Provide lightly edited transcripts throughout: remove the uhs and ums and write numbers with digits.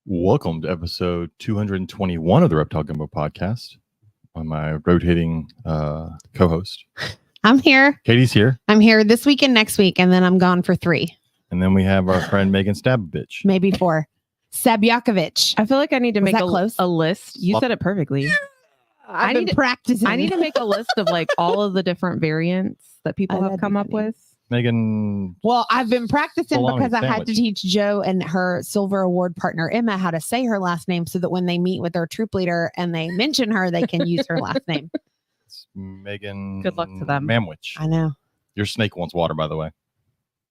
Welcome to episode 221 of the Reptile Gumbo podcast. I'm my rotating co-host. I'm here. Katie's here. I'm here this week and next week, and then I'm gone for 3. And then we have our friend Megan Stabovich. Maybe 4. Sabjakovic. I feel like I need to Was make that close? a list. You said it perfectly. I've been practicing. I need to make a list of like all of the different variants that people have come up with. Megan. Well, I've been practicing Salami because I had to sandwich. teach Joe and her Silver Award partner Emma how to say her last name so that when they meet with their troop leader and they mention her, they can use her last name. It's Megan. Good luck to them. Mamwich. I know. Your snake wants water, by the way.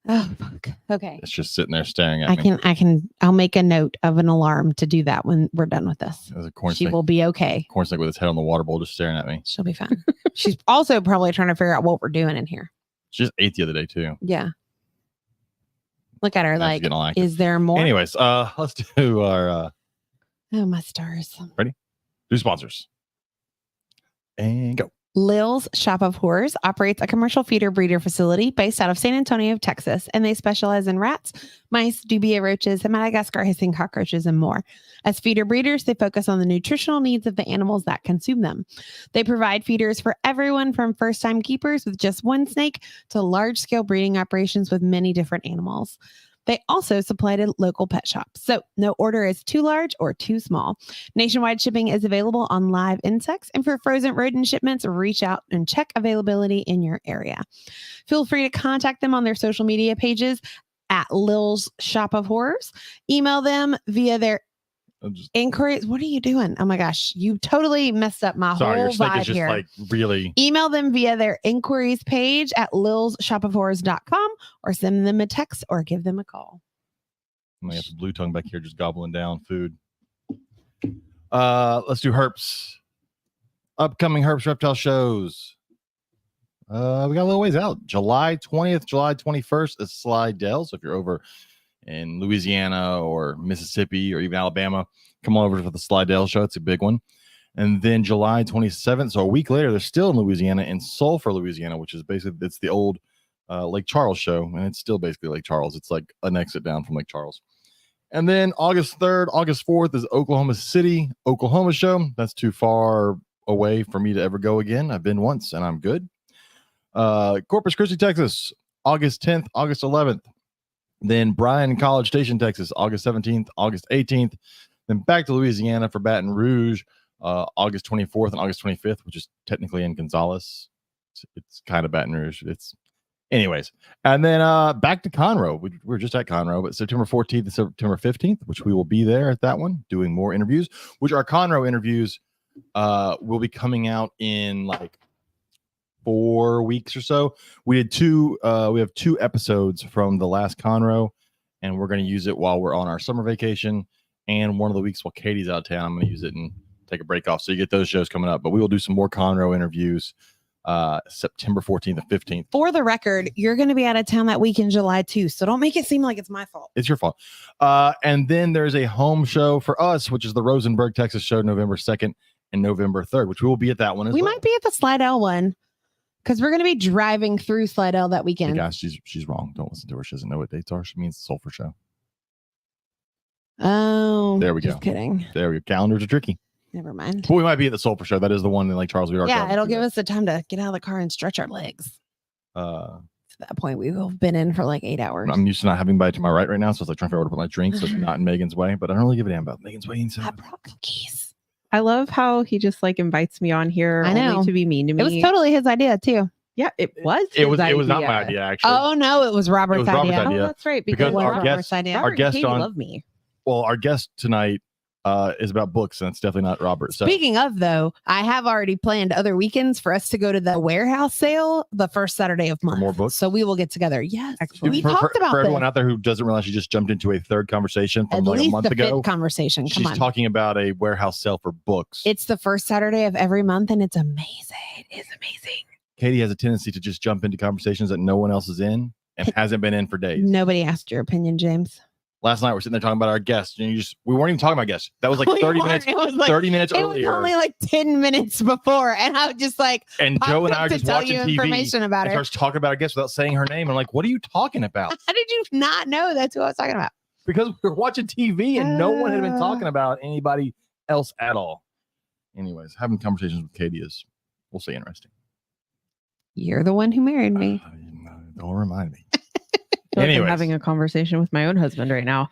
Oh, fuck. Okay. It's just sitting there staring at me. I'll make a note of an alarm to do that when we're done with this. There's a corn She snake. will be okay. Corn snake with his head on the water bowl just staring at me. She'll be fine. She's also probably trying to figure out what we're doing in here. She just ate the other day, too. Yeah. Look at her Now she's like, getting all active. is there more? Anyways, let's do our Oh, my stars. two sponsors. And go. Lil's Shop of Horrors operates a commercial feeder breeder facility based out of San Antonio, Texas, and they specialize in rats, mice, dubia roaches, and Madagascar hissing cockroaches, and more. As feeder breeders, they focus on the nutritional needs of the animals that consume them. They provide feeders for everyone from first-time keepers with just one snake to large-scale breeding operations with many different animals. They also supply to local pet shops, so no order is too large or too small. Nationwide shipping is available on live insects, and for frozen rodent shipments, reach out and check availability in your area. Feel free to contact them on their social media pages at Lil's Shop of Horrors. Email them via their inquiries. What are you doing? Oh my gosh, you totally messed up my Sorry, your whole snake vibe is just here. like really. Email them via their inquiries page at lilsshopofhorrors.com or send them a text or give them a call. I got the blue tongue back here just gobbling down food. Let's do herps. Upcoming herps reptile shows. We got a little ways out. July 20th, July 21st is Slidell. So if you're over in Louisiana or Mississippi or even Alabama, come on over to the Slidell show. It's a big one. And then July 27th, so a week later, they're still in Louisiana, in Sulphur, Louisiana, which is basically, it's the old Lake Charles show, and it's still basically Lake Charles. It's like an exit down from Lake Charles. And then August 3rd, August 4th is Oklahoma City, Oklahoma show. That's too far away for me to ever go again. I've been once, and I'm good. Corpus Christi, Texas, August 10th, August 11th. Then Bryan College Station, Texas, August 17th, August 18th. Then back to Louisiana for Baton Rouge, August 24th and August 25th, which is technically in Gonzales. It's kind of Baton Rouge. Anyways. And then back to Conroe. We were just at Conroe, but September 14th and September 15th, which we will be there at that one, doing more interviews, which our Conroe interviews will be coming out in like 4 weeks or so. We have 2 episodes from the last Conroe, and we're going to use it while we're on our summer vacation. And one of the weeks while Katie's out of town, I'm going to use it and take a break off. So you get those shows coming up, but we will do some more Conroe interviews September 14th and 15th. For the record, you're going to be out of town that week in July too, so don't make it seem like it's my fault. It's your fault. And then there's a home show for us, which is the Rosenberg, Texas show, November 2nd and November 3rd, which we will be at that one as We well. might be at the Slidell one because we're going to be driving through Slidell that Hey weekend. guys, she's wrong. Don't listen to her. She doesn't know what dates are. She means the Sulphur show. Oh, There we just go. kidding. There we go. Calendars are tricky. Never mind. But we might be at the Sulphur show. That is the one in Lake Charles. We are. Yeah, it'll give us the time to get out of the car and stretch our legs. Uh, To that point, we will have been in for like 8 hours. I'm used to not having anybody to my right now, so it's like trying to figure out where to put my drink, so it's not in Megan's way. But I don't really give a damn about Megan's way. So. I brought cookies. I love how he just like invites me on here I know. only to be mean to me. It was totally his idea too. Yeah, it was. It was his not my idea. idea actually. Oh no, it was Robert's, It was Robert's idea. idea. Oh, that's right. Because It was our Robert's guest- idea. our guest Katie on- love me. Well, our guest tonight is about books, and it's definitely not Robert. So Speaking of though, I have already planned other weekends for us to go to the warehouse sale the first Saturday of month. more books? So we will get together. Yes. Excellent. We for, talked about for everyone this. out there who doesn't realize, she just jumped into a third conversation At from like a least month the ago. fifth conversation. Come She's on. talking about a warehouse sale for books. It's the first Saturday of every month and it's amazing. It's amazing. Katie has a tendency to just jump into conversations that no one else is in and hasn't been in for days. Nobody asked your opinion, James. Last night we're sitting there talking about our guests, and we weren't even talking about guests. That was like We 30 weren't. minutes. It was like 30 minutes it was earlier. only like 10 minutes before, and I was just like, And popped Joe and up I are to just tell watching you TV. information about And her. starts talking about our guests without saying her name. I'm like, what are you talking about? How did you not know that's who I was talking about? because we were watching TV and no one had been talking about anybody else at all. Anyways, having conversations with Katie is, we'll say, interesting. You're the one who married me. Don't remind me. I'm Anyways, having a conversation with my own husband right now.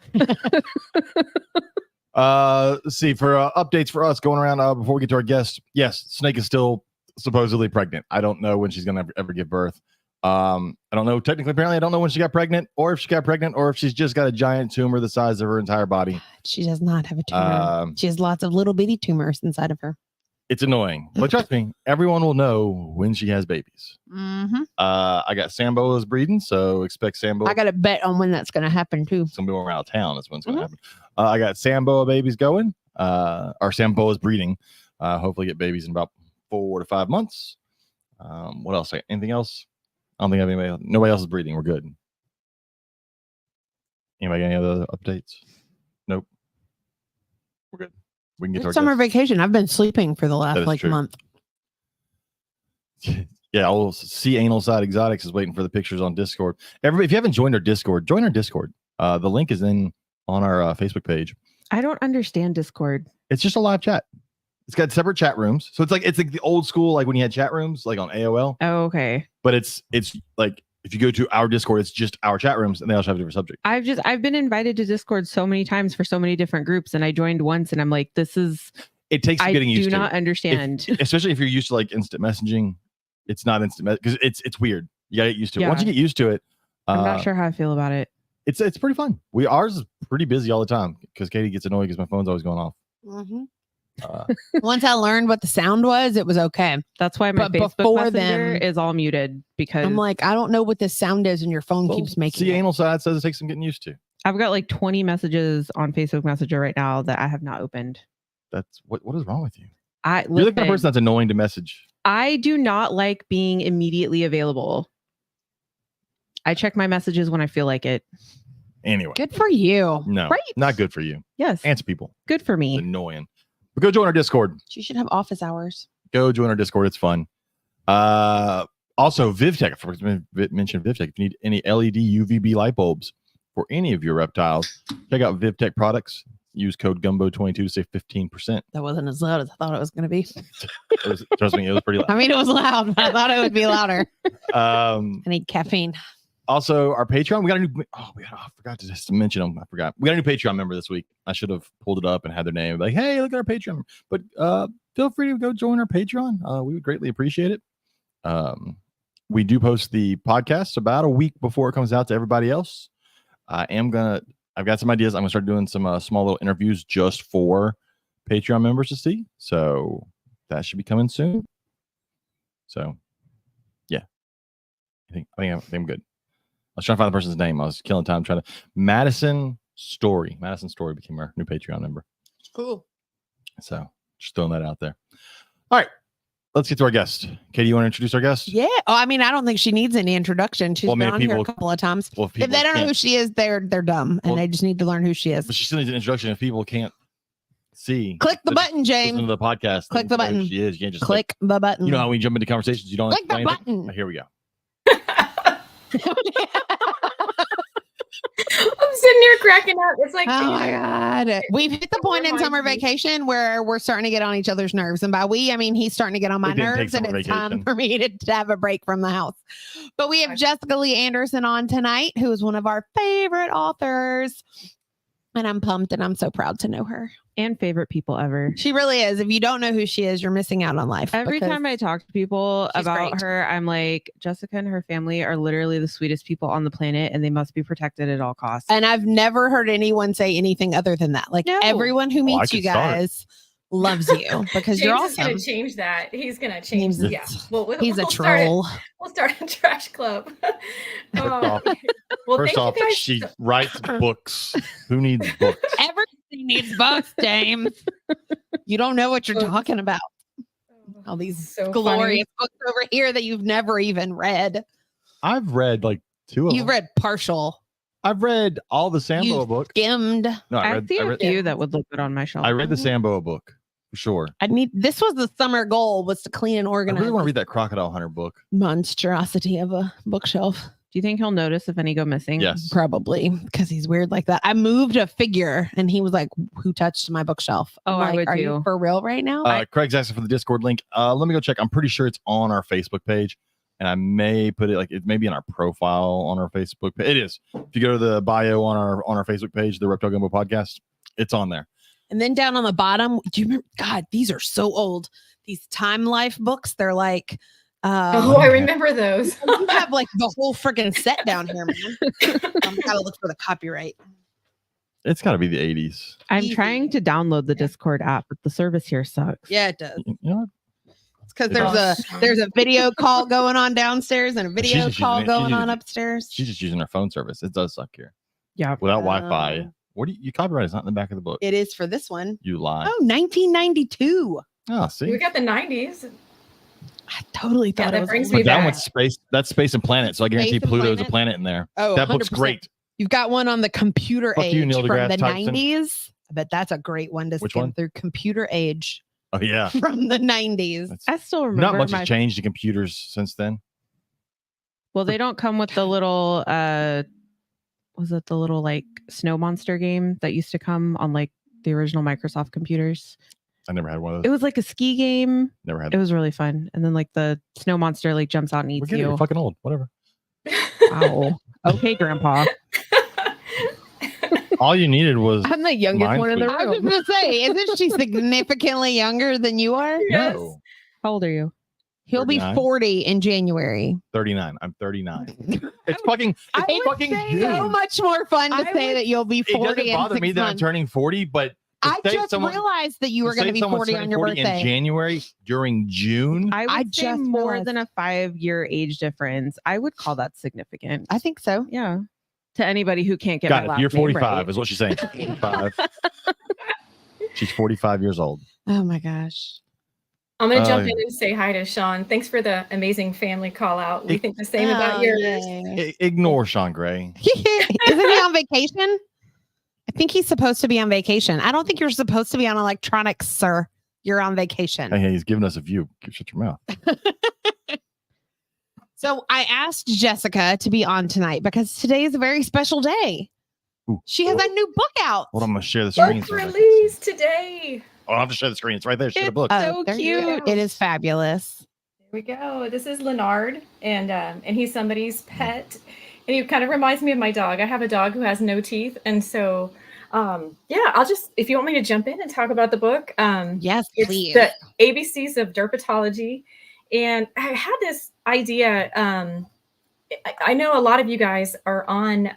let's see, for updates for us going around before we get to our guest. Yes, Snake is still supposedly pregnant. I don't know when she's gonna ever give birth. I don't know. Technically, apparently, I don't know when she got pregnant, or if she got pregnant, or if she's just got a giant tumor the size of her entire body. She does not have a tumor. She has lots of little bitty tumors inside of her. It's annoying, but trust me, everyone will know when she has babies. Mm-hmm. I got Sambo is breeding, so expect Sambo. I got a bet on when that's going to happen too. It's gonna be when we're out of town. That's when it's gonna happen. I got Samboa babies going. Our Samboa is breeding. Hopefully, get babies in about 4 to 5 months. What else? Anything else? I don't think I have anybody. Nobody else is breeding. We're good. Anybody got any other updates? Nope. We're good. We can get to our summer guest. vacation. I've been sleeping for the last true. month. Yeah, I'll see Anal Side Exotics is waiting for the pictures on Discord. Everybody, if you haven't joined our Discord, join our Discord. The link is on our Facebook page. I don't understand Discord. It's just a live chat. It's got separate chat rooms, so it's like the old school, like when you had chat rooms, like on AOL. Oh, okay. But it's like if you go to our Discord, it's just our chat rooms, and they also have a different subject. I've been invited to Discord so many times for so many different groups, and I joined once, and I'm like, this is. It takes getting used to. I do not understand. Especially if you're used to like instant messaging. It's not instant because it's weird. You gotta get used to it. Yeah. Once you get used to it, I'm not sure how I feel about it. It's pretty fun. Ours is pretty busy all the time because Katie gets annoyed because my phone's always going off. Mm-hmm. Once I learned what the sound was, it was okay. That's why my Facebook Messenger is all muted because I'm like, I don't know what this sound is, and your phone keeps making. See, Anal Side says it takes some getting used to. I've got like 20 messages on Facebook Messenger right now that I have not opened. That's what is wrong with you? You're the kind of person that's annoying to message. I do not like being immediately available. I check my messages when I feel like it. Anyway. Good for you. No, right? Not good for you. Yes. Answer people. Good for me. It's annoying. But go join our Discord. She should have office hours. Go join our Discord. It's fun. Also, VivTech. I forgot to mention VivTech. If you need any LED UVB light bulbs for any of your reptiles, check out VivTech products. Use code Gumbo22 to save 15%. That wasn't as loud as I thought it was going to be. Trust me, it was pretty loud. I mean, it was loud, but I thought it would be louder. I need caffeine. Also, our Patreon, we got a new. I forgot to just mention them. I forgot. We got a new Patreon member this week. I should have pulled it up and had their name. Like, hey, look at our Patreon. But feel free to go join our Patreon. We would greatly appreciate it. We do post the podcast about a week before it comes out to everybody else. I've got some ideas. I'm gonna start doing some small little interviews just for Patreon members to see. So that should be coming soon. So yeah, I think I'm good. I was trying to find the person's name. I was killing time trying to. Madison Story became our new Patreon member. Cool. So just throwing that out there. All right. Let's get to our guest. Katie, you want to introduce our guest? Yeah. Oh, I mean, I don't think she needs any introduction. She's been on here a couple of times. Well, if they don't know who she is, they're dumb, and they just need to learn who she is. But she still needs an introduction. If people can't see, click the button, James. Listen to the podcast. Click the button. She is. You can't just click the button. You know how we jump into conversations? You don't click the button. Here we go. I'm sitting here cracking up. It's like, oh my God. We've hit the point in summer vacation where we're starting to get on each other's nerves. And by we, I mean, he's starting to get on my nerves, and it's time for me to have a break from the house. But we have Jessica Lee Anderson on tonight, who is one of our favorite authors. And I'm pumped, and I'm so proud to know her. And favorite people ever. She really is. If you don't know who she is, you're missing out on life. Every time I talk to people about her, I'm like, Jessica and her family are literally the sweetest people on the planet, and they must be protected at all costs. And I've never heard anyone say anything other than that. Like everyone who meets you guys loves you because you're awesome. James is going to change that. He's going to change. Yeah. He's a troll. We'll start a trash club. First off, she writes books. Who needs books? Everything needs books, James. You don't know what you're talking about. All these glorious books over here that you've never even read. I've read like 2 of them. You've read partial. I've read all the Samboa books. Skimmed. No, I see a few that would look good on my shelf. I read the Samboa book for sure. This was the summer goal, was to clean and organize. I really want to read that Crocodile Hunter book. Monstrosity of a bookshelf. Do you think he'll notice if any go missing? Yes. Probably because he's weird like that. I moved a figure and he was like, "Who touched my bookshelf?" Oh, I'm I like, would Are too. you for real right now? Craig's asking for the Discord link. Let me go check. I'm pretty sure it's on our Facebook page, and I may put it it may be in our profile on our Facebook page. It is. If you go to the bio on our Facebook page, the Reptile Gumbo podcast, it's on there. And then down on the bottom, do you remember? God, these are so old. These Time Life books. They're like. I remember those. You have like the whole freaking set down here, man. I gotta look for the copyright. It's got to be the 80s. I'm trying to download the Discord app, but the service here sucks. Yeah, it does. You know what? It's because there's a video call going on downstairs and a video call going on upstairs. She's just using her phone service. It does suck here. Yeah. Without Wi-Fi. What do you copyright? It's not in the back of the book. It is for this one. You lie. Oh, 1992. Oh, see. We got the 90s. I totally thought that it was. brings older. me But that back. one's space. That's Space and Planet. So I guarantee Space and Pluto's a Planet? planet in there. Oh, That book's 100%. great. You've got one on the computer Fuck you, age Neil from deGrasse the Tyson. 90s. I bet that's a great one to Which skim one? through. Computer age Oh yeah. from the 90s. That's- I still Not remember much has changed in computers since then. Well, they don't come with the little was it the little like snow monster game that used to come on like the original Microsoft computers? I never had one of It those. was like a ski game. Never had. It was really fun. And then like the snow monster like jumps out and We eats get it. You're you. fucking old. Whatever. Wow. Okay, Grandpa. All you needed was I'm the youngest one in the Minesweeper. I was room. going to say, isn't she significantly younger than you are? Yes. no How old are you? He'll be 39. 40 in January. 39. I'm 39. It's fucking. I It's would fucking say June. so much more fun to I say would- that you'll be It 40 doesn't in bother 6 me that I'm months. turning 40, but to I say just someone- realized that you were to going to say be someone's 40 on turning your 40 birthday. in January during June. I I would say just more realized. than a 5-year age difference. I would call that significant. I think so. Yeah. To anybody who can't get Got my it. last You're name 45 right. is what she's saying. 45. She's 45 years old. Oh my gosh. I'm going to jump in and say hi to Sean. Thanks for the amazing family call out. We think the same about yours. Ignore Sean Gray. Isn't he on vacation? I think he's supposed to be on vacation. I don't think you're supposed to be on electronics, sir. You're on vacation. Hey, he's giving us a view. Shut your mouth. So I asked Jessica to be on tonight because today is a very special day. Ooh. She has a new book out. Hold on, I'm gonna share the screen. Book so I can- release today. Oh, I have to share the screen. It's right there. Share the It's book. so there you go. cute. It is fabulous. Here we go. This is Leonard, and he's somebody's pet, and he kind of reminds me of my dog. I have a dog who has no teeth, and so yeah, I'll just, if you want me to jump in and talk about the book, Yes, it's please. the ABCs of Derpatology, and I had this idea. I know a lot of you guys are on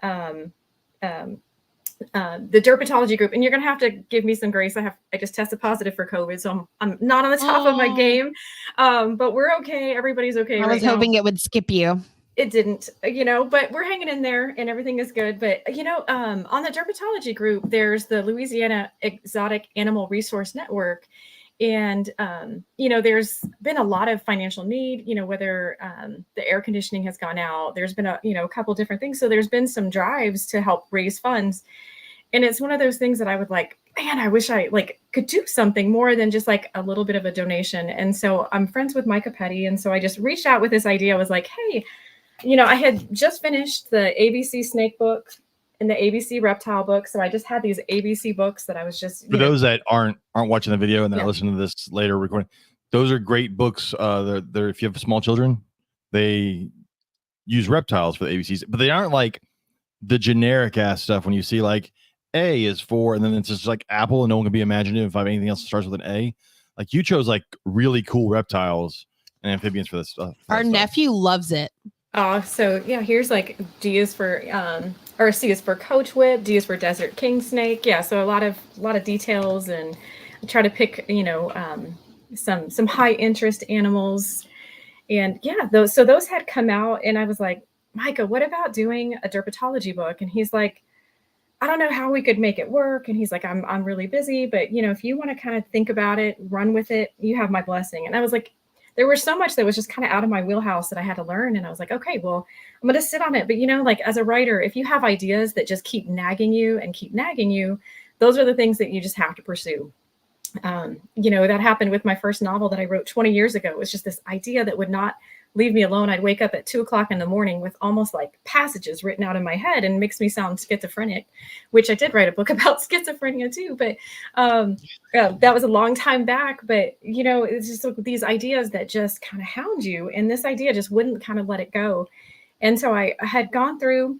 the derpatology group, and you're gonna have to give me some grace. I just tested positive for COVID, so I'm not on the top of my game, but we're okay. Everybody's okay. I was hoping it would skip you. It didn't, but we're hanging in there and everything is good. But on the derpatology group, there's the Louisiana Exotic Animal Resource Network, and there's been a lot of financial need. Whether the air conditioning has gone out, there's been a couple different things. So there's been some drives to help raise funds, and it's one of those things that I would like. Man, I wish I could do something more than just like a little bit of a donation. And so I'm friends with Micah Petty, and so I just reached out with this idea. I was like, hey. I had just finished the ABC snake book and the ABC reptile book. So I just had these ABC books that I was just For those that aren't watching the video and then Yeah. listening to this later recording, those are great books. They're if you have small children, they use reptiles for the ABCs, but they aren't like the generic ass stuff when you see like A is for, and then it's just like apple, and no one can be imaginative if I have anything else that starts with an A. Like you chose like really cool reptiles and amphibians for this stuff. Our nephew loves it. Oh, so yeah, here's like D is for or C is for coach whip, D is for desert king snake. Yeah, so a lot of details, and I try to pick some high interest animals, and yeah, those had come out, and I was like, Micah, what about doing a derpatology book? And he's like, I don't know how we could make it work, and he's like, I'm really busy, but if you want to kind of think about it, run with it, you have my blessing. And I was like, there was so much that was just kind of out of my wheelhouse that I had to learn. And I was like, okay, well, I'm going to sit on it. But, as a writer, if you have ideas that just keep nagging you, those are the things that you just have to pursue. That happened with my first novel that I wrote 20 years ago. It was just this idea that would not leave me alone. I'd wake up at 2:00 in the morning with almost like passages written out in my head and makes me sound schizophrenic, which I did write a book about schizophrenia too. But that was a long time back. But, you know, it's just like these ideas that just kind of hound you. And this idea just wouldn't kind of let it go. And so I had gone through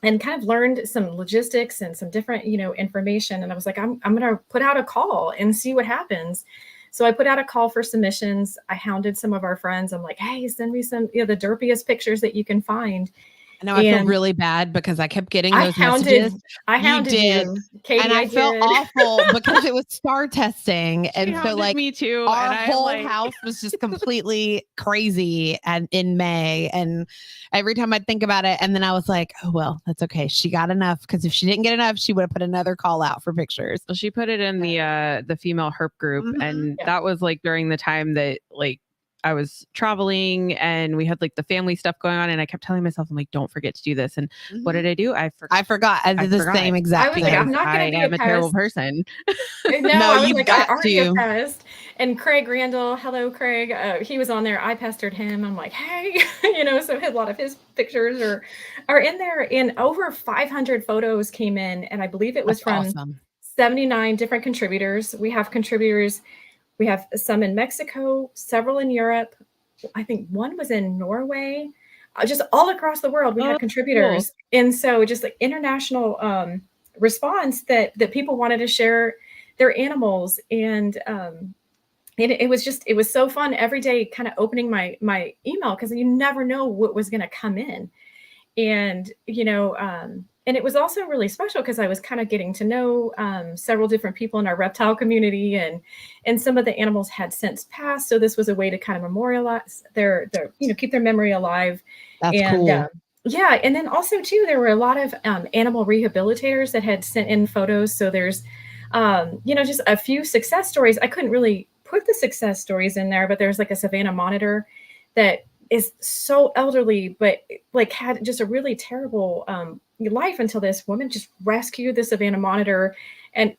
and kind of learned some logistics and some different, you know, information. And I was like, I'm going to put out a call and see what happens. So I put out a call for submissions. I hounded some of our friends. I'm like, hey, send me some, you know, the derpiest pictures that you can find. I know I feel really bad because I kept getting those messages. I hounded you, Katie, and I felt awful because it was star testing, and so like me too. Our and whole house was just completely crazy, and in May, and every time I'd think about it, and then I was like, oh well, that's okay. She got enough, because if she didn't get enough, she would have put another call out for pictures. Well, she put it in the female herp group, and that was like during the time that like I was traveling and we had like the family stuff going on, and I kept telling myself, I'm like, don't forget to do this. And what did I do? I forgot. I did the same exact thing. Like, I'm not going to be a terrible person. No, I was like, I already oppressed. And Craig Randall, hello, Craig. He was on there. I pestered him. I'm like, hey, you know, so a lot of his pictures are in there, and over 500 photos came in. And I believe it was from 79 different contributors. We have contributors. We have some in Mexico, several in Europe. I think one was in Norway. Just all across the world, we had contributors. Cool. And so just like international response that people wanted to share their animals. And it was so fun every day, kind of opening my email, because you never know what was going to come in. And, you know, and it was also really special because I was kind of getting to know several different people in our reptile community, and some of the animals had since passed. So this was a way to kind of memorialize their you know, keep their memory alive. That's cool. Yeah. And then also too, there were a lot of animal rehabilitators that had sent in photos. So there's, you know, just a few success stories. I couldn't really put the success stories in there, but there's like a Savannah monitor that is so elderly, but like had just a really terrible life until this woman just rescued the Savannah monitor. And,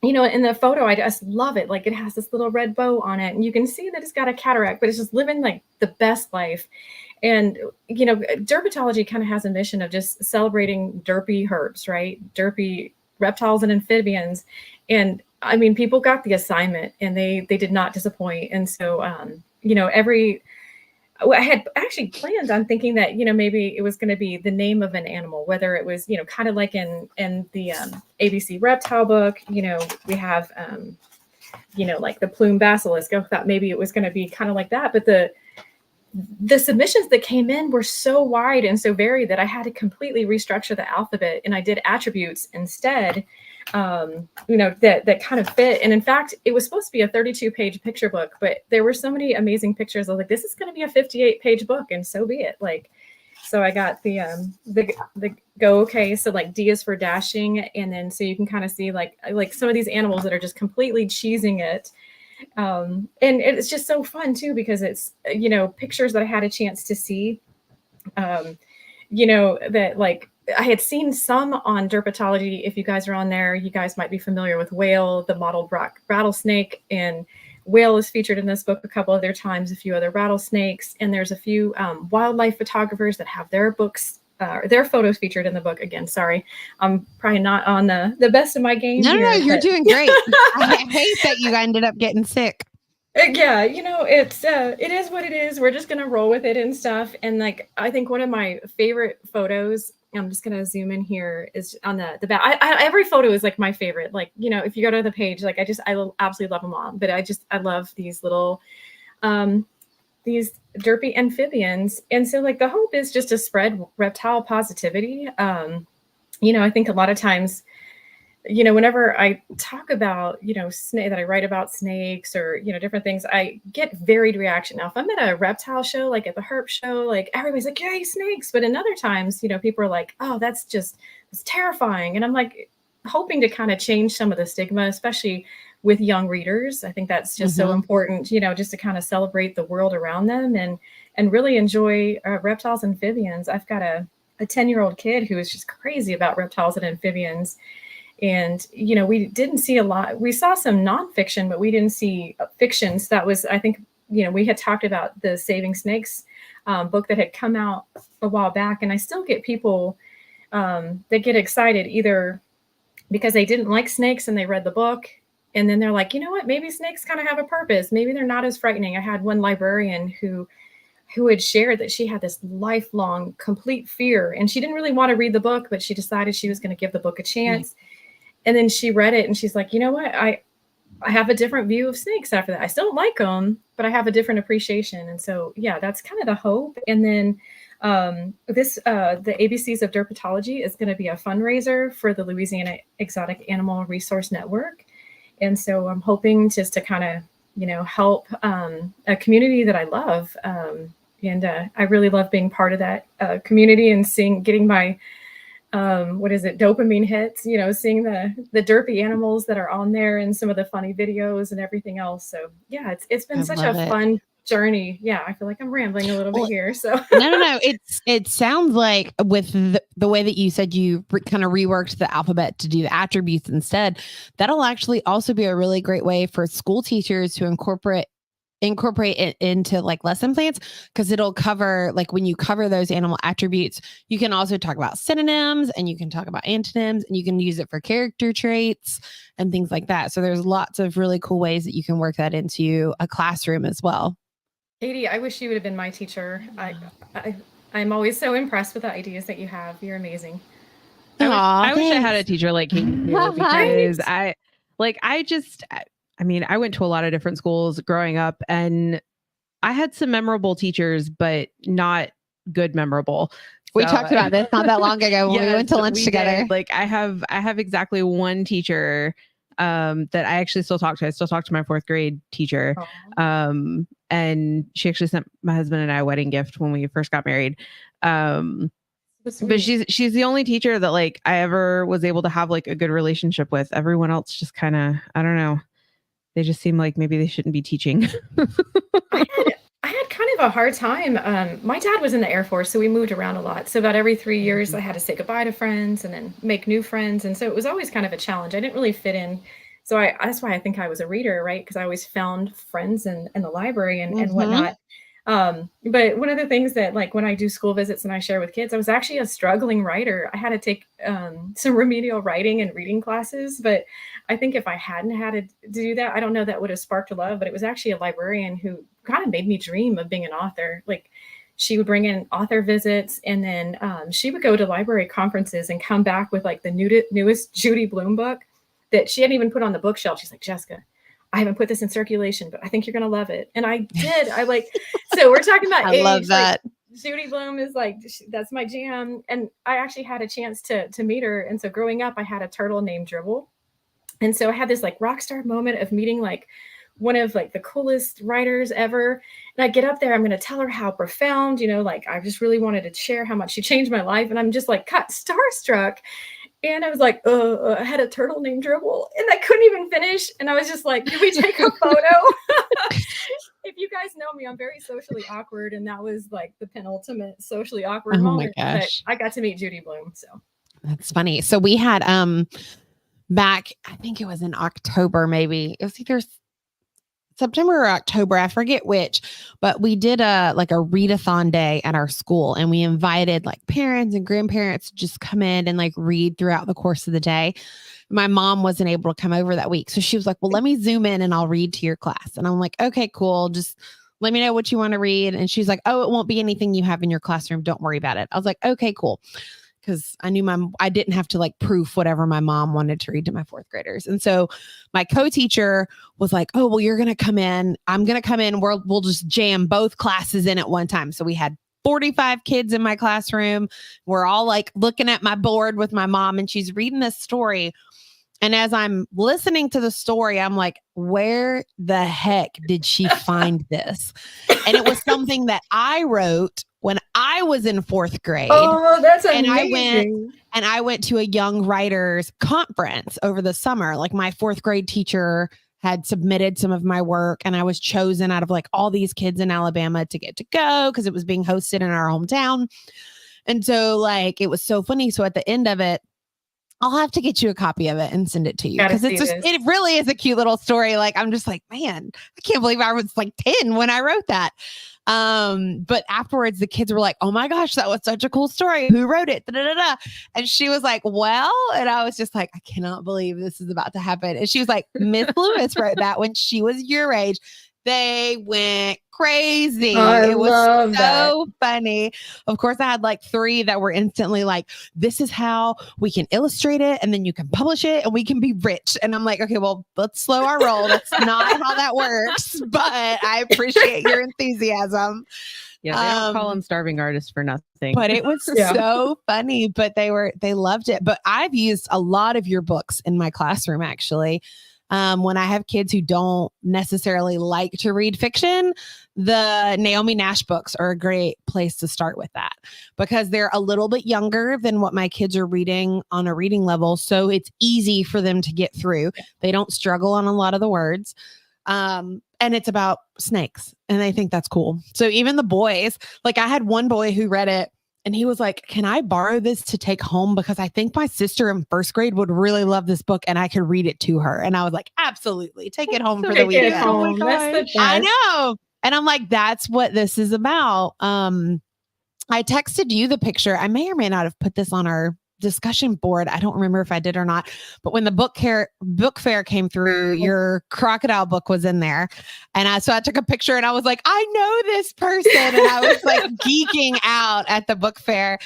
you know, in the photo, I just love it. Like, it has this little red bow on it, and you can see that it's got a cataract, but it's just living like the best life. And, you know, dermatology kind of has a mission of just celebrating derpy herps, right? Derpy reptiles and amphibians. And I mean, people got the assignment, and they did not disappoint. And so, you know, I had actually planned on thinking that, you know, maybe it was going to be the name of an animal, whether it was, you know, kind of like in the ABC reptile book, you know, we have, you know, like the plume basilisk. I thought maybe it was going to be kind of like that. But the submissions that came in were so wide and so varied that I had to completely restructure the alphabet, and I did attributes instead, you know, that kind of fit. And in fact, it was supposed to be a 32-page picture book, but there were so many amazing pictures. I was like, this is going to be a 58-page book, and so be it. Like, so I got the go. Okay, so like D is for dashing, and then so you can kind of see like some of these animals that are just completely cheesing it. And it's just so fun too, because it's, you know, pictures that I had a chance to see, you know, that like I had seen some on Derpatology. If you guys are on there, you guys might be familiar with Whale, the mottled rattlesnake, and Whale is featured in this book a couple other times, a few other rattlesnakes, and there's a few wildlife photographers that have their books, their photos featured in the book. Again, sorry, I'm probably not on the best of my game. No, you're doing great. I hate that you ended up getting sick. Yeah, you know, it is what it is. We're just gonna roll with it and stuff. And like, I think one of my favorite photos, I'm just gonna zoom in here, is on the back. Every photo is like my favorite. Like, you know, if you go to the page, like I absolutely love them all. But I love these little, these derpy amphibians. And so like the hope is just to spread reptile positivity. You know, I think a lot of times, you know, whenever I talk about, you know, that I write about snakes or, you know, different things, I get varied reaction. Now, if I'm at a reptile show, like at the herp show, like everybody's like, yay, snakes. But in other times, you know, people are like, oh, it's terrifying. And I'm like hoping to kind of change some of the stigma, especially with young readers. I think that's just so important, you know, just to kind of celebrate the world around them and really enjoy reptiles and amphibians. I've got a 10-year-old kid who is just crazy about reptiles and amphibians. And, you know, we didn't see a lot. We saw some nonfiction, but we didn't see fiction. So that was, I think, we had talked about the Saving Snakes book that had come out a while back, and I still get people that get excited either because they didn't like snakes and they read the book, and then they're like, you know what, maybe snakes kind of have a purpose. Maybe they're not as frightening. I had one librarian who had shared that she had this lifelong complete fear, and she didn't really want to read the book, but she decided she was going to give the book a chance. And then she read it and she's like, you know what, I have a different view of snakes after that. I still don't like them, but I have a different appreciation. And so, yeah, that's kind of the hope. And then the ABCs of Dermatology is going to be a fundraiser for the Louisiana Exotic Animal Resource Network. And so I'm hoping just to kind of, help a community that I love. And I really love being part of that community and getting my, dopamine hits, seeing the derpy animals that are on there and some of the funny videos and everything else. So yeah, it's been such a fun journey. Yeah, I feel like I'm rambling a little bit here. So no. It sounds like with the way that you said you kind of reworked the alphabet to do the attributes instead, that'll actually also be a really great way for school teachers to incorporate it into like lesson plans, because it'll cover, like when you cover those animal attributes, you can also talk about synonyms and you can talk about antonyms and you can use it for character traits and things like that. So there's lots of really cool ways that you can work that into a classroom as well. Katie, I wish you would have been my teacher. I'm always so impressed with the ideas that you have. You're amazing. I wish I had a teacher like Katie too, because I went to a lot of different schools growing up, and I had some memorable teachers, but not good memorable. We talked about this not that long ago when we went to lunch together. Did. Like I have exactly one teacher that I actually still talk to. I still talk to my 4th grade teacher. And she actually sent my husband and I a wedding gift when we first got married. But she's the only teacher that like I ever was able to have like a good relationship with. Everyone else just kind of, I don't know. They just seem like maybe they shouldn't be teaching. I had kind of a hard time. My dad was in the Air Force, so we moved around a lot. So about every 3 years, I had to say goodbye to friends and then make new friends. And so it was always kind of a challenge. I didn't really fit in. So that's why I think I was a reader, right? Because I always found friends in the library and whatnot. But one of the things that, like, when I do school visits and I share with kids, I was actually a struggling writer. I had to take some remedial writing and reading classes. But I think if I hadn't had to do that, I don't know, that would have sparked a love. But it was actually a librarian who kind of made me dream of being an author. Like, she would bring in author visits, and then she would go to library conferences and come back with like the newest Judy Blume book that she hadn't even put on the bookshelf. She's like, Jessica, I haven't put this in circulation, but I think you're going to love it. And I did. So we're talking about I love that. Like, Judy Blume is like, that's my jam. And I actually had a chance to meet her. And so growing up, I had a turtle named Dribble. And so I had this like rock star moment of meeting like one of like the coolest writers ever. And I get up there, I'm going to tell her how profound, like I just really wanted to share how much she changed my life. And I'm just like starstruck. And I was like, I had a turtle named Dribble, and I couldn't even finish. And I was just like, can we take a photo? If you guys know me, I'm very socially awkward. And that was like the penultimate socially awkward moment. My gosh. But I got to meet Judy Blume. So that's funny. So we had back, I think it was in October, maybe. It was either September or October, I forget which, but we did a readathon day at our school, and we invited like parents and grandparents to just come in and like read throughout the course of the day. My mom wasn't able to come over that week. So she was like, well, let me zoom in and I'll read to your class. And I'm like, okay, cool. Just let me know what you want to read. And she's like, oh, it won't be anything you have in your classroom. Don't worry about it. I was like, okay, cool. Because I knew I didn't have to like proof whatever my mom wanted to read to my 4th graders. And so my co-teacher was like, oh, well, you're going to come in. I'm going to come in. We'll just jam both classes in at one time. So we had 45 kids in my classroom. We're all like looking at my board with my mom, and she's reading this story. And as I'm listening to the story, I'm like, where the heck did she find this? And it was something that I wrote when I was in 4th grade. Oh, that's amazing. And I went to a young writers conference over the summer. Like, my 4th grade teacher had submitted some of my work, and I was chosen out of like all these kids in Alabama to get to go because it was being hosted in our hometown. And so like, it was so funny. So at the end of it, I'll have to get you a copy of it and send it to you, Gotta because it's see just, this. it really is a cute little story. Like, I'm just like, man, I can't believe I was like 10 when I wrote that. But afterwards the kids were like, oh my gosh, that was such a cool story. Who wrote it? Da, da, da, da. And she was like, well, and I was just like, I cannot believe this is about to happen. And she was like, Miss Lewis wrote that when she was your age. They went crazy. I It was love so funny. Of course, I had like 3 that were instantly like, this is how we can illustrate it, and then you can publish it and we can be rich. And I'm like, okay, well, let's slow our roll. That's not how that works. But I appreciate your enthusiasm. Yeah, they don't call them starving artists for nothing. But it was Yeah. so funny. But they loved it. But I've used a lot of your books in my classroom, actually. When I have kids who don't necessarily like to read fiction, the Naomi Nash books are a great place to start with that, because they're a little bit younger than what my kids are reading on a reading level. So it's easy for them to get through. They don't struggle on a lot of the words. And it's about snakes, and I think that's cool. So even the boys, like I had one boy who read it and he was like, can I borrow this to take home? Because I think my sister in 1st grade would really love this book and I could read it to her. And I was like, absolutely. Take it home for the Take it weekend. home. That's the best. I know. And I'm like, that's what this is about. I texted you the picture. I may or may not have put this on our discussion board. I don't remember if I did or not, but when the book fair came through, your crocodile book was in there. And so I took a picture and I was like, I know this person. And I was like geeking out at the book fair.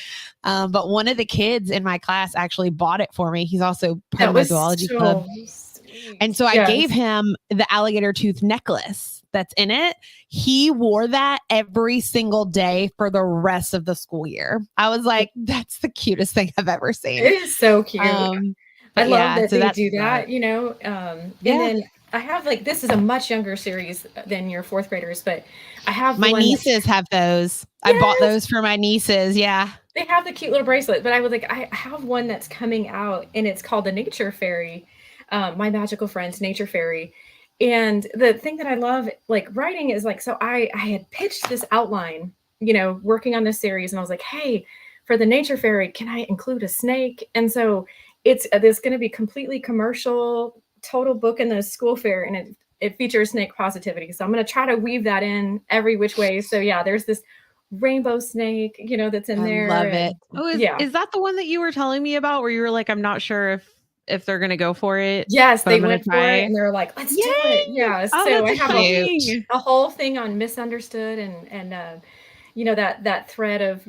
But one of the kids in my class actually bought it for me. He's also part of my zoology club. Sweet. And so I gave him the alligator tooth necklace that's in it. He wore that every single day for the rest of the school year. I was like, that's the cutest thing I've ever seen. It is so cute. I love that they do that, and then I have like, this is a much younger series than your 4th graders, but I have my nieces have those. Yes. I bought those for my nieces. Yeah. They have the cute little bracelet, but I have one that's coming out and it's called the Nature Fairy, My Magical Friends Nature Fairy. And the thing that I love, like writing, is like, so I had pitched this outline, working on this series, and I was like, hey, for the Nature Fairy, can I include a snake? And so it's going to be completely commercial, total book in the school fair, and it features snake positivity. So I'm going to try to weave that in every which way. So yeah, there's this rainbow snake, that's in there. I love it. Oh, is that the one that you were telling me about, where you were like, I'm not sure if they're going to go for it? Yes, they went for it and they're like, let's do it. Yeah. Oh, so I have a whole thing on misunderstood and that thread of,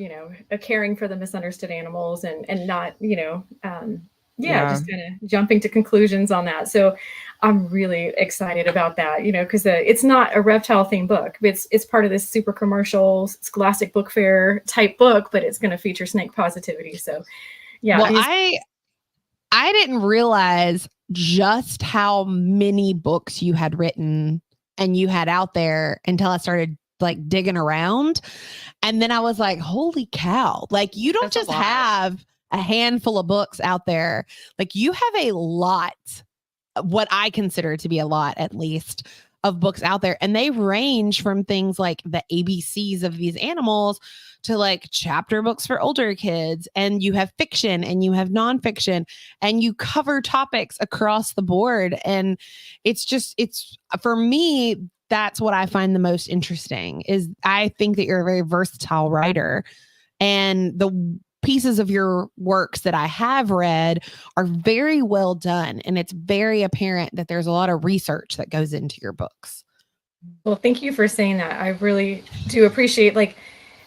caring for the misunderstood animals and not, just kind of jumping to conclusions on that. So I'm really excited about that, because it's not a reptile themed book. It's part of this super commercial Scholastic Book Fair type book, but it's going to feature snake positivity. So yeah. Well, I didn't realize just how many books you had written and you had out there until I started like digging around. And then I was like, holy cow. Like, you don't just have a handful of books out there. Like, you have a lot, what I consider to be a lot, at least, of books out there. And they range from things like the ABCs of these animals to like chapter books for older kids. And you have fiction and you have nonfiction and you cover topics across the board. And it's for me, that's what I find the most interesting. Is I think that you're a very versatile writer, and the pieces of your works that I have read are very well done. And it's very apparent that there's a lot of research that goes into your books. Well, thank you for saying that. I really do appreciate,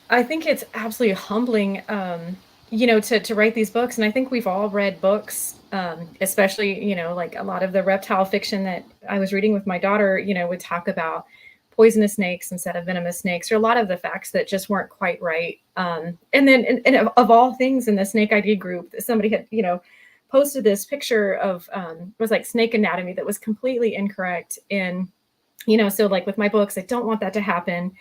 I think it's absolutely humbling, to write these books. And I think we've all read books, especially, like a lot of the reptile fiction that I was reading with my daughter, would talk about poisonous snakes instead of venomous snakes, or a lot of the facts that just weren't quite right. And then and of all things, in the Snake ID group, somebody had, posted this picture of, it was like snake anatomy that was completely incorrect. And, so like with my books, I don't want that to happen.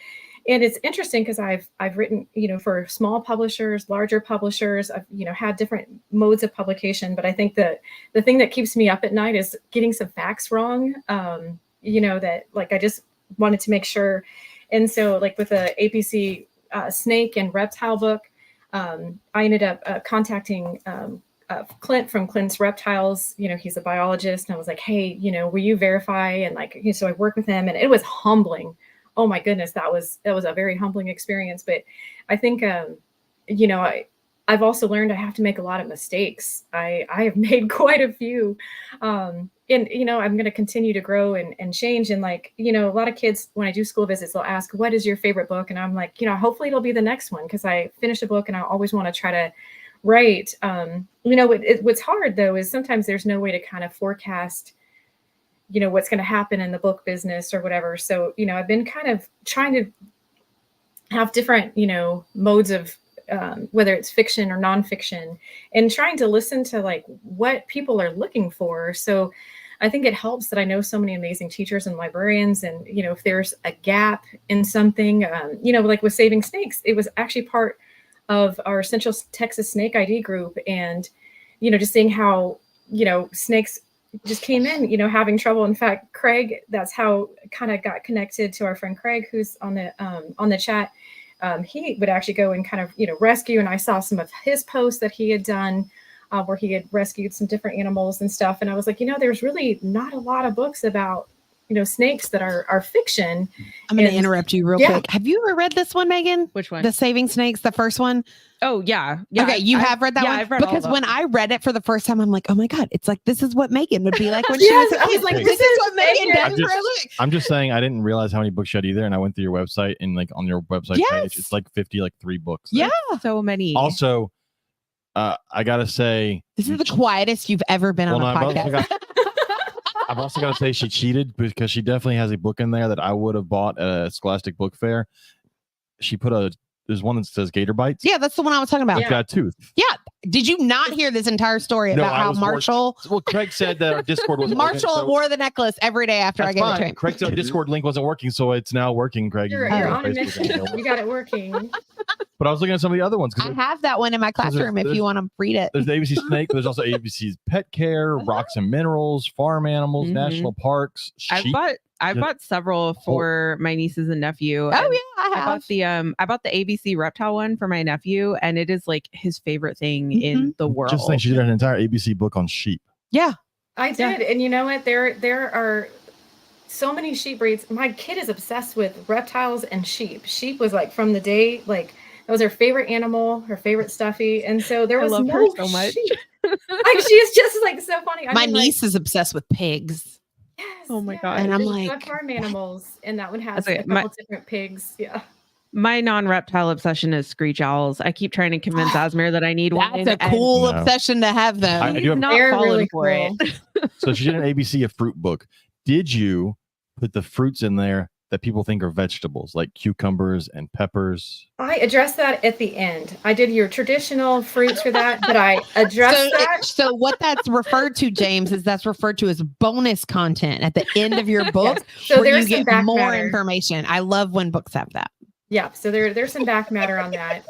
And it's interesting because I've written, for small publishers, larger publishers, I've, had different modes of publication. But I think that the thing that keeps me up at night is getting some facts wrong, that I just wanted to make sure. And so like with the APC snake and reptile book, I ended up contacting Clint from Clint's Reptiles, he's a biologist. And I was like, hey, will you verify? And like, so I worked with him, and it was humbling. Oh my goodness. That was a very humbling experience. But I think, I've also learned I have to make a lot of mistakes. I have made quite a few. And, I'm going to continue to grow and change. And like, a lot of kids, when I do school visits, they'll ask, what is your favorite book? And I'm like, hopefully it'll be the next one, because I finished a book and I always want to try to write. What's hard though, is sometimes there's no way to kind of forecast, what's going to happen in the book business or whatever. So, I've been kind of trying to have different, modes of, whether it's fiction or nonfiction, and trying to listen to like what people are looking for. So I think it helps that I know so many amazing teachers and librarians. And, if there's a gap in something, like with Saving Snakes, it was actually part of our Central Texas Snake ID group. And, just seeing how, snakes just came in, having trouble. In fact, Craig, that's how kind of got connected to our friend Craig, who's on the chat. He would actually go and kind of, rescue. And I saw some of his posts that he had done where he had rescued some different animals and stuff. And I was like, there's really not a lot of books about, snakes that are fiction. I'm going to interrupt you real quick. Have you ever read this one, Megan? Which one? The Saving Snakes, the first one? Oh, yeah. Okay, you have read that one? I've read because all of when them. I read it for the first time, I'm like, oh my God, it's like, this is what Megan would be like when she was a I kid. was like, This is what Megan does I'm for a just- living. I'm just saying I didn't realize how many books you had either, and I went through your website, and like on your website page, it's like 50, like 3 books. Yeah. So many. Also, I gotta say, This is the quietest you've ever been on a podcast. I've also got to say she cheated, because she definitely has a book in there that I would have bought at a Scholastic Book Fair. She put there's one that says Gator Bites. Yeah, that's the one I was talking about. It's got a tooth. Yeah. Did you not hear this entire story No, about I how was Marshall Well, Craig said that our Discord wasn't Marshall working, so wore the necklace every day after I that's gave it to fine. him? Craig's Discord link wasn't working, so it's now working, Craig. You're can go on to a Facebook mission. and go. You got it working. But I was looking at some of the other ones. I have that one in my classroom if you want to read it. There's the ABC Snake. There's also ABC's Pet Care, Rocks and Minerals, Farm Animals, Mhm. National Parks, Sheep. I bought several for my nieces and nephew. Oh and yeah, I I have. bought the ABC Reptile one for my nephew, and it is like his favorite thing in the world. Just think she did an entire ABC book on sheep. Yeah. I did. And you know what? There are so many sheep breeds. My kid is obsessed with reptiles and sheep. Sheep was like from the day, like that was her favorite animal, her favorite stuffy. And so there I was love no her so much. sheep. Like she's just like so funny. I My mean, niece is obsessed with pigs. Yes, Oh my yeah. God. And I'm She's like, got farm animals, and that one has That's okay. a couple different pigs. Yeah. My non-reptile obsession is screech owls. I keep trying to convince Asmir that I need one. That's a cool No. obsession to have, though. I do have- not They're falling really for it. So she did an ABC a fruit book. Did you put the fruits in there that people think are vegetables, like cucumbers and peppers? I addressed that at the end. I did your traditional fruits for that, but I addressed that. So what that's referred to, James, is that's referred to as bonus content at the end of your book, Yes. So where you there's some get back more matter. information. I love when books have that. Yeah, so there's some back matter on that.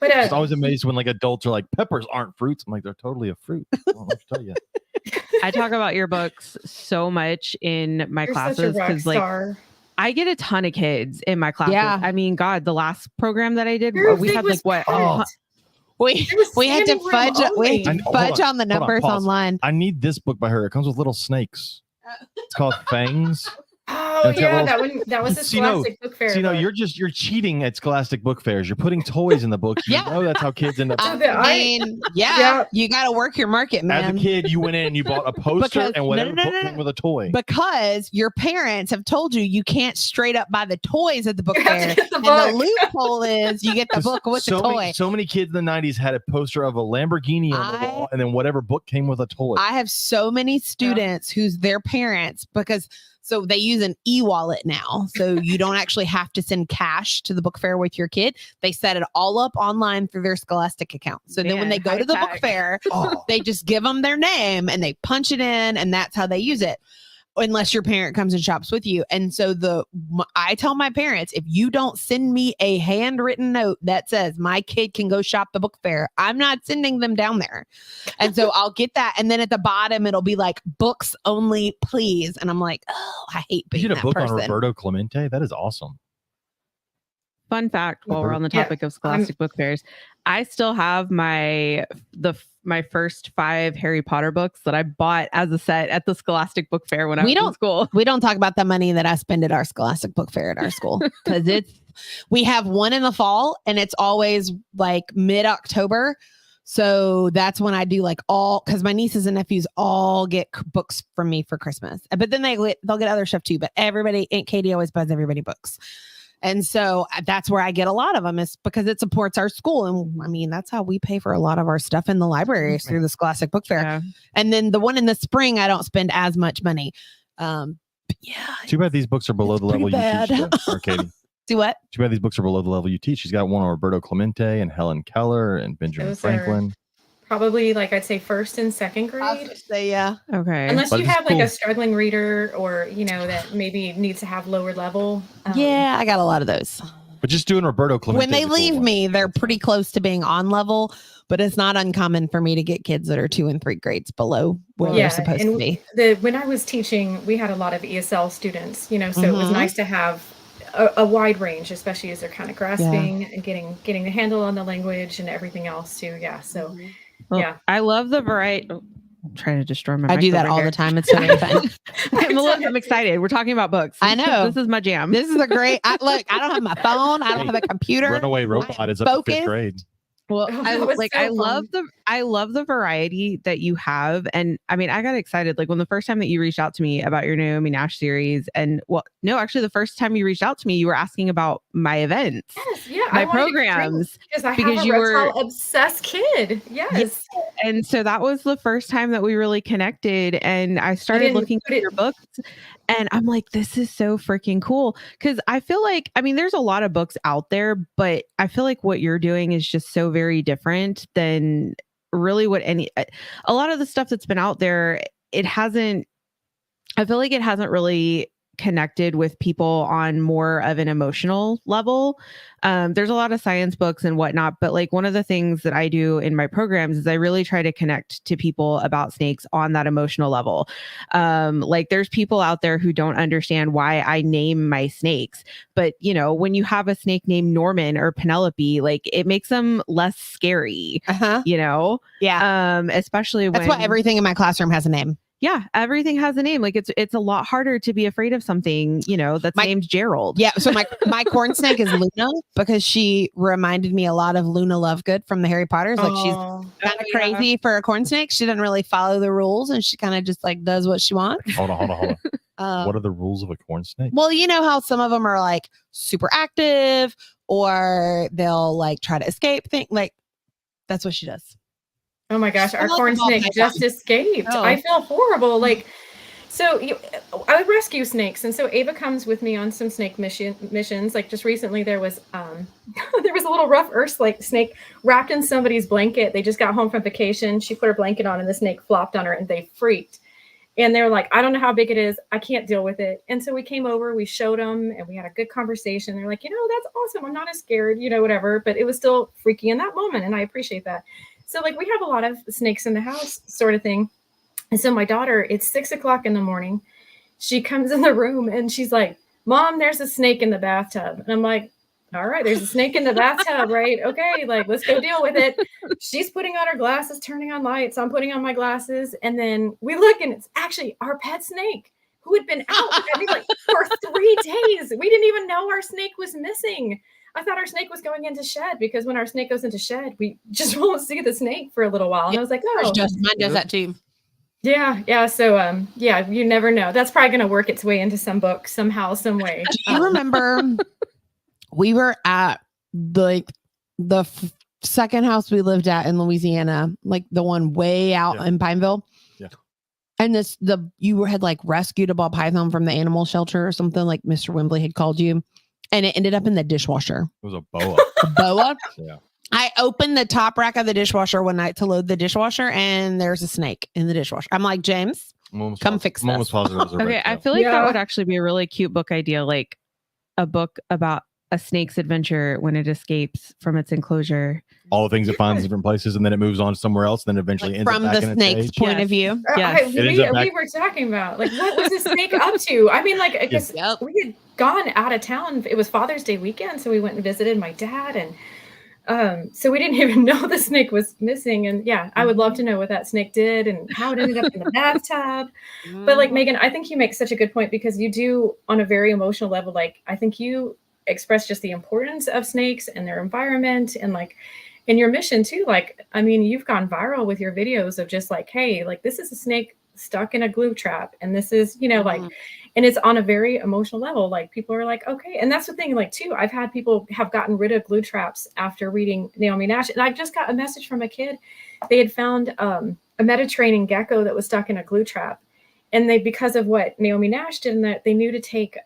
But I was always amazed when like adults are like, peppers aren't fruits. I'm like, they're totally a fruit. I don't know what to tell you. I talk about your books so much in my you're classes such a rock because like star. I get a ton of kids in my classes. Yeah. I mean, God, the last program that I did, Your we thing had was like what? packed. We It was we had to standing room fudge we had only. to Hold fudge on, on the hold on, numbers pause. online. I need this book by her. It comes with little snakes. It's called Fangs. Oh It's got yeah, little- that was a See, no, Scholastic Book Fair. So, book. you're cheating at Scholastic Book Fairs. You're putting toys in the books. You Yeah. know that's how kids end up. I that I- mean, Yeah. you got to work your market, As a man. kid, you went in and you bought a poster Because- and whatever no, book came with a toy. Because your parents have told you can't straight up buy the toys at the book You have to fair. get the And book. the loophole is you get the book with the toy. So many kids in the 90s had a poster of a Lamborghini on the I- wall, and then whatever book came with a toy. I have so many students who's their parents because so they use an e-wallet now. So you don't actually have to send cash to the book fair with your kid. They set it all up online through their Scholastic account. So then when Man, they go to the book high-tech. fair, Oh. they just give them their name and they punch it in and that's how they use it. Unless your parent comes and shops with you. And so I tell my parents, if you don't send me a handwritten note that says my kid can go shop the book fair, I'm not sending them down there. And so I'll get that. And then at the bottom, it'll be like books only, please. And I'm like, oh, I hate You being did a that book person. on Roberto Clemente. That is awesome. Fun fact while we're on the Yeah, topic of Scholastic Book Fairs, I still have my first 5 Harry Potter books that I bought as a set at the Scholastic Book Fair when I was in school. We don't talk about the money that I spend at our Scholastic Book Fair at our school because we have one in the fall and it's always like mid-October. So that's when I do like because my nieces and nephews all get books from me for Christmas. But then they'll get other stuff too. But everybody, Aunt Katie always buys everybody books. And so that's where I get a lot of them is because it supports our school. And I mean, that's how we pay for a lot of our stuff in the library through the Scholastic Book Fair. Yeah. And then the one in the spring, I don't spend as much money. But yeah. Too bad these books are below the level you teach, though, Katie. Do what? Too bad these books are below the level you teach. She's got one on Roberto Clemente and Helen Keller and Benjamin Those Franklin. Probably like I'd say first and second grade. Say yeah. Okay. Unless But you it's have like cool. a struggling reader or, that maybe needs to have lower level. Yeah, I got a lot of those. But just doing Roberto Clemente. When they leave me, they're pretty close to being on level, but it's not uncommon for me to get kids that are 2 and 3 grades below where they're supposed to be. When I was teaching, we had a lot of ESL students, so it was nice to have a wide range, especially as they're kind of grasping and getting the handle on the language and everything else too. Yeah. So, Well, I love the variety. I'm trying to destroy my I do that all the time. It's so fun. I'm excited. We're talking about books. I know. This is my jam. This is a great. I don't have my phone. I don't have a computer. Runaway Robot is up to 5th grade. Well, That was so I love the variety that you have. And I mean, I got excited like when the first time that you reached out to me about your Naomi Nash series actually the first time you reached out to me, you were asking about my events. Yes, yeah. My programs. Because you were obsessed kid. Yes. And so that was the first time that we really connected and I started looking at your books and I'm like, this is so freaking cool. Cause I feel like, I mean, there's a lot of books out there, but I feel like what you're doing is just so very different than really what a lot of the stuff that's been out there. I feel like it hasn't really connected with people on more of an emotional level. There's a lot of science books and whatnot, but like one of the things that I do in my programs is I really try to connect to people about snakes on that emotional level. Like there's people out there who don't understand why I name my snakes, but when you have a snake named Norman or Penelope, like it makes them less scary, Yeah. especially That's why everything in my classroom has a name. Yeah, everything has a name. Like it's a lot harder to be afraid of something, that's named Gerald. Yeah. So my corn snake is Luna because she reminded me a lot of Luna Lovegood from the Harry Potters. Like she's kind of crazy for a corn snake. She doesn't really follow the rules and she kind of just like does what she wants. Hold on. What are the rules of a corn snake? Well, you know how some of them are like super active or they'll like try to escape thing. Like that's what she does. Oh my gosh, our corn snake just escaped. Oh. I felt horrible. Like, so I would rescue snakes. And so Ava comes with me on some snake missions. Like just recently there was a little rough earth snake wrapped in somebody's blanket. They just got home from vacation. She put her blanket on and the snake flopped on her and they freaked. And they're like, I don't know how big it is. I can't deal with it. And so we came over, we showed them and we had a good conversation. They're like, that's awesome. I'm not as scared, whatever, but it was still freaky in that moment. And I appreciate that. So like we have a lot of snakes in the house sort of thing. And so my daughter, it's 6:00 in the morning. She comes in the room and she's like, Mom, there's a snake in the bathtub. And I'm like, all right, there's a snake in the bathtub, right? Okay, like let's go deal with it. She's putting on her glasses, turning on lights. I'm putting on my glasses. And then we look and it's actually our pet snake who had been out for 3 days. We didn't even know our snake was missing. I thought our snake was going into shed because when our snake goes into shed, we just won't see the snake for a little while. And I was like, oh, mine does that too. Yeah. So, you never know. That's probably going to work its way into some book somehow, some way. Do you remember we were at the second house we lived at in Louisiana, like the one way out in Pineville? Yeah. And you had like rescued a ball python from the animal shelter or something, like Mr. Wembley had called you. And it ended up in the dishwasher. It was a boa. A boa? Yeah. I opened the top rack of the dishwasher one night to load the dishwasher, and there's a snake in the dishwasher. I'm like, James, come fix this. Okay, I feel like that would actually be a really cute book idea, like a book about a snake's adventure when it escapes from its enclosure. All the things it finds in different places, and then it moves on somewhere else, and then eventually ends from up back the in snake's its point of view. Yes. We were talking about like what was the snake up to? I mean, like I guess we had gone out of town. It was Father's Day weekend, so we went and visited my dad, and So we didn't even know the snake was missing. And yeah, I would love to know what that snake did and how it ended up in the bathtub. But like Megan, I think you make such a good point, because you do, on a very emotional level, like I think you express just the importance of snakes and their environment, and like in your mission too. Like, I mean, you've gone viral with your videos of just like, hey, like this is a snake stuck in a glue trap, and this is, you know, like, and it's on a very emotional level. Like people are like, okay. And that's the thing, like too, I've had people have gotten rid of glue traps after reading Naomi Nash. And I just got a message from a kid. They had found a Mediterranean gecko that was stuck in a glue trap. And they, because of what Naomi Nash did, and that they knew to take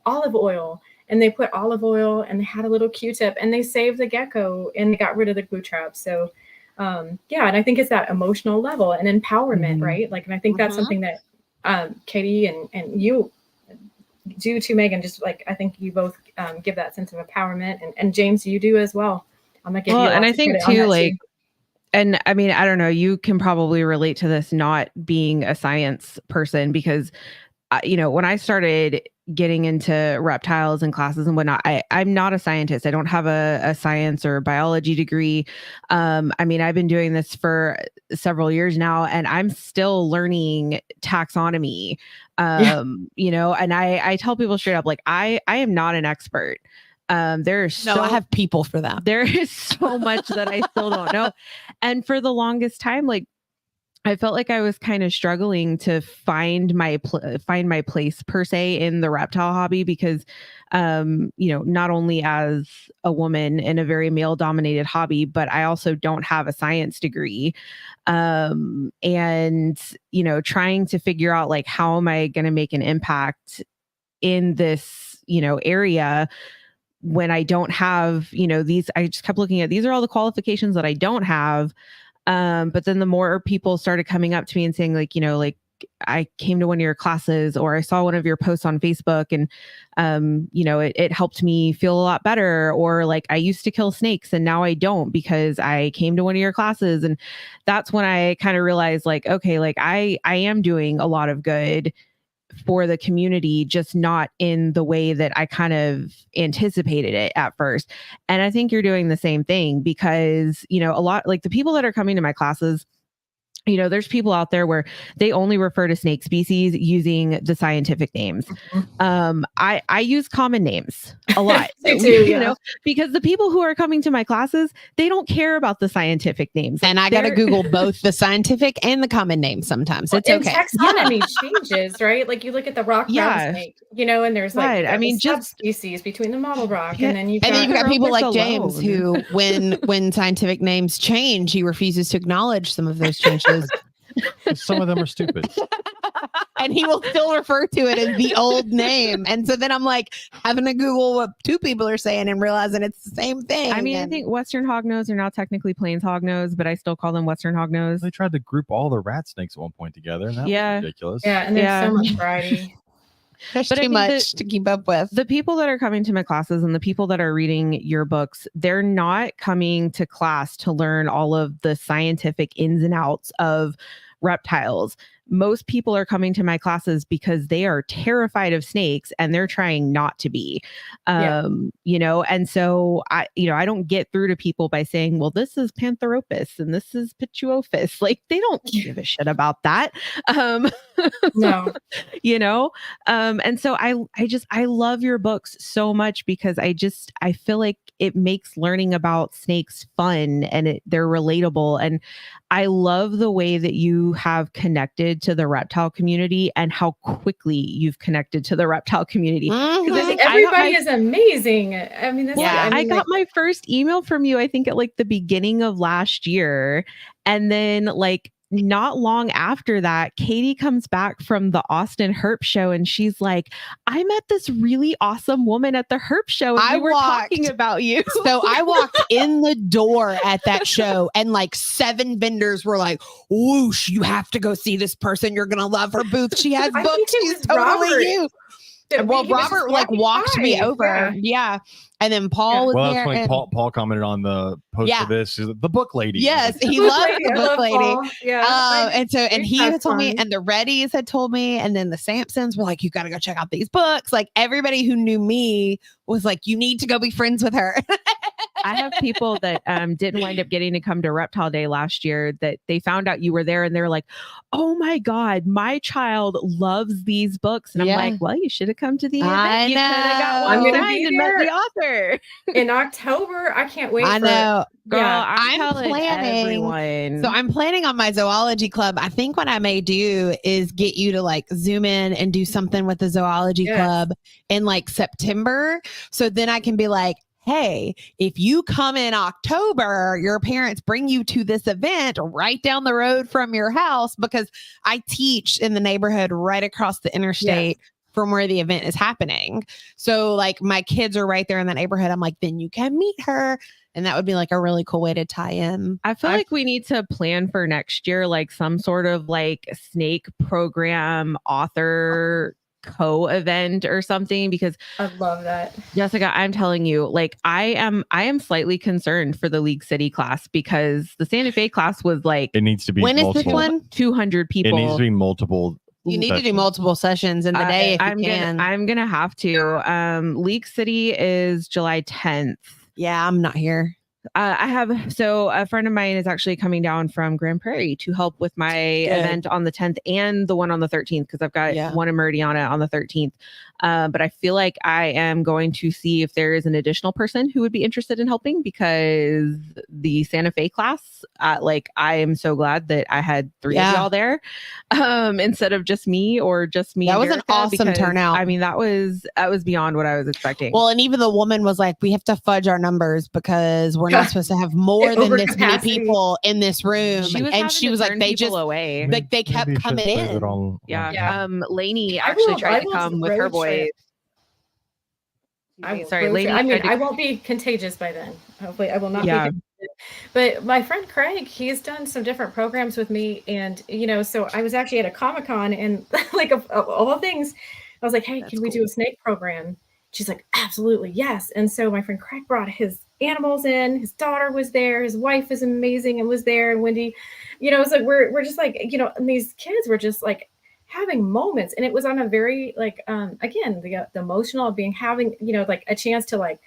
olive oil, and they put olive oil, and they had a little Q-tip, and they saved the gecko, and they got rid of the glue trap. So yeah, and I think it's that emotional level and empowerment, right? Like, and I think that's something that Katie and you do too, Megan. Just like, I think you both give that sense of empowerment, and James, you do as well. I'm gonna give you. And I think too, like, and I mean, I don't know, you can probably relate to this, not being a science person, because you know, when I started getting into reptiles and classes and whatnot, I'm not a scientist. I don't have a science or biology degree. I mean, I've been doing this for several years now, and I'm still learning taxonomy. You know, and I tell people straight up, like, I am not an expert. There's no, I have people for that. There is so much that I still don't know. And for the longest time, like, I felt like I was kind of struggling to find my place per se in the reptile hobby, because, you know, not only as a woman in a very male dominated hobby, but I also don't have a science degree. And, you know, trying to figure out, like, how am I going to make an impact in this, you know, area when I don't have, you know, these. I just kept looking at, these are all the qualifications that I don't have. But then the more people started coming up to me and saying, like, you know, like, I came to one of your classes, or I saw one of your posts on Facebook, and, you know, it helped me feel a lot better. Or like, I used to kill snakes and now I don't because I came to one of your classes. And that's when I kind of realized, like, okay, like I am doing a lot of good for the community, just not in the way that I kind of anticipated it at first. And I think you're doing the same thing, because, you know, a lot, like, the people that are coming to my classes, you know, there's people out there where they only refer to snake species using the scientific names. I use common names a lot, you know, because the people who are coming to my classes, they don't care about the scientific names. And I got to Google both the scientific and the common names sometimes. It's okay. Taxonomy changes, right? Like, you look at the rock brown snake, you know, and there's like, I mean, just subspecies between the model rock, and then you've got people like James who, when scientific names change, he refuses to acknowledge some of those changes. Some of them are stupid. And he will still refer to it as the old name. And so then I'm like having to Google what two people are saying and realizing it's the same thing. I mean, I think Western hognose are now technically Plains hognose, but I still call them Western hognose. They tried to group all the rat snakes at one point together, and that was ridiculous. Yeah, and there's so much variety. There's too much to keep up with. The people that are coming to my classes and the people that are reading your books, they're not coming to class to learn all of the scientific ins and outs of reptiles. Most people are coming to my classes because they are terrified of snakes and they're trying not to be, you know, and so I don't get through to people by saying, well, this is Pantheropus and this is Pituophis. Like, they don't give a shit about that. No, you know? And so I love your books so much, because I feel like it makes learning about snakes fun, and they're relatable. And I love the way that you have connected to the reptile community and how quickly you've connected to the reptile community. Because I think everybody is amazing. I mean, I got my first email from you, I think, at like the beginning of last year. And then, like, not long after that, Katie comes back from the Austin Herp show, and she's like, I met this really awesome woman at the Herp show, and we were talking about you. So I walked in the door at that show, and like 7 vendors were like, whoosh, you have to go see this person. You're going to love her booth. She has books. She's totally you. Well, Robert like walked me over. Yeah. And then Paul was there. Well, that's when Paul commented on the post for this. He's like, the book lady. Yes, he loved the book lady. Paul. Yeah. And he had told me, and the Reddies had told me, and then the Sampsons were like, you got to go check out these books. Like, everybody who knew me was like, you need to go be friends with her. I have people that didn't wind up getting to come to Reptile Day last year that they found out you were there and they're like, oh my God, my child loves these books. And I'm like, well, you should have come to the event. You could have got I'm one gonna signed be and met there the author. in October. I can't wait. I know. Girl, Yeah. I'm telling planning. everyone. So I'm planning on my zoology club. I think what I may do is get you to like zoom in and do something with the zoology club in like September. So then I can be like, hey, if you come in October, your parents bring you to this event right down the road from your house, because I teach in the neighborhood right across the interstate from where the event is happening. So like my kids are right there in that neighborhood. I'm like, then you can meet her. And that would be like a really cool way to tie in. I feel like we need to plan for next year, like some sort of like snake program author co-event or something, because I love that. Jessica, I'm telling you, like I am slightly concerned for the League City class, because the Santa Fe class was like, it needs to be when is multiple. this one? 200 people. It needs to be multiple. You need to do multiple sessions in the day if you can. I'm gonna have to. League City is July 10th. Yeah, I'm not here. So a friend of mine is actually coming down from Grand Prairie to help with my event on the 10th and the one on the 13th, because I've got one in Meridiana on the 13th. But I feel like I am going to see if there is an additional person who would be interested in helping, because the Santa Fe class, like I am so glad that I had 3 of y'all there, instead of just me or just me. That was an awesome turnout. I mean, that was beyond what I was expecting. Well, and even the woman was like, we have to fudge our numbers because we're not supposed to have more than this many people in this room. She was like, they just away. Like they kept coming in. Lainey actually tried to come with her boys. Lainey. I mean, I won't be contagious by then. Hopefully, I will not be contagious. But my friend Craig, he's done some different programs with me, and so I was actually at a Comic-Con, and like of all things, I was like, hey, can we do a snake program? She's like, absolutely, yes. And so my friend Craig brought his animals in. His daughter was there. His wife is amazing and was there. And Wendy, it's like we're just like, and these kids were just like having moments, and it was on a very like again the emotional of having like a chance to like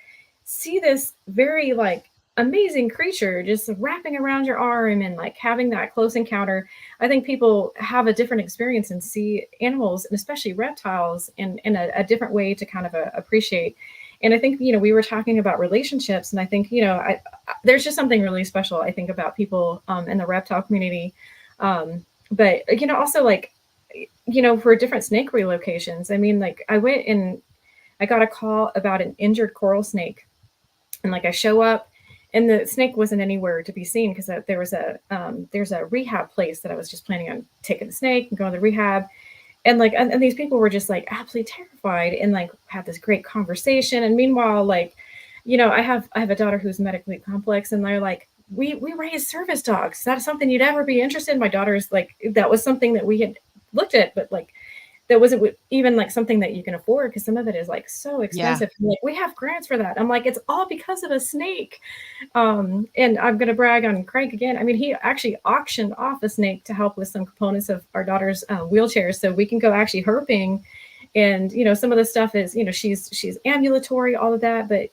see this very like amazing creature just wrapping around your arm and like having that close encounter. I think people have a different experience and see animals, and especially reptiles, in a different way to kind of appreciate. And I think we were talking about relationships, and I think there's just something really special I think about people in the reptile community, but also like for different snake relocations. I mean, like I went and I got a call about an injured coral snake, and like I show up, and the snake wasn't anywhere to be seen, because there's a rehab place that I was just planning on taking the snake and going to rehab. And like, and these people were just like absolutely terrified, and like had this great conversation. And meanwhile, like, I have a daughter who's medically complex, and they're like, we raise service dogs. Is that something you'd ever be interested in? My daughter's like, that was something that we had looked at, but like, that wasn't even like something that you can afford, because some of it is like so expensive. Like, we have grants for that. I'm like, it's all because of a snake. And I'm going to brag on Craig again. I mean, he actually auctioned off a snake to help with some components of our daughter's wheelchairs, so we can go actually herping. And, some of the stuff is, she's ambulatory, all of that, but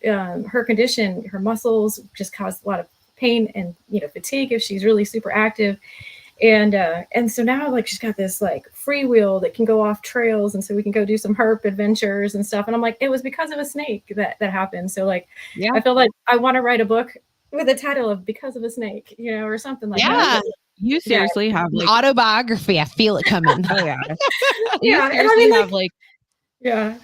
her condition, her muscles just cause a lot of pain and, fatigue if she's really super active. And so now like she's got this like free wheel that can go off trails, and so we can go do some herp adventures and stuff. And I'm like, it was because of a snake that happened. So like, I feel like I want to write a book with the title of Because of a Snake, or something like that. You seriously have like autobiography. I feel it coming. Oh yeah. I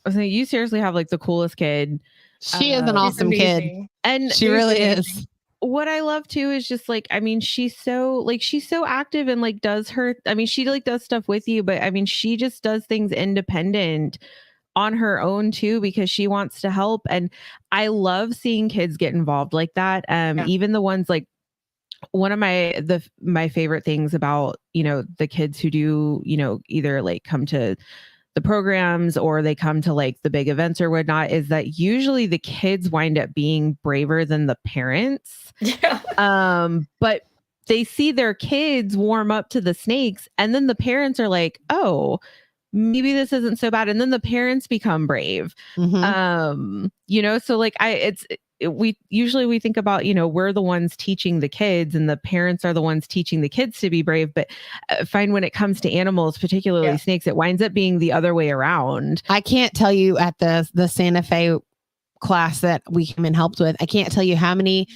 was saying, you seriously have like the coolest kid. She is an awesome kid, and she really is. What I love too is just like, I mean, she's so active and like she like does stuff with you, but I mean, she just does things independent on her own too, because she wants to help. And I love seeing kids get involved like that. Even the ones like, one of my favorite things about, the kids who do, either like come to the programs or they come to like the big events or whatnot, is that usually the kids wind up being braver than the parents. But they see their kids warm up to the snakes, and then the parents are like, oh, maybe this isn't so bad. And then the parents become brave. So like we usually think about, we're the ones teaching the kids and the parents are the ones teaching the kids to be brave. But I find when it comes to animals, particularly snakes, it winds up being the other way around. I can't tell you at the Santa Fe class that we came and helped with, I can't tell you how many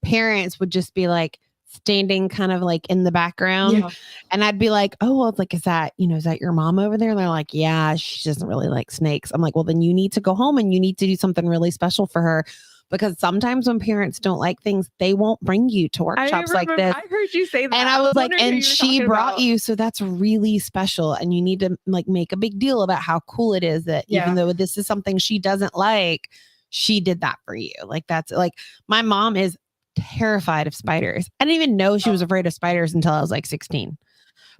parents would just be like standing kind of like in the background. Yeah. And I'd be like, oh, well, like, is that your mom over there? And they're like, yeah, she doesn't really like snakes. I'm like, well, then you need to go home and you need to do something really special for her. Because sometimes when parents don't like things, they won't bring you to workshops like this. I heard you say that. And I was like, wondering who and you were she talking brought about. you. So that's really special. And you need to like make a big deal about how cool it is that even though this is something she doesn't like, she did that for you. Like, that's like, my mom is terrified of spiders. I didn't even know she was afraid of spiders until I was like 16.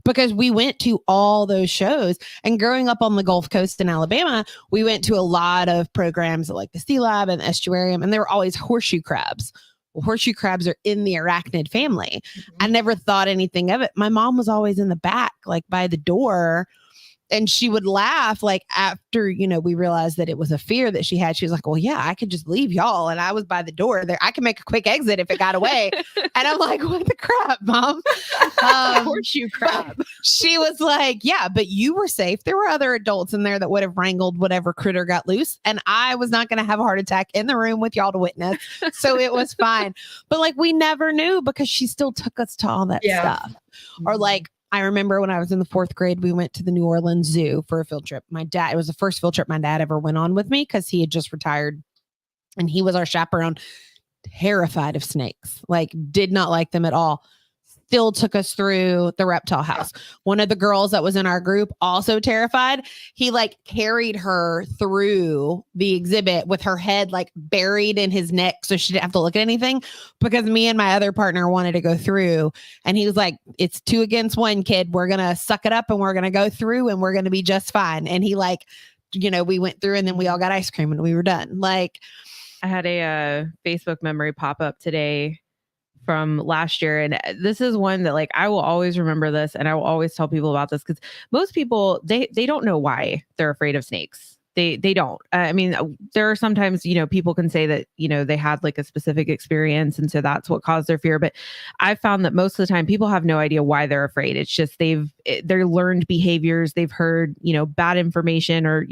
Because we went to all those shows, and growing up on the Gulf Coast in Alabama, we went to a lot of programs like the Sea Lab and the Estuarium, and there were always horseshoe crabs. Well, horseshoe crabs are in the arachnid family. I never thought anything of it. My mom was always in the back, like by the door. And she would laugh like after, we realized that it was a fear that she had. She was like, well, yeah, I could just leave y'all. And I was by the door there. I could make a quick exit if it got away. And I'm like, what the crap, Mom? Horseshoe crab. She was like, yeah, but you were safe. There were other adults in there that would have wrangled whatever critter got loose. And I was not going to have a heart attack in the room with y'all to witness. So it was fine. But like, we never knew because she still took us to all that stuff. Or like, I remember when I was in the 4th grade, we went to the New Orleans Zoo for a field trip. It was the first field trip my dad ever went on with me because he had just retired and he was our chaperone. Terrified of snakes, like did not like them at all. Still took us through the reptile house. One of the girls that was in our group, also terrified. He like carried her through the exhibit with her head like buried in his neck so she didn't have to look at anything, because me and my other partner wanted to go through. And he was like, it's 2 against 1, kid. We're going to suck it up and we're going to go through and we're going to be just fine. And he like, we went through and then we all got ice cream and we were done. Like, I had a Facebook memory pop up today from last year. And this is one that like, I will always remember this. And I will always tell people about this because most people, they don't know why they're afraid of snakes. They don't. I mean, there are sometimes, people can say that, they had like a specific experience. And so that's what caused their fear. But I found that most of the time people have no idea why they're afraid. It's just they're learned behaviors. They've heard, bad information, or,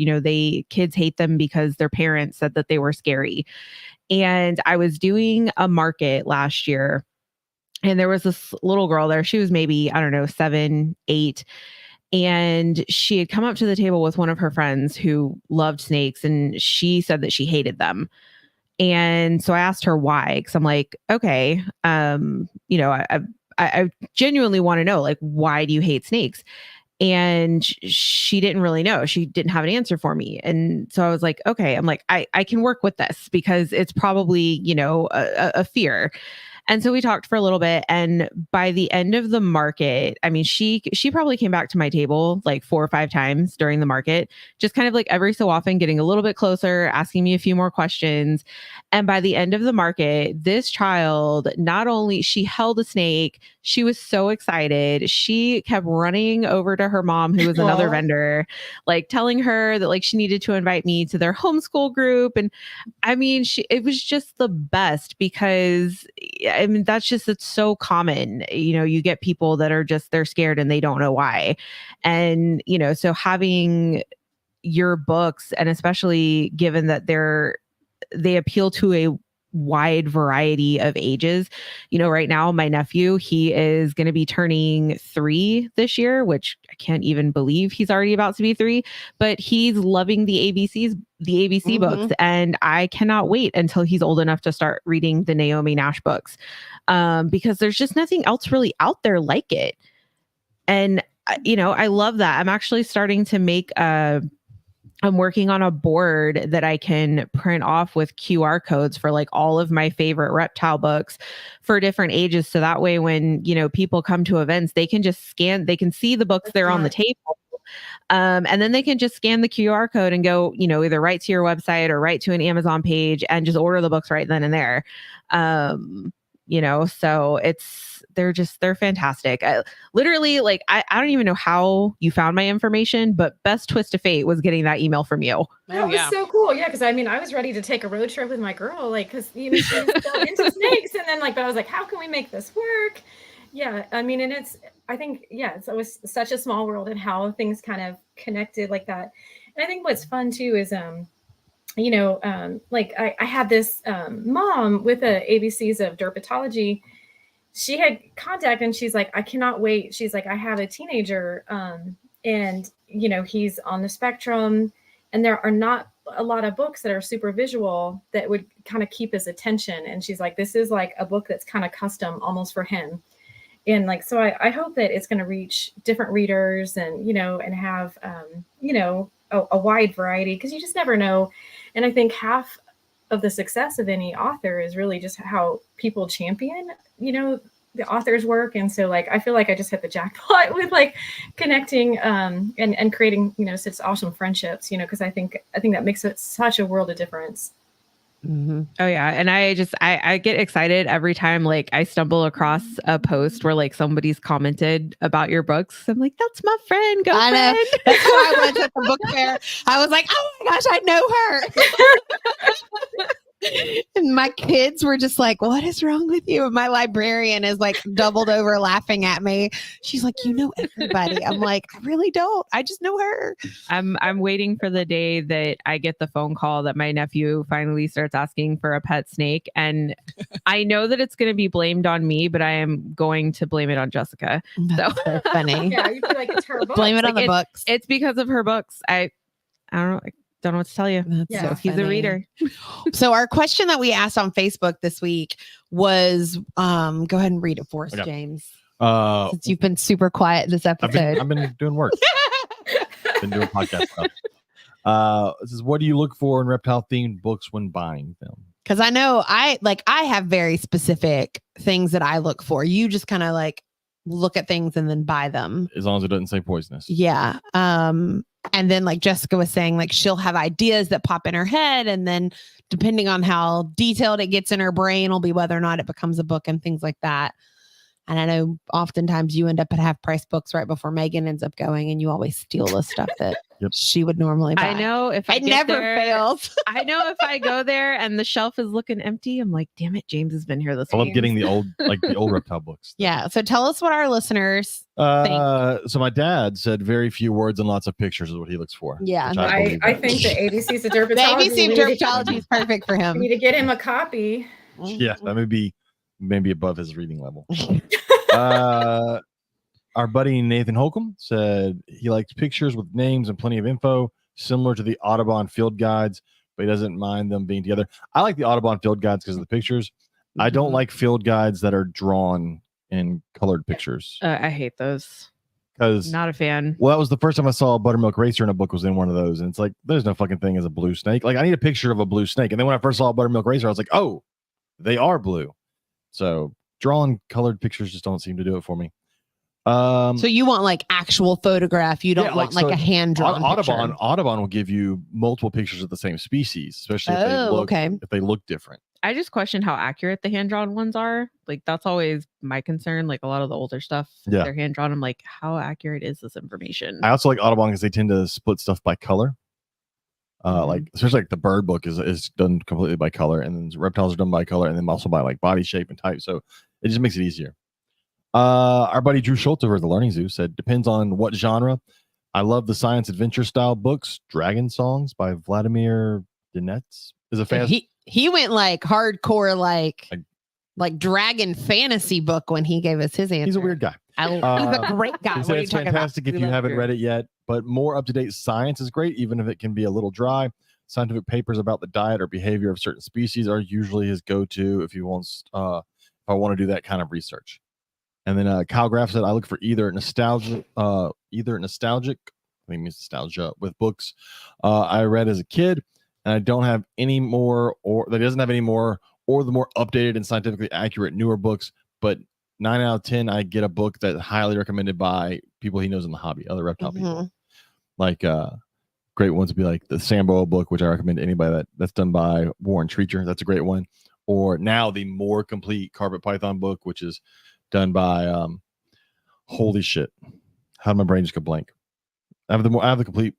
kids hate them because their parents said that they were scary. And I was doing a market last year and there was this little girl there. She was maybe, I don't know, 7, 8. And she had come up to the table with one of her friends who loved snakes. And she said that she hated them. And so I asked her why, because I'm like, okay, I genuinely want to know, like, why do you hate snakes? And she didn't really know. She didn't have an answer for me. And so I was like, okay, I'm like, I can work with this because it's probably, a fear. And so we talked for a little bit. And by the end of the market, I mean, she probably came back to my table like 4 or 5 times during the market, just kind of like every so often getting a little bit closer, asking me a few more questions. And by the end of the market, this child, not only she held a snake, she was so excited. She kept running over to her mom, who was another vendor, like telling her that like she needed to invite me to their homeschool group. And I mean, it was just the best because I mean, it's so common. You get people that are just, they're scared and they don't know why. And, so having your books, and especially given that they appeal to a wide variety of ages. Right now, my nephew, he is going to be turning 3 this year, which I can't even believe he's already about to be 3, but he's loving the ABC books. And I cannot wait until he's old enough to start reading the Naomi Nash books, because there's just nothing else really out there like it. And, I love that. I'm actually starting to I'm working on a board that I can print off with QR codes for like all of my favorite reptile books for different ages. So that way, when, people come to events, they can just they can see the books there on the table. And then they can just scan the QR code and go, either right to your website or right to an Amazon page and just order the books right then and there. So they're fantastic. Literally, like I don't even know how you found my information, but best twist of fate was getting that email from you. That was so cool. Yeah, because I mean, I was ready to take a road trip with my girl, like, because she's so into snakes, and then like, but I was like, how can we make this work? Yeah, I mean, and I think, yeah, it's always such a small world and how things kind of connected like that. And I think what's fun too is, like I had this mom with the ABCs of dermatology. She had contact and she's like, I cannot wait. She's like, I have a teenager, and he's on the spectrum, and there are not a lot of books that are super visual that would kind of keep his attention. And she's like, this is like a book that's kind of custom almost for him. And like, so I hope that it's going to reach different readers and, and have, a wide variety, because you just never know. And I think half of the success of any author is really just how people champion, the author's work. And so like, I feel like I just hit the jackpot with like connecting and creating, such awesome friendships, because I think that makes it such a world of difference. Mm-hmm. Oh yeah. And I get excited every time like I stumble across a post where like somebody's commented about your books. I'm like, that's my friend. Go I know. friend. That's why I went to the book fair. I was like, oh my gosh, I know her. And my kids were just like, what is wrong with you? And my librarian is like doubled over laughing at me. She's like, you know everybody. I'm like, I really don't. I just know her. I'm waiting for the day that I get the phone call that my nephew finally starts asking for a pet snake. And I know that it's going to be blamed on me, but I am going to blame it on Jessica. That's so funny. Yeah, you feel like it's her book. Blame it on the books. It's because of her books. I don't know. Don't know what to tell you. That's so he's a reader. So our question that we asked on Facebook this week was, go ahead and read it for us, James. Since you've been super quiet this episode. I've been doing work. Been doing podcast stuff. This is, what do you look for in reptile themed books when buying them? Because I know I have very specific things that I look for. You just kind of like look at things and then buy them. As long as it doesn't say poisonous. Yeah. And then like Jessica was saying, like she'll have ideas that pop in her head, and then depending on how detailed it gets in her brain will be whether or not it becomes a book and things like that. And I know oftentimes you end up at half price books right before Megan ends up going, and you always steal the stuff that she would normally buy. I know if it never fails. I know if I go there and the shelf is looking empty, I'm like, damn it, James has been here this I week. love getting the old reptile books. Yeah. So tell us what our listeners think. So my dad said very few words and lots of pictures is what he looks for. Yeah. I think the ABCs of dermatology. The ABC of dermatology is perfect for him. We need to get him a copy. Yeah, that may be maybe above his reading level. Our buddy Nathan Holcomb said he likes pictures with names and plenty of info, similar to the Audubon field guides, but he doesn't mind them being together. I like the Audubon field guides because of the pictures. I don't like field guides that are drawn in colored pictures. I hate those. Because not a fan. Well, that was the first time I saw a buttermilk racer in a book was in one of those. And it's like, there's no fucking thing as a blue snake. Like, I need a picture of a blue snake. And then when I first saw a buttermilk racer, I was like, oh, they are blue. So drawn colored pictures just don't seem to do it for me. So you want like actual photograph. You don't want like a hand drawn Audubon will give you multiple pictures of the same species, especially if they look different. I just question how accurate the hand-drawn ones are. Like, that's always my concern. Like, a lot of the older stuff, they're hand-drawn. I'm like, how accurate is this information? I also like Audubon because they tend to split stuff by color. Like, especially like the bird book is done completely by color, and then reptiles are done by color, and then also by like body shape and type. So it just makes it easier. Our buddy Drew Schultz over at the Learning Zoo said, depends on what genre. I love the science adventure style books. Dragon Songs by Vladimir Dinets is a fan. He went like hardcore, like dragon fantasy book when he gave us his answer. He's a weird guy. He's a great guy. He said it's fantastic if you haven't read it yet, but more up-to-date science is great, even if it can be a little dry. Scientific papers about the diet or behavior of certain species are usually his go-to if he wants, if I want to do that kind of research. And then Kyle Graff said, I look for either nostalgic, I think it means nostalgia, with books I read as a kid, and I don't have any more, or that doesn't have any more, or the more updated and scientifically accurate newer books. But 9 out of 10, I get a book that's highly recommended by people he knows in the hobby, other reptile people. Like great ones would be like the Sambo book, which I recommend to anybody that's done by Warren Treacher. That's a great one. Or now the more complete carpet python book, which is done by holy shit. How did my brain just go blank? I have the complete.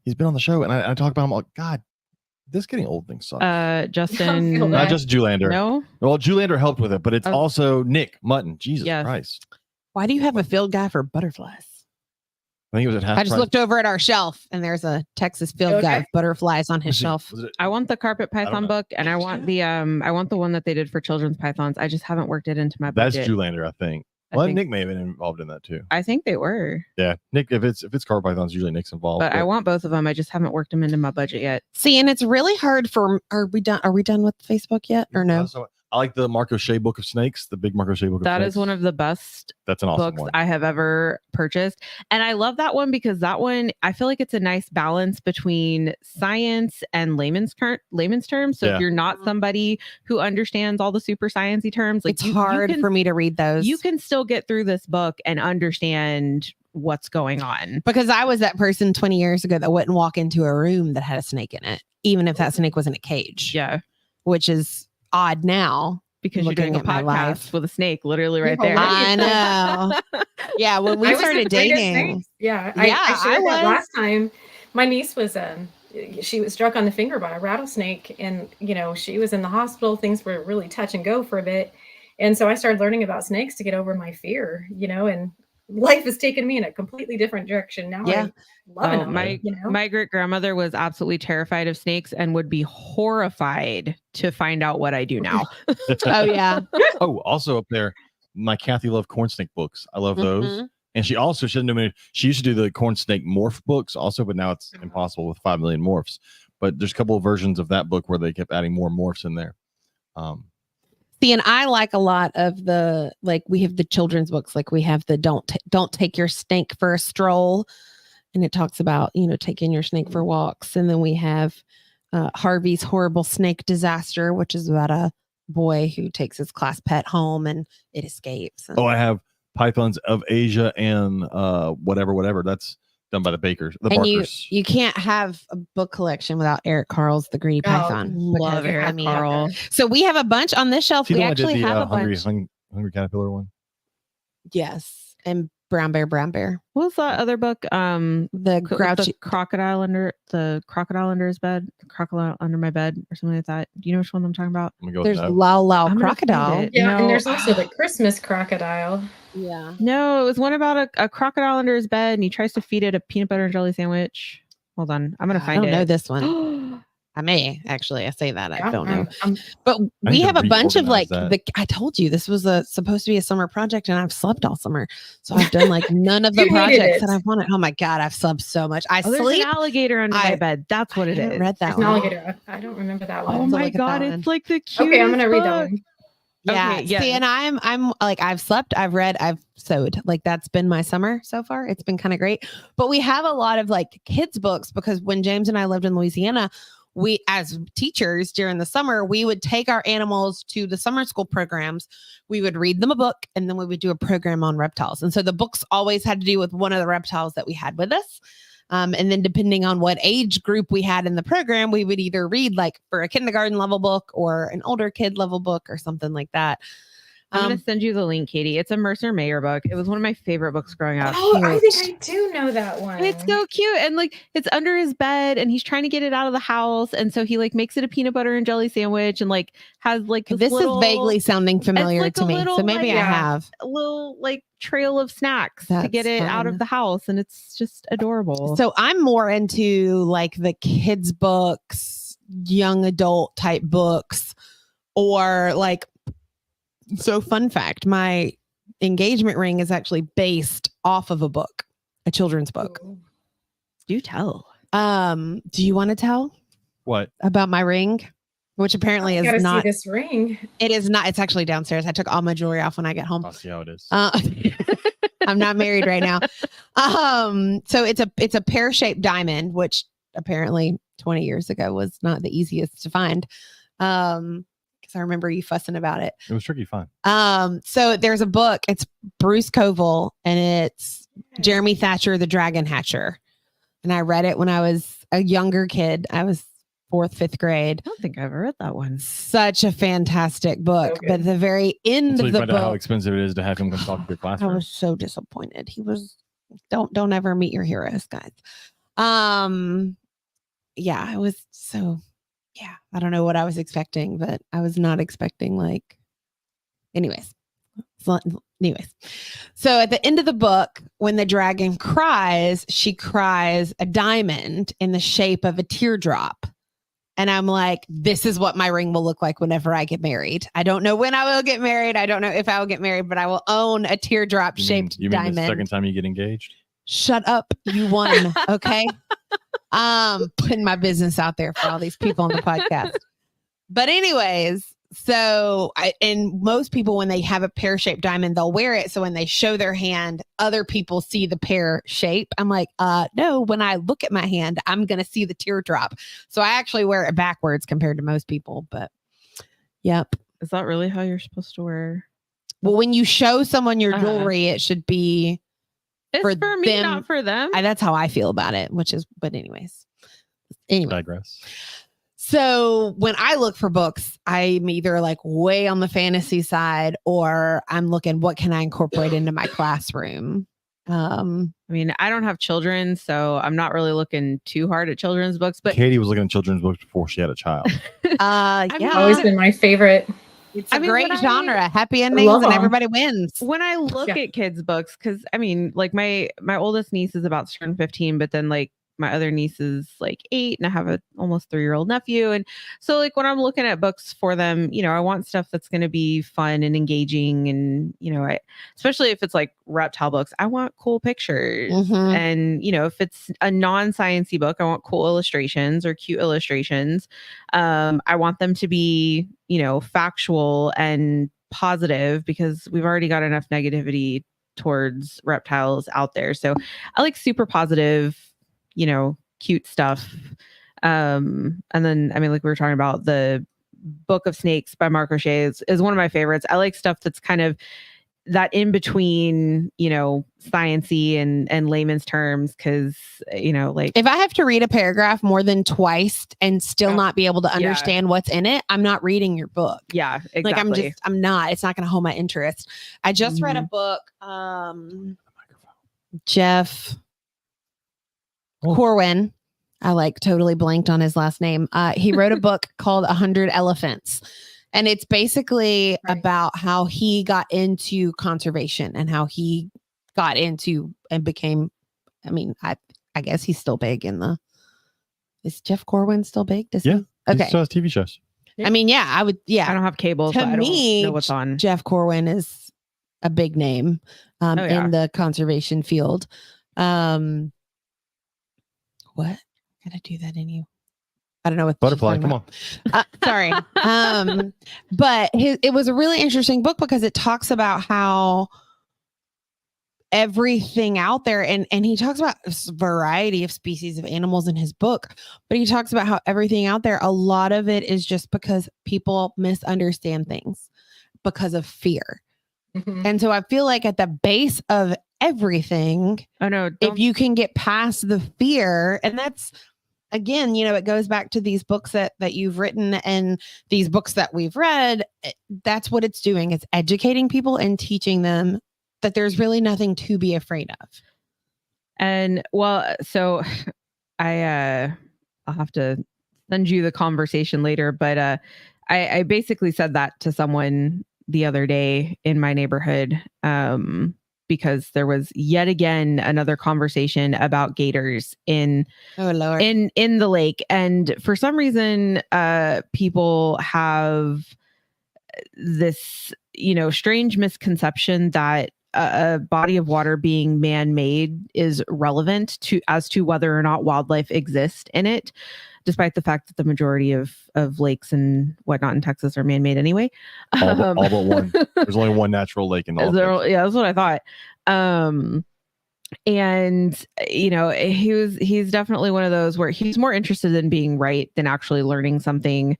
He's been on the show, and I talk about him. God, this getting old thing sucks. Justin. Not just Julander. No. Well, Julander helped with it, but it's also Nick Mutton. Jesus Yes. Christ. Why do you have a field guide for butterflies? I think it was at half I just price. looked over at our shelf and there's a Texas field guide of butterflies on his shelf. I want the carpet python book, and I want the one that they did for children's pythons. I just haven't worked it into my budget. That's Julander, I think. Well, Nick may have been involved in that too. I think they were. Yeah, Nick. If it's carpet pythons, usually Nick's involved. But I want both of them. I just haven't worked them into my budget yet. See, and it's really hard for. Are we done with Facebook yet or no? I like the Marco Shea Book of Snakes. The big Marco Shea Book of Snakes. That is one of the best. That's an awesome books one. I have ever purchased, and I love that one because that one I feel like it's a nice balance between science and layman's terms. So if you're not somebody who understands all the super sciencey terms, like it's hard for me to read those. You can still get through this book and understand what's going on. Because I was that person 20 years ago that wouldn't walk into a room that had a snake in it, even if that snake was in a cage. Yeah, which is odd now. Because you're doing a podcast with a snake literally right there. I know. Yeah, when we started dating. Yeah, I shared that last time. My niece was she was struck on the finger by a rattlesnake, and she was in the hospital. Things were really touch and go for a bit, and so I started learning about snakes to get over my fear. And life has taken me in a completely different direction now. Yeah. My great grandmother was absolutely terrified of snakes and would be horrified to find out what I do now. Oh yeah. Oh, also up there, my Kathy Love corn snake books. I love those. And she used to do the corn snake morph books also, but now it's impossible with 5 million morphs. But there's a couple of versions of that book where they kept adding more morphs in there. See, and I like a lot of we have the children's books, like we have the don't take your snake for a stroll. And it talks about, taking your snake for walks. And then we have Harvey's Horrible Snake Disaster, which is about a boy who takes his class pet home and it escapes. Oh, I have Pythons of Asia and whatever. That's done by the Bakers. Barkers. You can't have a book collection without Eric Carl's The Greedy Python. Love Eric Carl. So we have a bunch on this shelf. We actually have a bunch. Hungry Caterpillar one. Yes. And Brown Bear. What was that other book? The crocodile under his bed, crocodile under my bed, or something like that. Do you know which one I'm talking about? There's Lao Crocodile. Yeah, and there's also the Christmas crocodile. Yeah. No, it was one about a crocodile under his bed, and he tries to feed it a peanut butter and jelly sandwich. Hold on, I'm gonna find it. I don't know this one. I may actually. I say that. I don't know. But I we have a bunch of that. I told you this was supposed to be a summer project, and I've slept all summer. So I've done none of the projects that I've wanted. Oh my God, I've slept so much. There's an alligator under my bed. That's what it is. Read that one. An alligator. I don't remember that one. Oh my God, it's like the cutest. Okay, I'm gonna read that one. Yeah. Okay, see, and I'm I've slept, I've read, I've sewed. That's been my summer so far. It's been kind of great. But we have a lot of kids books because when James and I lived in Louisiana, we, as teachers during the summer, we would take our animals to the summer school programs. We would read them a book, and then we would do a program on reptiles. And so the books always had to do with one of the reptiles that we had with us. And then depending on what age group we had in the program, we would either read for a kindergarten level book or an older kid level book or something like that. I'm going to send you the link, Katie. It's a Mercer Mayer book. It was one of my favorite books growing up. Oh, I think I do know that one. It's so cute. And it's under his bed and he's trying to get it out of the house. And so he makes it a peanut butter and jelly sandwich and has this is vaguely sounding familiar to me. So maybe I have a little trail of snacks to get it out of the house. And it's just adorable. So I'm more into the kids books, young adult type books, or so fun fact, my engagement ring is actually based off of a children's book. Do tell. Do you want to tell what about my ring? Which apparently is not see this ring. It is not. It's actually downstairs. I took all my jewelry off when I get home. I'll see how it is. I'm not married right now. So it's a pear-shaped diamond, which apparently 20 years ago was not the easiest to find. I remember you fussing about it. It was tricky to find. So there's a book. It's Bruce Koval, and it's Jeremy Thatcher, the Dragon Hatcher. And I read it when I was a younger kid. I was 4th, 5th grade. I don't think I ever read that one. Such a fantastic book. Okay. But at the very end So of you the find out how book, expensive it is to have him come talk to your I classroom. was so disappointed. He was don't ever meet your heroes, guys. Yeah, I was so I don't know what I was expecting, but I was not expecting anyways. So at the end of the book, when the dragon cries, she cries a diamond in the shape of a teardrop. And I'm like, this is what my ring will look like whenever I get married. I don't know when I will get married. I don't know if I will get married, but I will own a teardrop shaped you mean diamond. the second time you get engaged? Shut up. You won. Okay. Putting my business out there for all these people on the podcast. But anyways, and most people, when they have a pear-shaped diamond, they'll wear it. So when they show their hand, other people see the pear shape. I'm like, no, when I look at my hand, I'm going to see the teardrop. So I actually wear it backwards compared to most people. But yep. Is that really how you're supposed to wear? Well, when you show someone your jewelry, it should be it's for me, them. not for them. That's how I feel about it, but anyways. Digress. So when I look for books, I'm either way on the fantasy side, or I'm looking, what can I incorporate into my classroom? I mean, I don't have children, so I'm not really looking too hard at children's books. But Katie was looking at children's books before she had a child. Always been my favorite. It's a great genre, happy endings, and everybody wins. When I look at kids' books, because I mean, my oldest niece is about to turn 15, but then my other niece is 8, and I have a almost 3-year-old nephew. And so when I'm looking at books for them, I want stuff that's going to be fun and engaging. And, especially if it's reptile books, I want cool pictures. Mm-hmm. And, if it's a non-sciencey book, I want cool illustrations or cute illustrations. I want them to be, factual and positive, because we've already got enough negativity towards reptiles out there. So I like super positive, cute stuff. And then, I mean, we were talking about, the Book of Snakes by Mark O'Shea is one of my favorites. I like stuff that's kind of that in between, sciencey and layman's terms. Cause if I have to read a paragraph more than twice and still not be able to understand what's in it, I'm not reading your book. Yeah, exactly. I'm not, it's not going to hold my interest. I just read a book, Jeff Corwin. I totally blanked on his last name. He wrote a book called 100 Elephants. And it's basically about how he got into conservation and how he got into and became, I guess he's still big is Jeff Corwin still big? He? Okay. He still has TV shows. I mean, I would, I don't have cable, so I don't know what's on. Jeff Corwin is a big name in the conservation field. What? Gotta do that in you. I don't know what butterfly. Come on. Sorry. But it was a really interesting book because it talks about how everything out there, and he talks about a variety of species of animals in his book, but he talks about how everything out there, a lot of it is just because people misunderstand things because of fear. Mm-hmm. And so I feel like at the base of everything, if you can get past the fear, and that's, again, it goes back to these books that you've written and these books that we've read. That's what it's doing. It's educating people and teaching them that there's really nothing to be afraid of. And so I'll have to send you the conversation later, but I basically said that to someone the other day in my neighborhood, because there was yet again another conversation about gators in the lake. And for some reason, people have this, strange misconception that a body of water being man-made is relevant as to whether or not wildlife exists in it, despite the fact that the majority of lakes and whatnot in Texas are man-made anyway. All but one. There's only one natural lake in all. Yeah, that's what I thought. And he's definitely one of those where he's more interested in being right than actually learning something.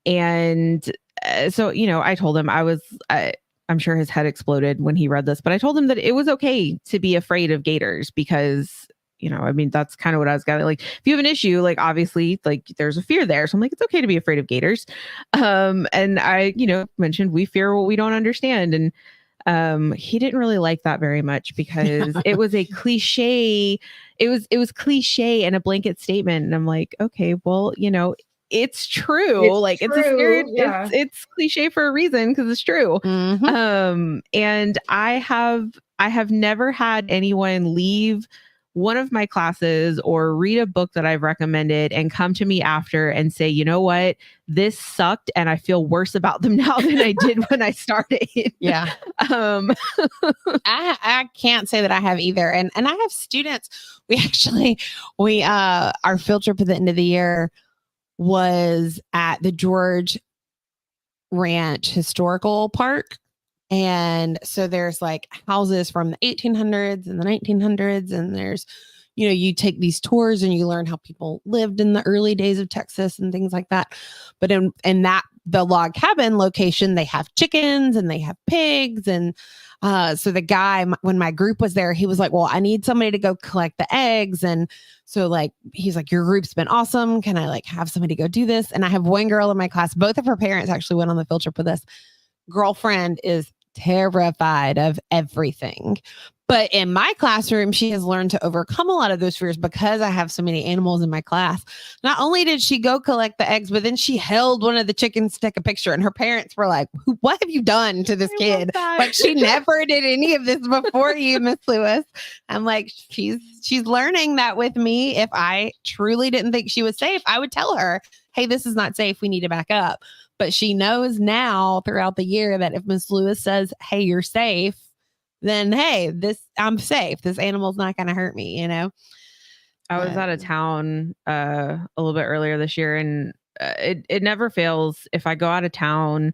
And so, I told him I'm sure his head exploded when he read this, but I told him that it was okay to be afraid of gators because, I mean, that's kind of what I was gathering. Like, if you have an issue, like obviously, like there's a fear there. So I'm like, it's okay to be afraid of gators. And I, mentioned we fear what we don't understand. And he didn't really like that very much because it was a cliche. It was cliche and a blanket statement. And I'm like, okay, well, it's true. It's true. It's cliche for a reason because it's true. Mhm. And I have never had anyone leave one of my classes or read a book that I've recommended and come to me after and say, you know what, this sucked and I feel worse about them now than I did when I started. Yeah. I can't say that I have either. And I have students. Our field trip at the end of the year was at the George Ranch Historical Park. And so there's like houses from the 1800s and the 1900s. And there's, you take these tours and you learn how people lived in the early days of Texas and things like that. But in the log cabin location, they have chickens and they have pigs. And so the guy, when my group was there, he was like, well, I need somebody to go collect the eggs. And so like, he's like, your group's been awesome. Can I like have somebody go do this? And I have one girl in my class. Both of her parents actually went on the field trip with us. Girlfriend is terrified of everything. But in my classroom, she has learned to overcome a lot of those fears because I have so many animals in my class. Not only did she go collect the eggs, but then she held one of the chickens to take a picture. And her parents were like, what have you done to this kid? Like, she never did any of this before you, Miss Lewis. I'm like, she's learning that with me. If I truly didn't think she was safe, I would tell her, hey, this is not safe. We need to back up. But she knows now throughout the year that if Miss Lewis says, hey, you're safe, then, hey, I'm safe. This animal's not going to hurt me, I was out of town a little bit earlier this year, and it never fails. If I go out of town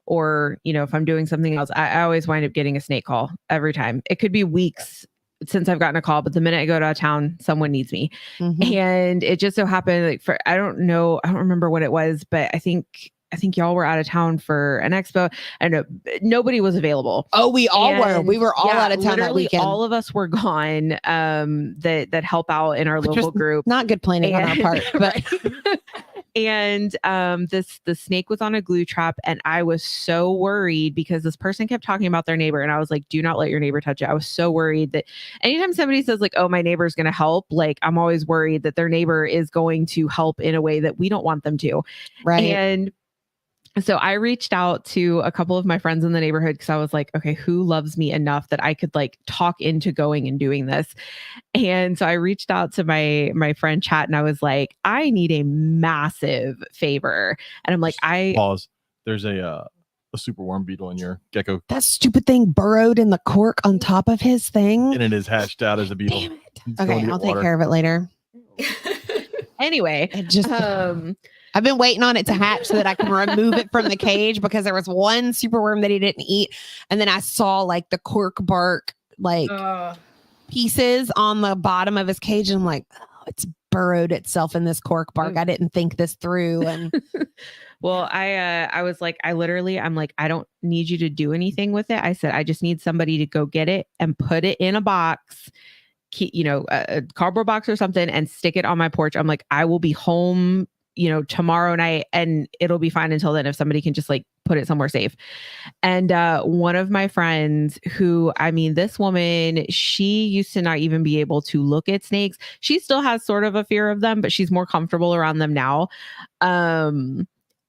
or, if I'm doing something else, I always wind up getting a snake call every time. It could be weeks since I've gotten a call, but the minute I go out of town, someone needs me. Mm-hmm. And it just so happened, like I don't remember what it was, but I think y'all were out of town for an expo. I know nobody was available. Oh, we all were. We were all out of town that weekend. All of us were gone. That help out in our local group. Not good planning on our part, but. And the snake was on a glue trap, and I was so worried because this person kept talking about their neighbor, and I was like, do not let your neighbor touch it. I was so worried that anytime somebody says like, oh, my neighbor's going to help, like I'm always worried that their neighbor is going to help in a way that we don't want them to. Right. And so I reached out to a couple of my friends in the neighborhood because I was like, okay, who loves me enough that I could like talk into going and doing this? And so I reached out to my friend Chat, and I was like, I need a massive favor. And I'm like, Pause. There's a super worm beetle in your gecko. That stupid thing burrowed in the cork on top of his thing. And it is hatched out as a beetle. Damn it. Okay, I'll take care of it later. Anyway, it just I've been waiting on it to hatch so that I can remove it from the cage because there was one superworm that he didn't eat. And then I saw like the cork bark, like pieces on the bottom of his cage. And I'm like, oh, it's burrowed itself in this cork bark. I didn't think this through. And well, I was like, I'm like, I don't need you to do anything with it. I said, I just need somebody to go get it and put it in a box, a cardboard box or something, and stick it on my porch. I'm like, I will be home tomorrow night and it'll be fine until then if somebody can just like put it somewhere safe. And one of my friends who, this woman, she used to not even be able to look at snakes. She still has sort of a fear of them, but she's more comfortable around them now.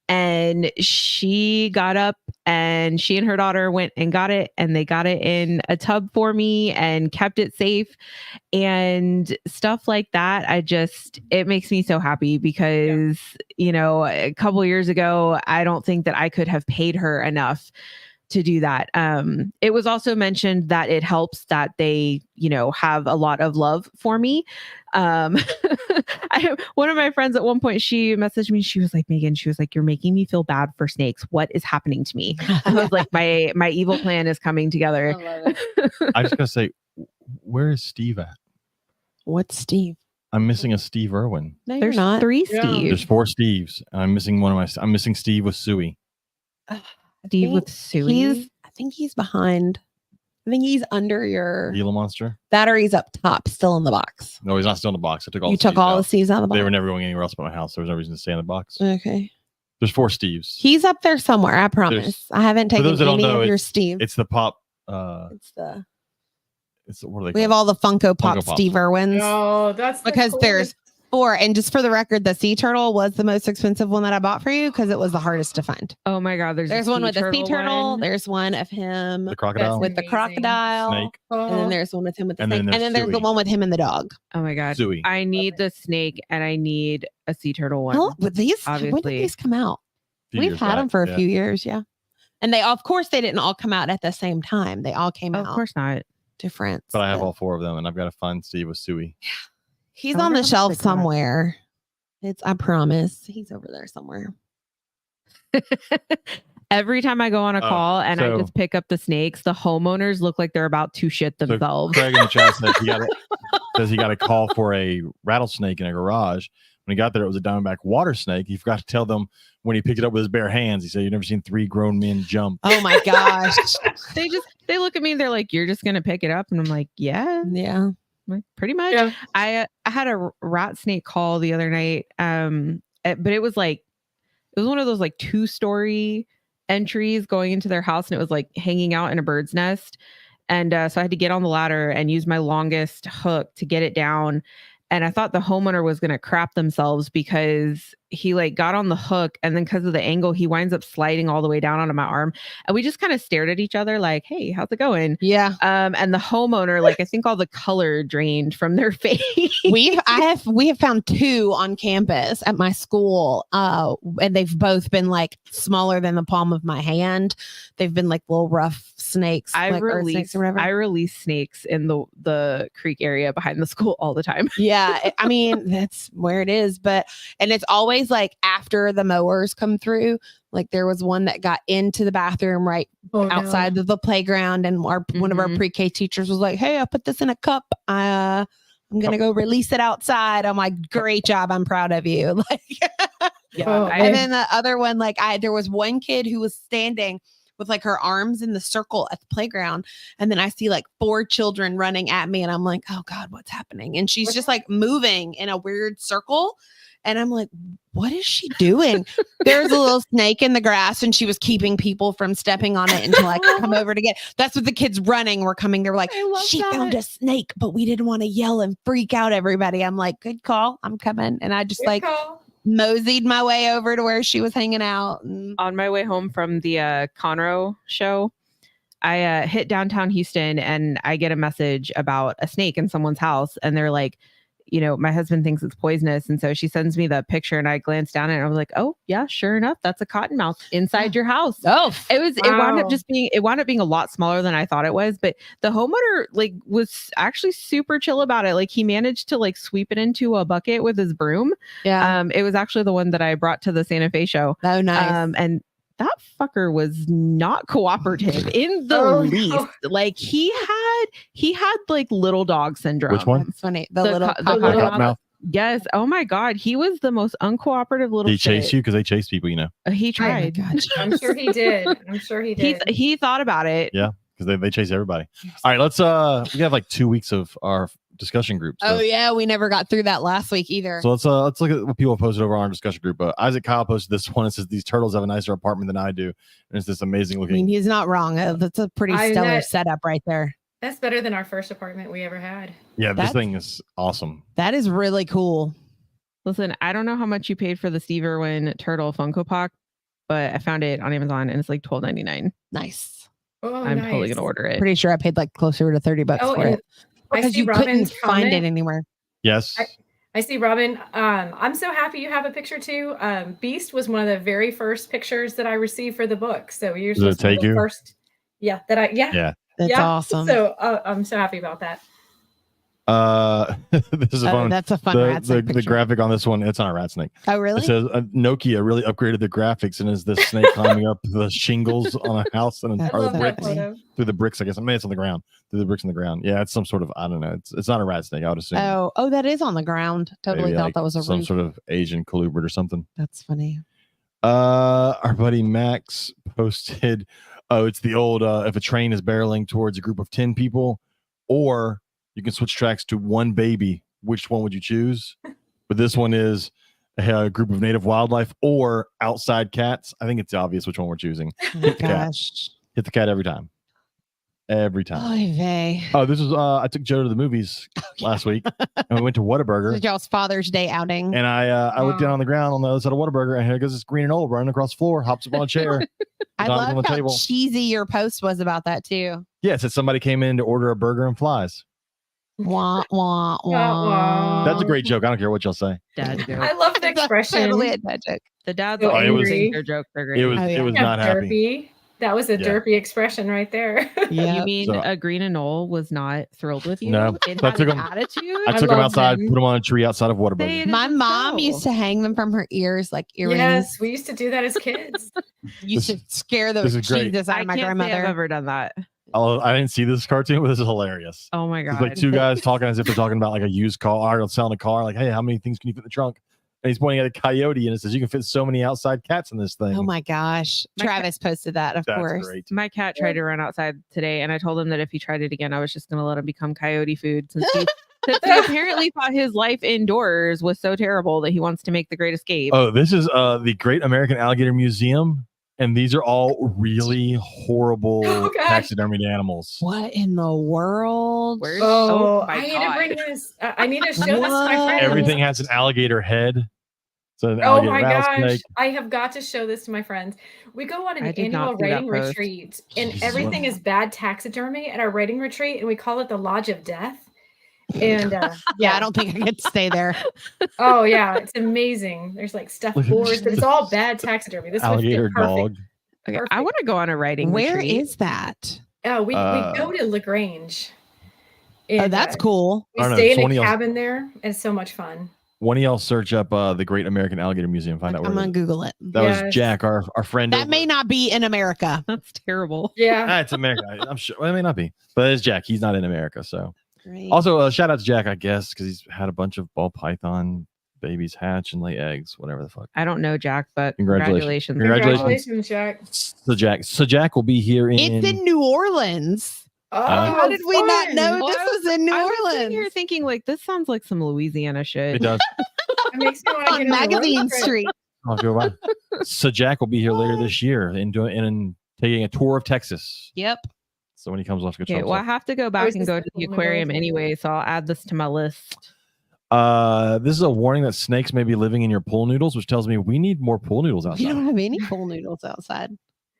And she got up and she and her daughter went and got it, and they got it in a tub for me and kept it safe and stuff like that. It makes me so happy because, a couple of years ago, I don't think that I could have paid her enough to do that. It was also mentioned that it helps that they, have a lot of love for me. One of my friends at one point, she messaged me. She was like, Megan, you're making me feel bad for snakes. What is happening to me? I was like, my evil plan is coming together. I love it. I just gotta say, where is Steve at? What's Steve? I'm missing a Steve Irwin. No, There's not. 3 Yeah. Steves. There's 4 Steves. And I'm missing Steve with Suey. Steve with Suey. I think he's behind I think he's under your Gila monster. that, or he's up top, still in the box. No, he's not still in the box. I took all. You the took Steves all out. the Steves out of the They box. were never going anywhere else but my house. There was no reason to stay in the box. Okay. There's 4 Steves. He's up there somewhere. I promise. I haven't for taken those that don't any know, of your Steve. It's the pop. It's What are they? we have called? all the Funko Pop Funko Pops. Steve Irwins. Oh, that's the Because there's coolest. 4. And just for the record, the sea turtle was the most expensive one that I bought for you because it was the hardest to find. Oh my god, there's There's one with a sea turtle. one. There's one of him The crocodile. with the Amazing. crocodile. Snake. And then there's one with him with the And snake. then And then there's the Suey. one with him and the dog. Oh my god. Suey. I need the snake and I need a sea turtle one. How, but these, when did obviously. these come out? Few We've years had them back, for a yeah. few years, yeah. And they, of course, they didn't all come out at the same time. They all came Of out course not. different. But I have but all 4 of them, and I've got to find Steve with Suey. He's I on wonder the how much shelf they cost. somewhere. I promise. He's over there somewhere. Every time I go on a Oh, call and I so- just pick up the snakes, the homeowners look like they're about to shit So themselves. Craig in the chat says he got a call for a rattlesnake in a garage. When he got there, it was a diamondback water snake. He forgot to tell them when he picked it up with his bare hands. He said, "You've never seen 3 grown men jump." Oh my gosh. they look at me, they're like, "You're just gonna pick it up?" And I'm like, "Yeah, Yeah. like, pretty much." Yeah. I had a rat snake call the other night, but it was one of those like 2-story entries going into their house, and it was like hanging out in a bird's nest. And so I had to get on the ladder and use my longest hook to get it down. And I thought the homeowner was going to crap themselves because he like got on the hook, and then because of the angle, he winds up sliding all the way down onto my arm. And we just kind of stared at each other like, "Hey, how's it going?" Yeah. And the homeowner, like, I think all the color drained from their face. we have found 2 on campus at my school. And they've both been like smaller than the palm of my hand. They've been like little rough snakes. I like earth snakes or whatever. release snakes in the creek area behind the school all the time. Yeah, I mean, that's where it is. And it's always like after the mowers come through. Like there was one that got into the bathroom right outside of the playground, and one of our Mhm. pre-K teachers was like, "Hey, I put this in a cup. I'm gonna go release it outside." I'm like, "Great job, I'm proud of you." Like, Yeah. Oh, and then the other one, like there was one kid who was standing with like her arms in the circle at the playground, and then I see like 4 children running at me, and I'm like, "Oh God, what's happening?" And she's just like moving in a weird circle, and I'm like, "What is she doing?" There's a little snake in the grass, and she was keeping people from stepping on it until I could come over to get. That's what the kids running were coming. They were like, I love "She that. found a snake, but we didn't want to yell and freak out everybody." I'm like, "Good call, I'm coming," and I just Good like call. moseyed my way over to where she was hanging out. And On my way home from the Conroe show, I hit downtown Houston and I get a message about a snake in someone's house, and they're like, my husband thinks it's poisonous. And so she sends me the picture, and I glanced down and I was like, "Oh yeah, sure enough, that's a cottonmouth inside your house." oh, It wound up Wow. it wound up being a lot smaller than I thought it was, but the homeowner like was actually super chill about it. Like he managed to like sweep it into a bucket with his broom. yeah, It was actually the one that I brought to the Santa Fe show. oh nice. And that fucker was not cooperative in the Oh, no. least. Like he had like little dog syndrome. Which one? That's funny. The the little co- the cock- little- Cottonmouth. Yes. Oh my God. He was the most uncooperative little Did he chase shit. you? Because they chase people, He Oh my tried. God. I'm sure he did. I'm sure he he did. he thought about it. Yeah. Because they chase everybody. All right, let's we have like 2 weeks of our discussion group. So, Oh yeah, we never got through that last week either. so let's look at what people posted over on our discussion group. Isaac Kyle posted this one. It says these turtles have a nicer apartment than I do, and it's this amazing I looking. mean, he's not wrong. That's a pretty I stellar know. setup right there. That's better than our first apartment we ever had. Yeah, this That's- thing is awesome. That is really cool. Listen, I don't know how much you paid for the Steve Irwin turtle Funko Pop, but I found it on Amazon and it's like $12.99. Nice. Oh, I'm totally nice. gonna order it. Pretty sure I paid like closer to $30 Oh, for and it I because see you couldn't Robin's find it comment. anywhere. Yes. I see Robin. I'm so happy you have a picture too. Beast was one of the very first pictures that I received for the book. So you're Did it supposed to be take the you? first. Yeah, Yeah. That's yeah. awesome. So I'm so happy about that. This is a Oh, fun. that's a fun rat The snake picture. graphic on this one, it's not a rat snake. Oh really? It says Nokia really upgraded the graphics and is this snake climbing up the shingles on a house and That's I or love the so that bricks funny. photo. through the bricks. I guess I mean it's on the ground through the bricks in the ground. Yeah, it's some sort of I don't know. It's not a rat snake. I would assume. Oh, that is on the ground. Totally Maybe thought like that was a some roof. sort of Asian colubrid or something. That's funny. Our buddy Max posted Oh, it's the old if a train is barreling towards a group of 10 people, or you can switch tracks to one baby. Which one would you choose? But this one is a group of native wildlife or outside cats. I think it's obvious which one we're choosing. Oh my gosh. Hit the cat every time. Every time. Oy vey. Oh, this was I took Joe to the movies last week, and we went to This Whataburger. is y'all's Father's Day outing. And I looked down on the ground on the other side of Whataburger, and here goes this green and old running across the floor, hops up on a chair. I Don's on love the how table. cheesy your post was about that too. Yeah, it said somebody came in to order a burger and flies. Wah, wah, Wah, wah. wah. That's a great joke. I don't care what y'all say. Dad joke. I love the That's expression. totally a dad joke. The dads So always angry. think their jokes are great. It was Oh, yeah. it was Yeah, not happy. derpy. That was a Yeah. derpy expression right there. Yeah. You mean So- a green and old was not thrilled with you? No. It So I had took an him- attitude. I took him love outside, them. put him on a tree outside of Say Whataburger. it My isn't mom so. used to hang them from her ears like earrings. Yes, we used to do that as kids. Used to scare the this is great. Jesus out I of my can't say I've grandmother. ever done that. I didn't see this cartoon, but this is hilarious. Oh my It's god! like two guys talking as if they're talking about like a used car or selling a car. Like, hey, how many things can you fit in the trunk? And he's pointing at a coyote, and it says you can fit so many outside cats in this thing. Oh my gosh. My Travis posted that, of That's course. great. My cat tried to run outside today, and I told him that if he tried it again, I was just going to let him become coyote food. Since he apparently thought his life indoors was so terrible that he wants to make the Great Escape. Oh, this is the Great American Alligator Museum, and these are all really horrible Oh, gosh. taxidermied animals. What in the world? Where's- Oh, my I need God. to bring this. I need to show this to my What? friends. Everything has an alligator head. So an Oh alligator my gosh. rattlesnake. I have got to show this to my friends. We go on an I did not annual see that writing post. retreat, and Jesus. everything is bad taxidermy at our writing retreat, and we call it the Lodge of Death. And Yeah, I don't think I could stay there. oh yeah, it's amazing. There's like stuffed Look at boars, but it's all bad taxidermy. This Alligator would fit perfect. dog. Okay, Perfect. I want to go on a writing Where retreat. is that? Oh, we Uh, go to LaGrange. Oh, And, that's cool. We I don't know, stay in a somebody else- cabin there, and it's so much fun. One of y'all search up the Great American Alligator Museum. Find out I'm where gonna it is. Google it. That Yes. was Jack, our friend. That over- may not be in America. That's terrible. Yeah. It's America. I'm sure. Well, it may not be, but it's Jack. He's not in America. So Great. also shout out to Jack, I guess, because he's had a bunch of ball python babies hatch and lay eggs, whatever the fuck. I don't know Jack, but Congratulations. congratulations. Congratulations. Jack. So Jack will be here in. It's in New Orleans. Oh, How did we not fun. know Well, this was in New I was sitting here Orleans? thinking like this sounds like some Louisiana shit. It does. It makes me want to On get on a road Magazine trip. Street. I'll go by. So Jack will be here later this year and taking a tour of Texas. Yep. So when he comes off, Okay, well, I have to go back was and just go to the thinking, aquarium oh my God. anyway, so I'll add this to my list. this is a warning that snakes may be living in your pool noodles, which tells me we need more pool noodles You outside. don't have any pool noodles outside.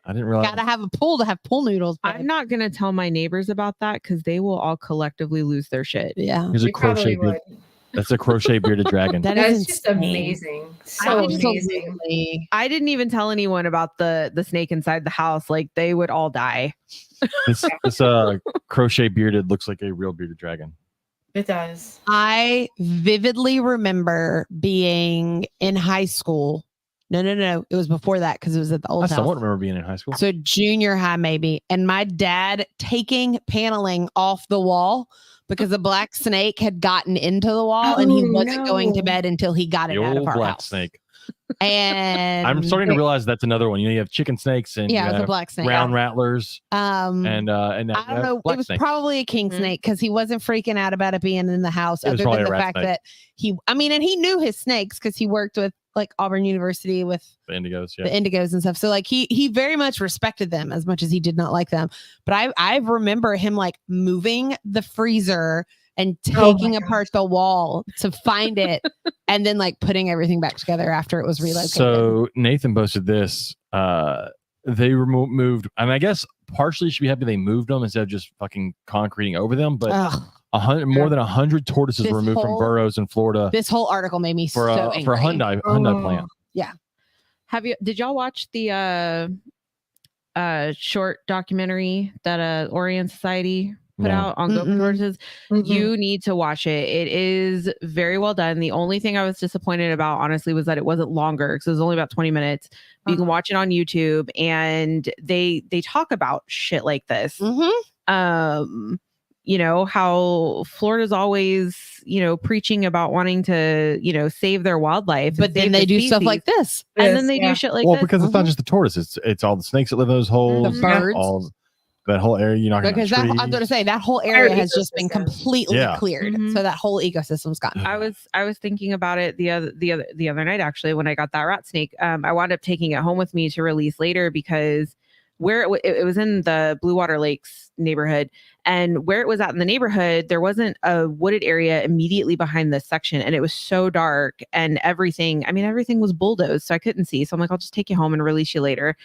I didn't realize. Gotta have a pool to have pool noodles. babe. I'm not gonna tell my neighbors about that because they will all collectively lose their shit. Yeah. There's a You probably crochet beard. would. That's a crochet bearded dragon. That That's is just insane. amazing. So amazing. Absolutely. I didn't even tell anyone about the snake inside the house. Like they would all die. This crochet bearded looks like a real bearded dragon. It does. I vividly remember being in high school. No. It was before that because it was at the I old somewhat house. remember being in high school. So junior high maybe. And my dad taking paneling off the wall because a black snake had gotten into the wall and he Oh, wasn't going to no. bed until he got The it out of old our black house. snake. And I'm starting to realize that's another one. You know, you have chicken snakes and yeah, you it was a have black snake. ground rattlers and now I you don't have know. black It was snakes. probably a king Mhm. snake because he wasn't freaking out about it being in the house, It was other probably than a the rat fact snake. that and he knew his snakes because he worked with like Auburn University with The indigos. the Yeah. indigos and stuff. So like he very much respected them as much as he did not like them. But I remember him like moving the freezer and Oh my taking gosh. apart the wall to find it and then like putting everything back together after it was relocated. So Nathan posted this. They moved, and I guess partially you should be happy they moved them instead of just fucking concreting over them. But Ugh, more than 100 tortoises This were removed from whole- burrows in Florida this whole article made me for so a angry. for a Hyundai Oh. plant. Did y'all watch the short documentary that Orient Society put No. out on Gopher Mm-mm. tortoises? Mhm. You need to watch it. It is very well done. The only thing I was disappointed about, honestly, was that it wasn't longer because it was only about 20 minutes. But you can Uh-huh. watch it on YouTube, and they talk about shit like this. Mhm. you know, how Florida's always, you know, preaching about wanting to, you know, save their wildlife. But then they do stuff like this. And then they do shit like well, this. because it's not just the tortoise; it's all the snakes that live in those holes, The birds. all that whole area. You're not going Because I'm going to say that whole area has just been completely cleared. Mhm. So that whole ecosystem's gone. I was thinking about it the other night actually when I got that rat snake. I wound up taking it home with me to release later because where it was in the Blue Water Lakes neighborhood, and where it was at in the neighborhood, there wasn't a wooded area immediately behind this section, and it was so dark and everything was bulldozed, so I couldn't see. So I'm like, I'll just take you home and release you later.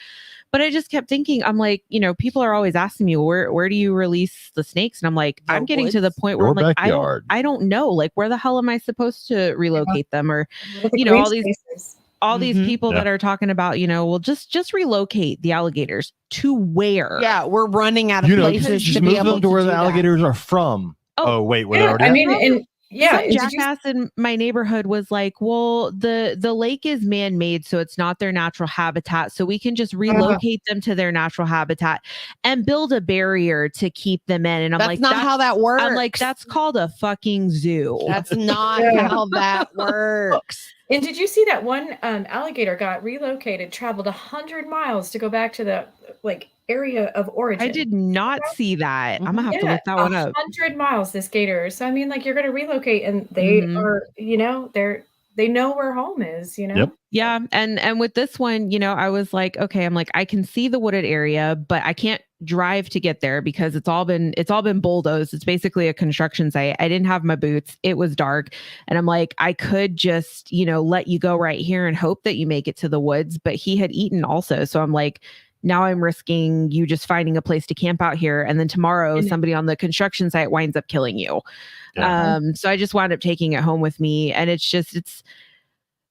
But I just kept thinking, I'm like, you know, people are always asking me, where do you release the snakes? And I'm like, I'm getting to the point where I'm like, I don't know, like, where the hell am I supposed to relocate them? Or, you know, all these people that are talking about, you know, well, just relocate the alligators to where? Yeah, we're running out of places just to move be able them to where the do alligators are from. Oh wait, where yeah, they're already and some jackass in my neighborhood was like, well, the lake is man-made, so it's not their natural habitat, so we can just relocate them to their natural habitat and build a barrier to keep them in. And I'm like, that's not how that works. I'm like, that's called a fucking zoo. That's not how that works. And did you see that one alligator got relocated, traveled 100 miles to go back to the area of origin? I did not see that. I'm gonna have to look that one up. 100 miles, this gator. So I mean, like, you're gonna relocate, and they are, you know, they know where home is, you know. Yep. Yeah, and with this one, you know, I was like, okay, I'm like, I can see the wooded area, but I can't drive to get there because it's all been bulldozed. It's basically a construction site. I didn't have my boots. It was dark, and I'm like, I could just, you know, let you go right here and hope that you make it to the woods. But he had eaten also, so I'm like, now I'm risking you just finding a place to camp out here, and then tomorrow somebody on the construction site winds up killing you. Yeah. So I just wound up taking it home with me, and it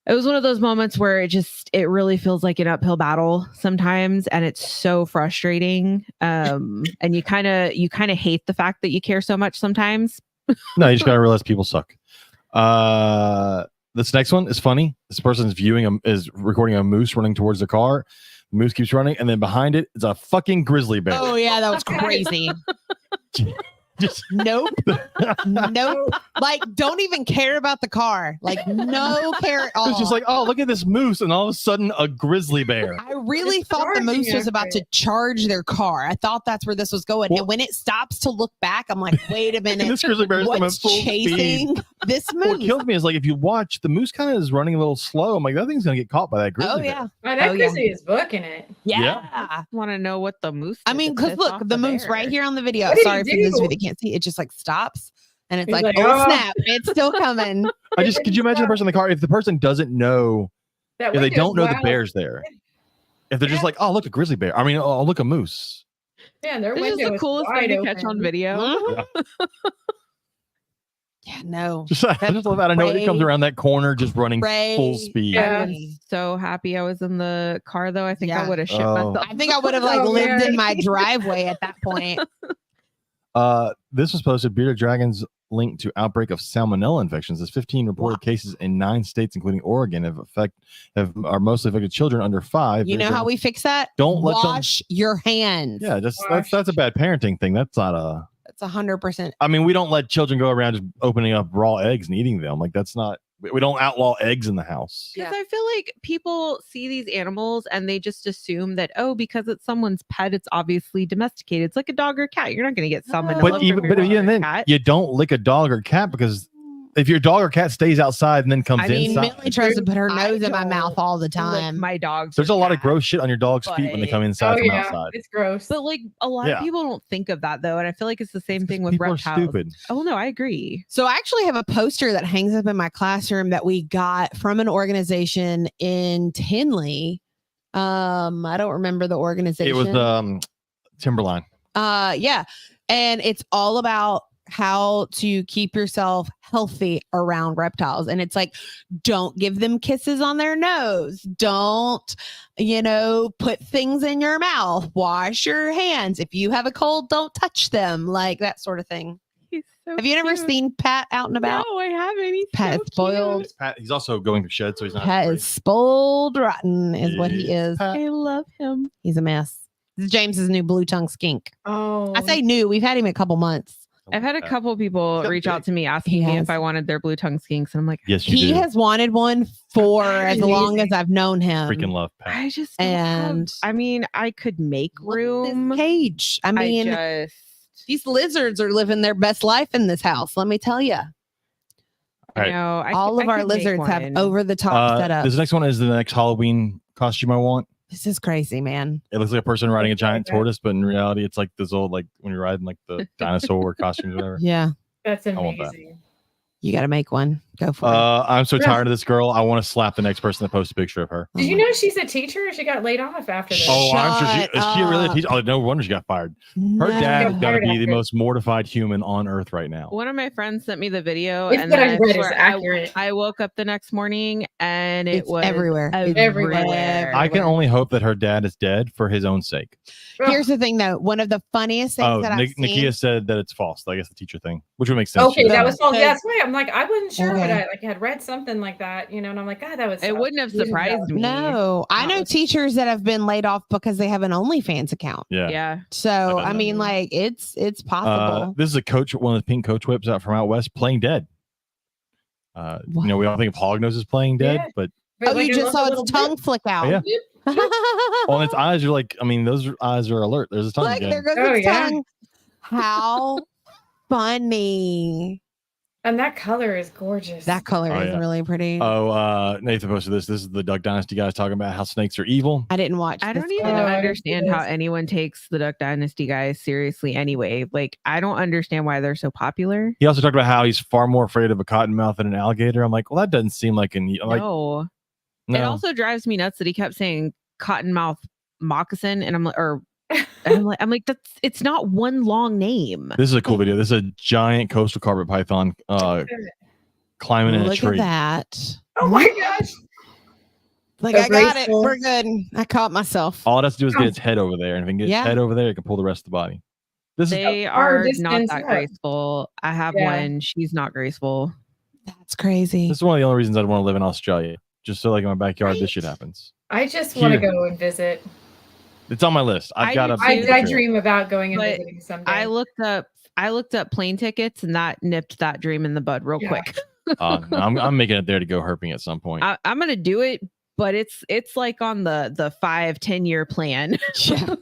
was one of those moments where it really feels like an uphill battle sometimes, and it's so frustrating. And you kind of hate the fact that you care so much sometimes. No, you just gotta realize people suck. This next one is funny. This person's is recording a moose running towards the car. The moose keeps running, and then behind it is a fucking grizzly bear. Oh yeah, that was crazy. Nope. Like, don't even care about the car. Like, no care at all. It's just like, oh, look at this moose, and all of a sudden, a grizzly bear. I really thought the moose was about to charge their car. I thought that's where this was going. Well, and when it stops to look back, I'm like, wait a minute. This grizzly bear is coming full chasing speed. This moose? What kills me is, like, if you watch, the moose kind of is running a little slow. I'm like, that thing's gonna get caught by that grizzly bear. That grizzly is booking it. Yeah. I want to know what the moose. I mean, because look, the moose right here on the video. Sorry for those of you that can't see. It just like stops, and it's like, oh snap, it's still coming. Could you imagine the person in the car? If the person doesn't know, if they don't know the bear's there, if they're just like, oh, look, a grizzly bear. I mean, oh, look, a moose. Yeah, their this window is the coolest thing to catch on video. Mm-hmm. Yeah, no. I just love out of nowhere. It comes around that corner, just running full speed. I was so happy I was in the car, though. I think I would have shit myself. I think I would have lived in my driveway at that point. This was posted. Bearded dragons linked to outbreak of salmonella infections. There's 15 reported cases in 9 states, including Oregon, are mostly affected children under 5. You know how we fix that? Don't wash your hands. Yeah, that's a bad parenting thing. That's not a. That's 100%. I mean, we don't let children go around just opening up raw eggs and eating them. Like, that's not. We don't outlaw eggs in the house. Because I feel like people see these animals and they just assume that, oh, because it's someone's pet, it's obviously domesticated. It's like a dog or cat. You're not going to get salmonella. But even then, you don't lick a dog or cat, because if your dog or cat stays outside and then comes inside. I mean, Millie tries to put her nose in my mouth all the time. My dogs. There's a lot of gross shit on your dog's feet when they come inside from outside. It's gross. But like a lot of people don't think of that though, and I feel like it's the same thing with reptiles. People are stupid. Oh no, I agree. So I actually have a poster that hangs up in my classroom that we got from an organization in Tinley. I don't remember the organization. It was Timberline. Yeah, and it's all about how to keep yourself healthy around reptiles. And it's like, don't give them kisses on their nose. Don't, put things in your mouth. Wash your hands. If you have a cold, don't touch them. Like that sort of thing. He's so Have you ever seen Pat out and about? No, I haven't. He's Pat so is spoiled. Pat, he's also going to shed, so he's not. Pat is spoiled rotten is what he is. Pat. I love him. He's a mess. This is James's new blue tongue skink. Oh, I say new. We've had him a couple months. I've had a Yeah. couple people Got reach big. out to me He asking me has. if I wanted their blue tongue skinks, and I'm like, Yes, you He do. has wanted one for as long Amazing. as I've known him. Freaking love Pat. I just don't have. And I mean, I could make look at this room. cage. I mean, just these lizards are living their best life in this house. Let me tell you. All right. you know, All of our could make lizards have one. over the top setup. This next one is the next Halloween costume I want. This is crazy, man. It looks like a person riding a giant like that. tortoise, but in reality, it's like this old, like when you're riding like the dinosaur costumes or whatever. Yeah, That's I want that. amazing. you got to make one. Go for it. I'm so Yeah. tired of this girl. I want to slap the next person that posts a picture of her. Oh Did you my- know she's a teacher? She got laid off after this. Oh, I'm sure she Shut is she really a up. teacher? Oh, no wonder she got fired. Her No. dad's got to Fired be the after. most mortified human on earth right now. One of my friends sent me the video, If and what then I I read is swear accurate. I woke up the next morning and it It's was everywhere. It's everywhere. I can only hope that her dad is dead for his own sake. Here's the thing, though. One of the funniest things Oh, that I've seen. Nakia said that it's false. I guess the teacher thing, which would make sense. Okay, She that doesn't was false. So- Yeah, that's right. I'm like, I wasn't sure, but Okay. I like had read something like that, you know, and I'm like, God, that was. It wouldn't have confusing. surprised me. No, I That know was- teachers that have been laid off because they have an OnlyFans account. Yeah. Yeah. So I I mean, know. like it's possible. This is a coach, one of the pink coach whips out from out west, playing dead. You know, we all think of Hognose as playing dead, Yeah. but But Oh, like, you I just love saw the its little tongue flick out. yeah. Look, well, its eyes are like, I mean, those eyes are alert. There's a tongue again. there goes Oh, its yeah. tongue. How funny! And that color is gorgeous. That color Oh, is yeah. really pretty. Nathan posted this. This is the Duck Dynasty guys talking about how snakes are evil. I didn't watch. I this don't even one. Oh, I understand didn't see how this. anyone takes the Duck Dynasty guys seriously anyway. Like, I don't understand why they're so popular. He also talked about how he's far more afraid of a cottonmouth than an alligator. I'm like, well, that doesn't seem like No. It no. also drives me nuts that he kept saying cottonmouth moccasin, and I'm like, it's not one long name. This is a cool video. This is a giant coastal carpet python climbing in a Look tree. at that. Oh my gosh. Like So I got graceful. it. We're good. I caught myself. All it has to do is get its head over there, and if it can get Yeah. its head over there, it can pull the rest of the body. This is They far are not distance that up. graceful. I have Yeah. one. She's not graceful. That's crazy. this is one of the only reasons I'd want to live in Australia. Just so like in my backyard, this Right. shit happens. I just want to Here. go and visit. It's on my list. I've I got do to. too. I dream about going and But visiting someday. I looked up plane tickets, and that nipped that dream in the bud real Yeah. quick. No, I'm making it there to go herping at some point. I'm gonna do it, but it's like on the 5-10 year plan. Yeah.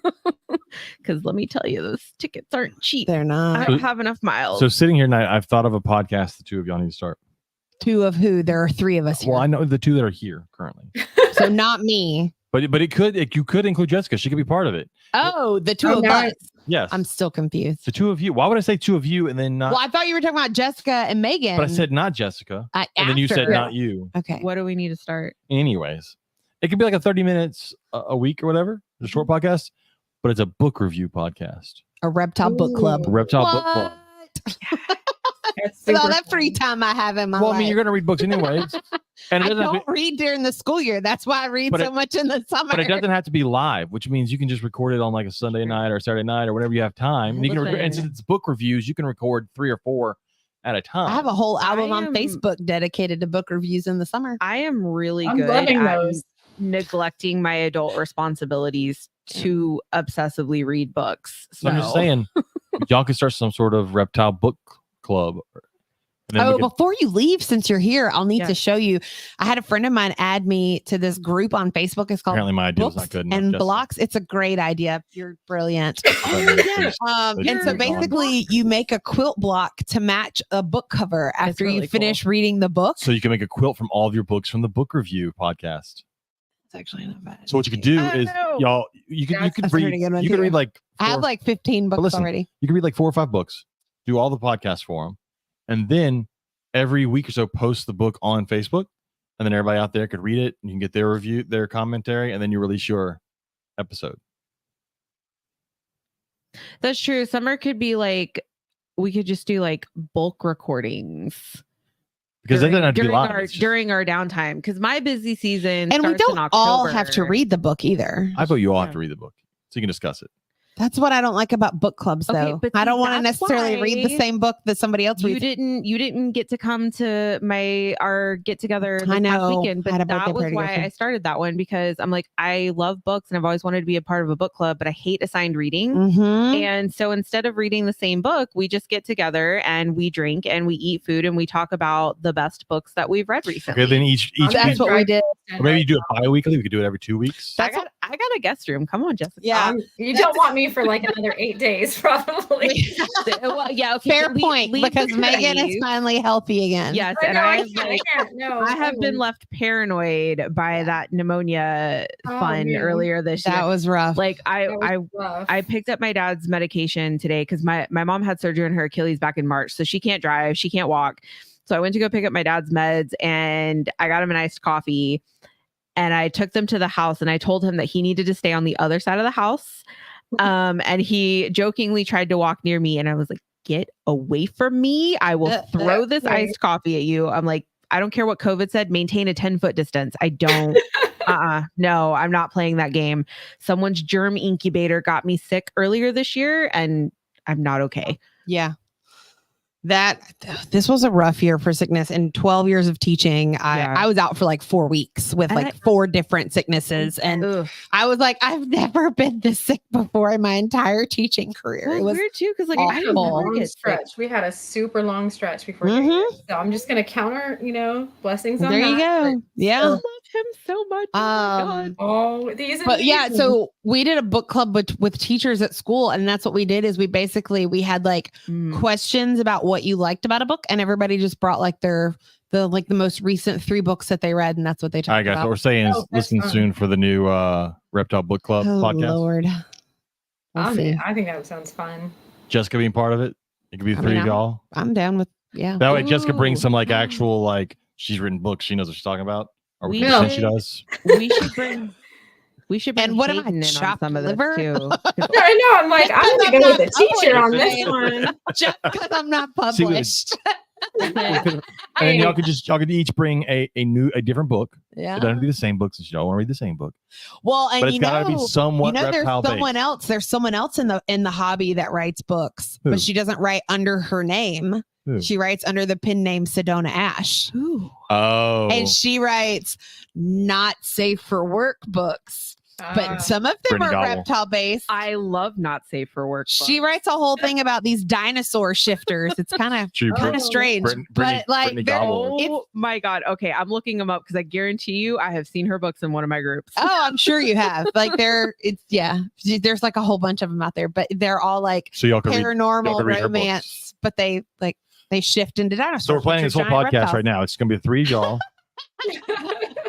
Because let me tell you, those tickets aren't cheap. They're I not. don't have enough miles. So sitting here tonight, I've thought of a podcast the two of y'all need to start. Two of who? There are three of us here. Well, I know the two that are here currently, So not me. but you could include Jessica. She could be part of it. Oh, the two Oh, of now us. Yes, I'm still confused. the two of you. Why would I say two of you and then not? Well, I thought you were talking about Jessica and Megan. But I said not Jessica, and and then you said after. not you. Okay. What do we need to start? Anyways, it could be like a 30 minutes a week or whatever, a short podcast, but it's a book review podcast. A reptile book club. A reptile book club. That's With all super that free fun. time I have in my Well, life. I mean, you're gonna read books anyways, and it I doesn't have don't to, read during the school year. That's why I read But so it- much in the summer. but it doesn't have to be live, which means you can just record it on like a Sunday night or Saturday night or whenever you have time. And you can record, and Listen. since it's book reviews, you can record 3 or 4 at a time. I have a whole album I on am- Facebook dedicated to book reviews in the summer. I am really I'm good loving at those. neglecting my adult responsibilities to obsessively read books. So I'm just So- saying, y'all could start some sort of reptile book club. And then we Oh, could- before you leave, since you're here, I'll need Yeah. to show you. I had a friend of mine add me to this group on Facebook. It's called apparently my idea was Books not good enough. and Jessica. Blocks. It's a great idea. You're brilliant. Please. And Please so move on. basically, you make a quilt block to match a book cover after really you finish reading the book. So you can make a quilt from all of your books from the book review podcast. It's actually not bad. So what you could do Oh, is no. y'all you could That's a read pretty good one, you could too. read like I have 4 like 15 books listen, already. you can read like 4 or 5 books, do all the podcasts for them, and then every week or so post the book on Facebook, and then everybody out there could read it. And you can get their review, their commentary, and then you release your episode. That's true. Summer could be like, we could just do like bulk recordings Because they doesn't have to be during live. our It's just- during our downtime. Because my busy season And we starts in don't all have to October. read the book either. I bet you all have Yeah. to read the book so you can discuss it. That's what I don't like about book clubs, Okay, though. but I don't see, want to that's necessarily read the why same book that somebody else you reads. didn't get to come to our get together this I past know. weekend, I had a but birthday that was party to go why to. I started that one, because I'm like, I love books and I've always wanted to be a part of a book club, but I hate assigned reading. Mm-hmm. And so instead of reading the same book, we just get together and we drink and we eat food and we talk about the best books that we've read recently. Okay, then each That's week, what we did. or maybe you do it bi-weekly. We could do it every 2 weeks. I got a guest room. Come on, Jessica. Yeah. You don't want me for like another 8 days, probably. Well, yeah. Okay. Fair leave- point, leave the because Megan is cookies. finally healthy again. Yes, I and know, I I have can't. like I can't. No, I have been left paranoid by that pneumonia Oh, fun man. earlier this year. That was rough. Like That was rough. I picked up my dad's medication today because my mom had surgery on her Achilles back in March, so she can't drive, she can't walk. So I went to go pick up my dad's meds and I got him an iced coffee and I took them to the house and I told him that he needed to stay on the other side of the house. And he jokingly tried to walk near me and I was like, get away from me. I will throw this Right. iced coffee at you. I'm like, I don't care what COVID said, maintain a 10-foot distance. I don't, no, I'm not playing that game. Someone's germ incubator got me sick earlier this year and I'm not okay. Yeah. This was a rough year for sickness. In 12 years of teaching, I was out for like 4 weeks with And like 4 different sicknesses. And Ugh. I was like, I've never been this sick before in my entire teaching career. Well, It was weird too, because like awful. I We had a didn't long ever get sick. stretch. We had a super long stretch before. Mhm. So I'm just gonna counter, blessings on there you that. go. I Yeah. love him so much. Oh my God. Oh, these. But yeah, amazing. so we did a book club with teachers at school, and that's what we did. Is we had like questions about what you liked about a book, and everybody just brought like the most recent 3 books that they read, and that's what they talked All right, guys. What about. we're saying is Oh, that's listen fun. soon for the new Reptile Book Club Oh podcast. Lord, we'll see. I think that sounds fun. Jessica being part of it. It could be I 3 mean, of y'all. I'm down with That way, Jessica brings Ooh. some like actual like she's written books. She knows what she's talking about. Or we We pretend she should- does. We should bring And what am I, Hayden in on chopped some of this liver? too. 'Cause I know. I'm like, I'm I'm gonna go not with the teacher on published, this man. one. Just because I'm not See, we- published. And then y'all could each bring a different book. It Yeah. doesn't be the same book since y'all want to read the same book. Well, and But it's gotta be somewhat there's reptile someone based. else. There's someone else in the hobby that writes books, Who? but she doesn't write under her name. Who? She writes under the pen name Sedona Ash, Ooh. Oh, and she writes not safe for work books. But some of them Brittany are Gobble. reptile based. I love not safe for work. She books. writes a whole thing about these dinosaur shifters. It's kind of True, Oh. strange, Brittany but like they're- Gobble. Oh my God. Okay. I'm looking them up because I guarantee you I have seen her books in one of my groups. oh, I'm sure you have. Like there's like a whole bunch of them out there, but they're all like So y'all can read. paranormal y'all can read her romance, but they shift into dinosaurs. So we're planning which this are whole giant podcast reptiles. right now. It's gonna be 3 of y'all.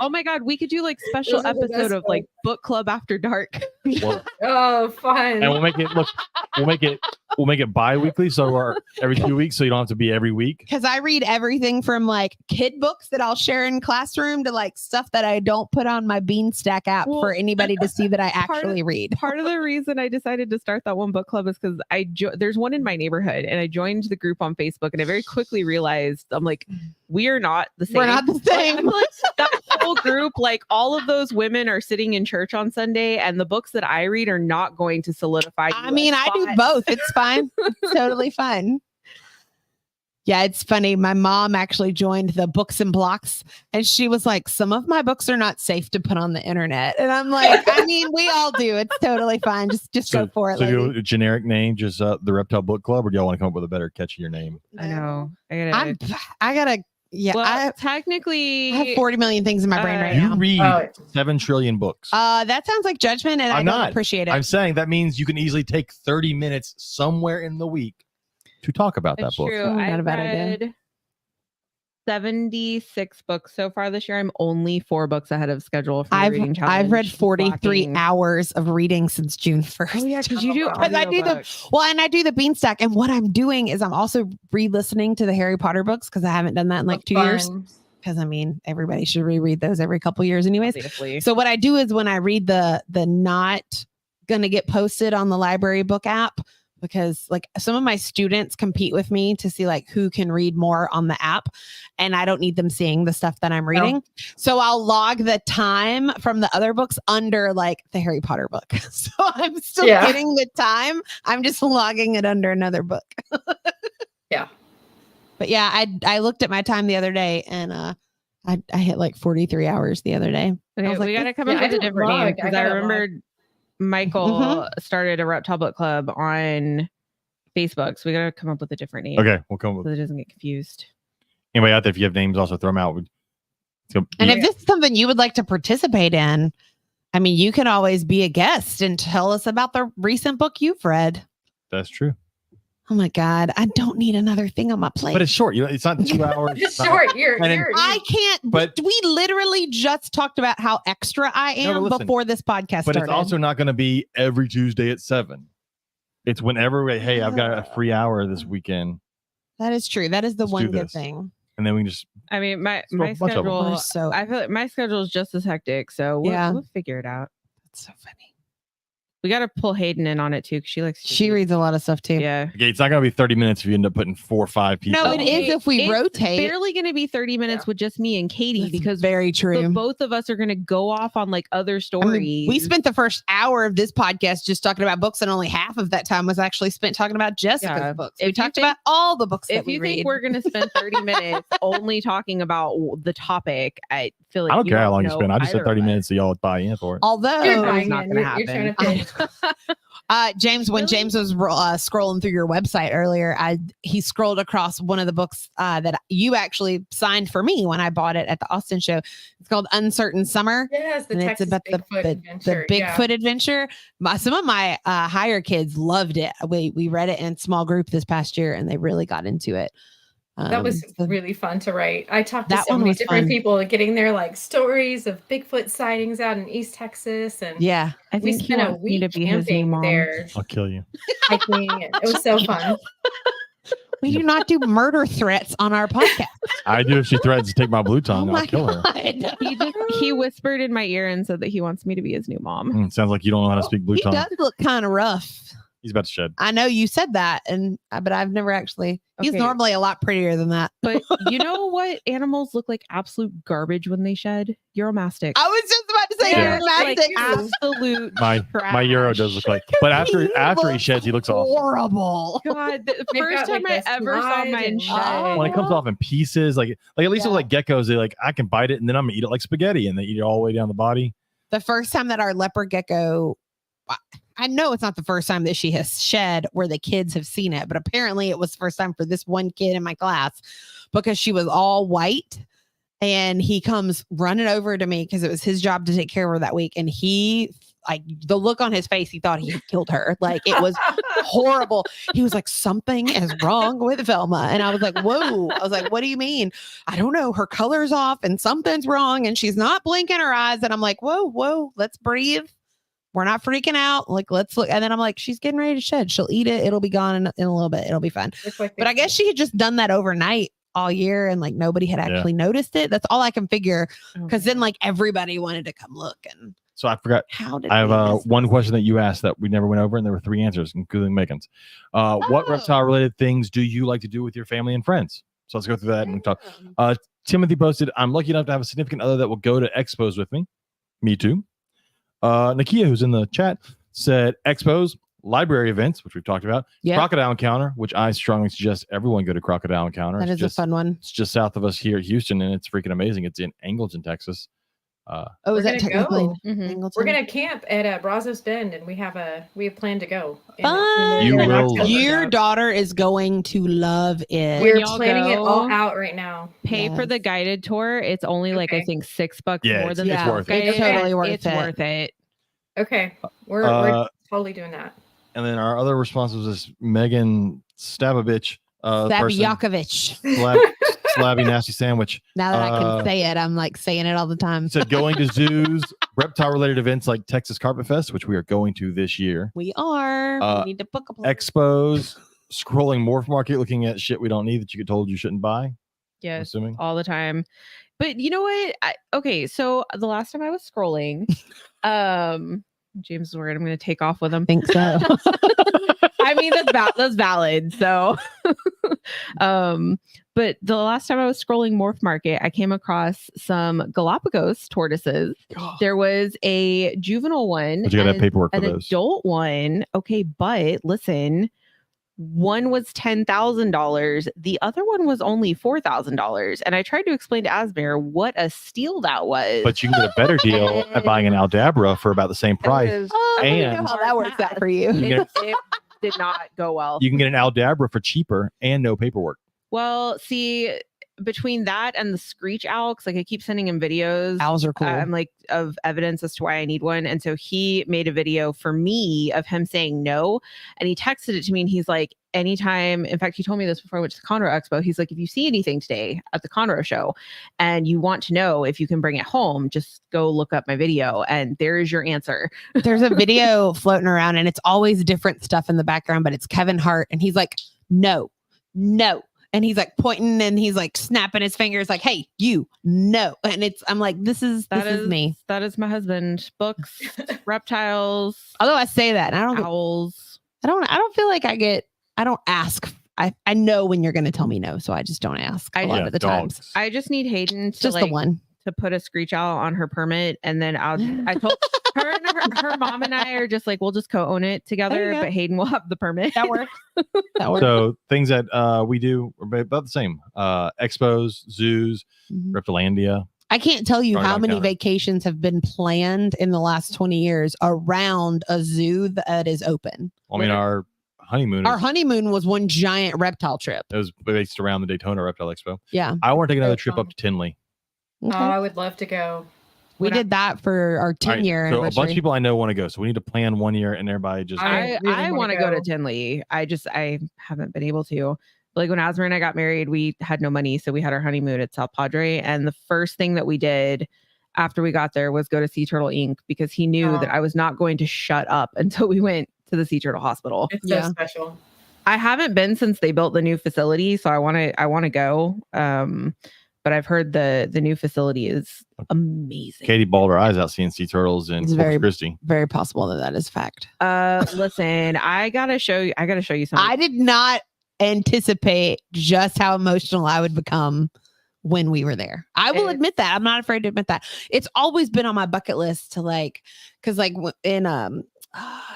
Oh my God. We could do like special Those are the best episode of like book club after dark. Well, Oh, fun. and we'll make it bi-weekly, so we're every 2 weeks, so you don't have to be every week. Because I read everything from like kid books that I'll share in classroom to like stuff that I don't put on my Beanstack app Well, for anybody to see that I part of- actually read. Part of the reason I decided to start that one book club is because there's one in my neighborhood and I joined the group on Facebook and I very quickly realized I'm like, we are not the same. We're not the Like, same. I'm like, that whole group, like all of those women are sitting in church on Sunday and the books that I read are not going to solidify. I you mean, as I do thought. both. It's fine. It's totally fine. Yeah, it's funny. My mom actually joined the Books and Blocks, and she was like, "Some of my books are not safe to put on the internet." And I'm like, "I mean, we all do. It's totally fine. Just go for it." So lady. do a generic name, just the Reptile Book Club, or do y'all want to come up with a better, catchier name? I know. I gotta. Yeah, Well, I technically, have 40 million things in my brain right You now. read 7 trillion books. That sounds like judgment, and I I'm don't not. appreciate it. I'm saying that means you can easily take 30 minutes somewhere in the week to talk about that it's book. true. Oh, not I've a bad idea. read 76 books so far this year. I'm only 4 books ahead of schedule for the reading challenge. I've read 43 Slacking. hours of reading since June 1st. Oh yeah, because you do. Because I do the audiobooks. well, and I do the Beanstack, and what I'm doing is I'm also re-listening to the Harry Potter books because I haven't done that in like 2 years. Because I mean, everybody should reread those every couple years, anyways. Obviously. So what I do is when I read the not gonna get posted on the library book app, because like some of my students compete with me to see like who can read more on the app, and I don't need them seeing the stuff that I'm reading. So I'll log the time from the other books under like the Harry Potter book. So I'm still getting the time. I'm just logging it under another book. Yeah. But yeah, I looked at my time the other day and I hit like 43 hours the other day. Okay, we got to come up with a different name because I remembered Michael started a Reptile Book Club on Facebook. So we got to come up with a different name. Okay, we'll come up so with it doesn't get confused. Anybody out there, if you have names, also throw them out. And if this is something you would like to participate in, I mean, you can always be a guest and tell us about the recent book you've read. That's true. Oh my God, I don't need another thing on my plate. But it's short. It's not 2 hours. It's short. I can't. But we literally just talked about how extra I am before this podcast but started. It's also not going to be every Tuesday at 7. It's whenever. Hey, I've got a free hour this weekend. That is true. That is the one good thing. And then we can just. I mean, my schedule. So I feel like my schedule is just as hectic. So we'll figure it out. That's so funny. We got to pull Hayden in on it too, because she reads a lot of stuff too. Yeah. Okay, it's not going to be 30 minutes if you end up putting 4 or 5 people. No, it is if we rotate. It's barely going to be 30 minutes with just me and Katie. That's because very true. Both of us are going to go off on like other stories. I mean, we spent the first hour of this podcast just talking about books, and only half of that time was actually spent talking about Jessica's books. We talked about all the books that we read. If you think we're going to spend 30 minutes only talking about the topic, I feel like I don't care how long you spend. I just said 30 minutes so y'all would buy in for it. Although it's not going to happen. James, when James was scrolling through your website earlier, he scrolled across one of the books that you actually signed for me when I bought it at the Austin show. It's called Uncertain Summer. Yes, and it's about the Bigfoot adventure. Some of my higher kids loved it. We read it in small group this past year, and they really got into it. That was really fun to write. I talked to so many different people getting their like stories of Bigfoot sightings out in East Texas, and I think spent a week camping there. I'll kill you. Hiking. It was so fun. We do not do murder threats on our podcast. I do if she threatens to take my blue tongue. I'll kill her. He whispered in my ear and said that he wants me to be his new mom. Sounds like you don't know how to speak blue tongue. He does look kind of rough. He's about to shed. I know you said that, but I've never actually. He's normally a lot prettier than that. But you know what? Animals look like absolute garbage when they shed. Uromastic. I was just about to say Uromastic. Like absolute. My Euro does look like. But after he sheds, he looks awesome. Horrible. God, the first time I ever saw mine shed. When it comes off in pieces, like at least with like geckos, they like I can bite it and then I'm gonna eat it like spaghetti, and they eat it all the way down the body. The first time that our leopard gecko. I know it's not the first time that she has shed where the kids have seen it, but apparently it was the first time for this one kid in my class because she was all white, and he comes running over to me because it was his job to take care of her that week. And he, like, the look on his face, he thought he had killed her. Like, it was horrible. He was like, something is wrong with Velma. And I was like, whoa. I was like, what do you mean? I don't know. Her color's off and something's wrong and she's not blinking her eyes. And I'm like, whoa, let's breathe. We're not freaking out. Like, let's look. And then I'm like, she's getting ready to shed. She'll eat it. It'll be gone in a little bit. It'll be fine. But I guess she had just done that overnight all year and like nobody had actually noticed it. That's all I can figure. Because then like everybody wanted to come look. And so I forgot. I have one question that you asked that we never went over, and there were 3 answers, including Megan's. What reptile related things do you like to do with your family and friends? So let's go through that and talk. Timothy posted, I'm lucky enough to have a significant other that will go to expos with me. Me too. Nakia, who's in the chat, said expos, library events, which we've talked about, Crocodile Encounter, which I strongly suggest everyone go to Crocodile Encounter. That is a fun one. It's just south of us here at Houston, and it's freaking amazing. It's in Angleton, Texas. Is that technically Angleton? We're gonna camp at Brazos Bend, and we have planned to go. Fun. Your daughter is going to love it. We're planning it all out right now. Pay for the guided tour. It's only like I think $6 more than it's worth it. It's totally worth it. It's worth it. Okay, we're totally doing that. And then our other response was this Megan Stabovich. Stabiakovich. Slabby nasty sandwich. Now that I can say it, I'm like saying it all the time. Said going to zoos, reptile related events like Texas Carpet Fest, which we are going to this year. We are. We need to book a place. Expos, scrolling Morph Market, looking at shit we don't need that you get told you shouldn't buy. Yes, assuming all the time. But you know what? So the last time I was scrolling, James is worried I'm going to take off with him. I think so. I mean, that's valid. So, but the last time I was scrolling Morph Market, I came across some Galapagos tortoises. There was a juvenile one, But you got to have paperwork for an those. adult one. Okay, but listen, one was $10,000. The other one was only $4,000. And I tried to explain to Asmir what a steal that was. But you can get a better deal at buying an Aldabra for about the same price. Oh, I know And- how that works out for you. It did not go well. You can get an Aldabra for cheaper and no paperwork. Well, see, between that and the Screech Owl, because like I keep sending him videos. Owls are cool. I'm like of evidence as to why I need one. And so he made a video for me of him saying no. And he texted it to me and he's like, anytime, in fact, he told me this before I went to the Conroe Expo. He's like, if you see anything today at the Conroe show and you want to know if you can bring it home, just go look up my video. And there is your answer. There's a video floating around and it's always different stuff in the background, but it's Kevin Hart and he's like, no. And he's like pointing and he's like snapping his fingers like, hey, you, no. And I'm like, this is me. That is my husband. Books, reptiles, Although I say that, and I don't owls. I don't feel like I don't ask. I know when you're going to tell me no, so I just don't ask a lot of the times. I just need Hayden to Just like, the one. to put a Screech Owl on her permit, and then I told her and her mom and I are just like, we'll just co-own it There together, you go. but Hayden will have the permit. That works. That works. So things that we do are about the same. Expos, zoos, Mhm. Reptilandia. I can't tell you Sorry, how don't many count it. vacations have been planned in the last 20 years around a zoo that is open. I mean, our honeymoon, Our honeymoon was one giant reptile trip. it was based around the Daytona Reptile Expo. Yeah. I want to take another So trip fun. up to Tinley. Okay. Oh, I would love to go. We did that for our 10 All right, year so a anniversary. bunch of people I know want to go. So we need to plan 1 year and everybody just. I really I wanna want to go to go. Tinley. I haven't been able to. Like when Asmer and I got married, we had no money, so we had our honeymoon at South Padre. And the first thing that we did after we got there was go to Sea Turtle Inc. because he knew that Oh. I was not going to shut up until we went to the Sea Turtle Hospital. It's Yeah. so special. I haven't been since they built the new facility, so I want to go. But I've heard the new facility is amazing. Katie bawled her eyes out seeing sea turtles in It's Corpus very- Christi. Very possible that is fact. Listen, I gotta show you something. I did not anticipate just how emotional I would become when we were there. I will admit that. I'm not afraid to admit that. It's always been on my bucket list to like, because like in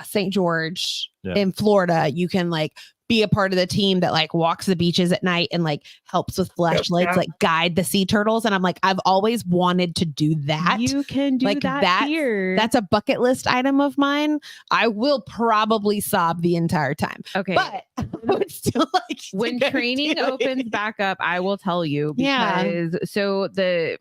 St. George Yeah. in Florida, you can like be a part of the team that like walks the beaches at night and like helps with flashlights, Scout. like guide the sea turtles. And I'm like, I've always wanted to do that. You can do like that here. That's a bucket list item of mine. I will probably sob the entire time, okay. but I would still like to When go training do opens it. back up, I will tell you Yeah. because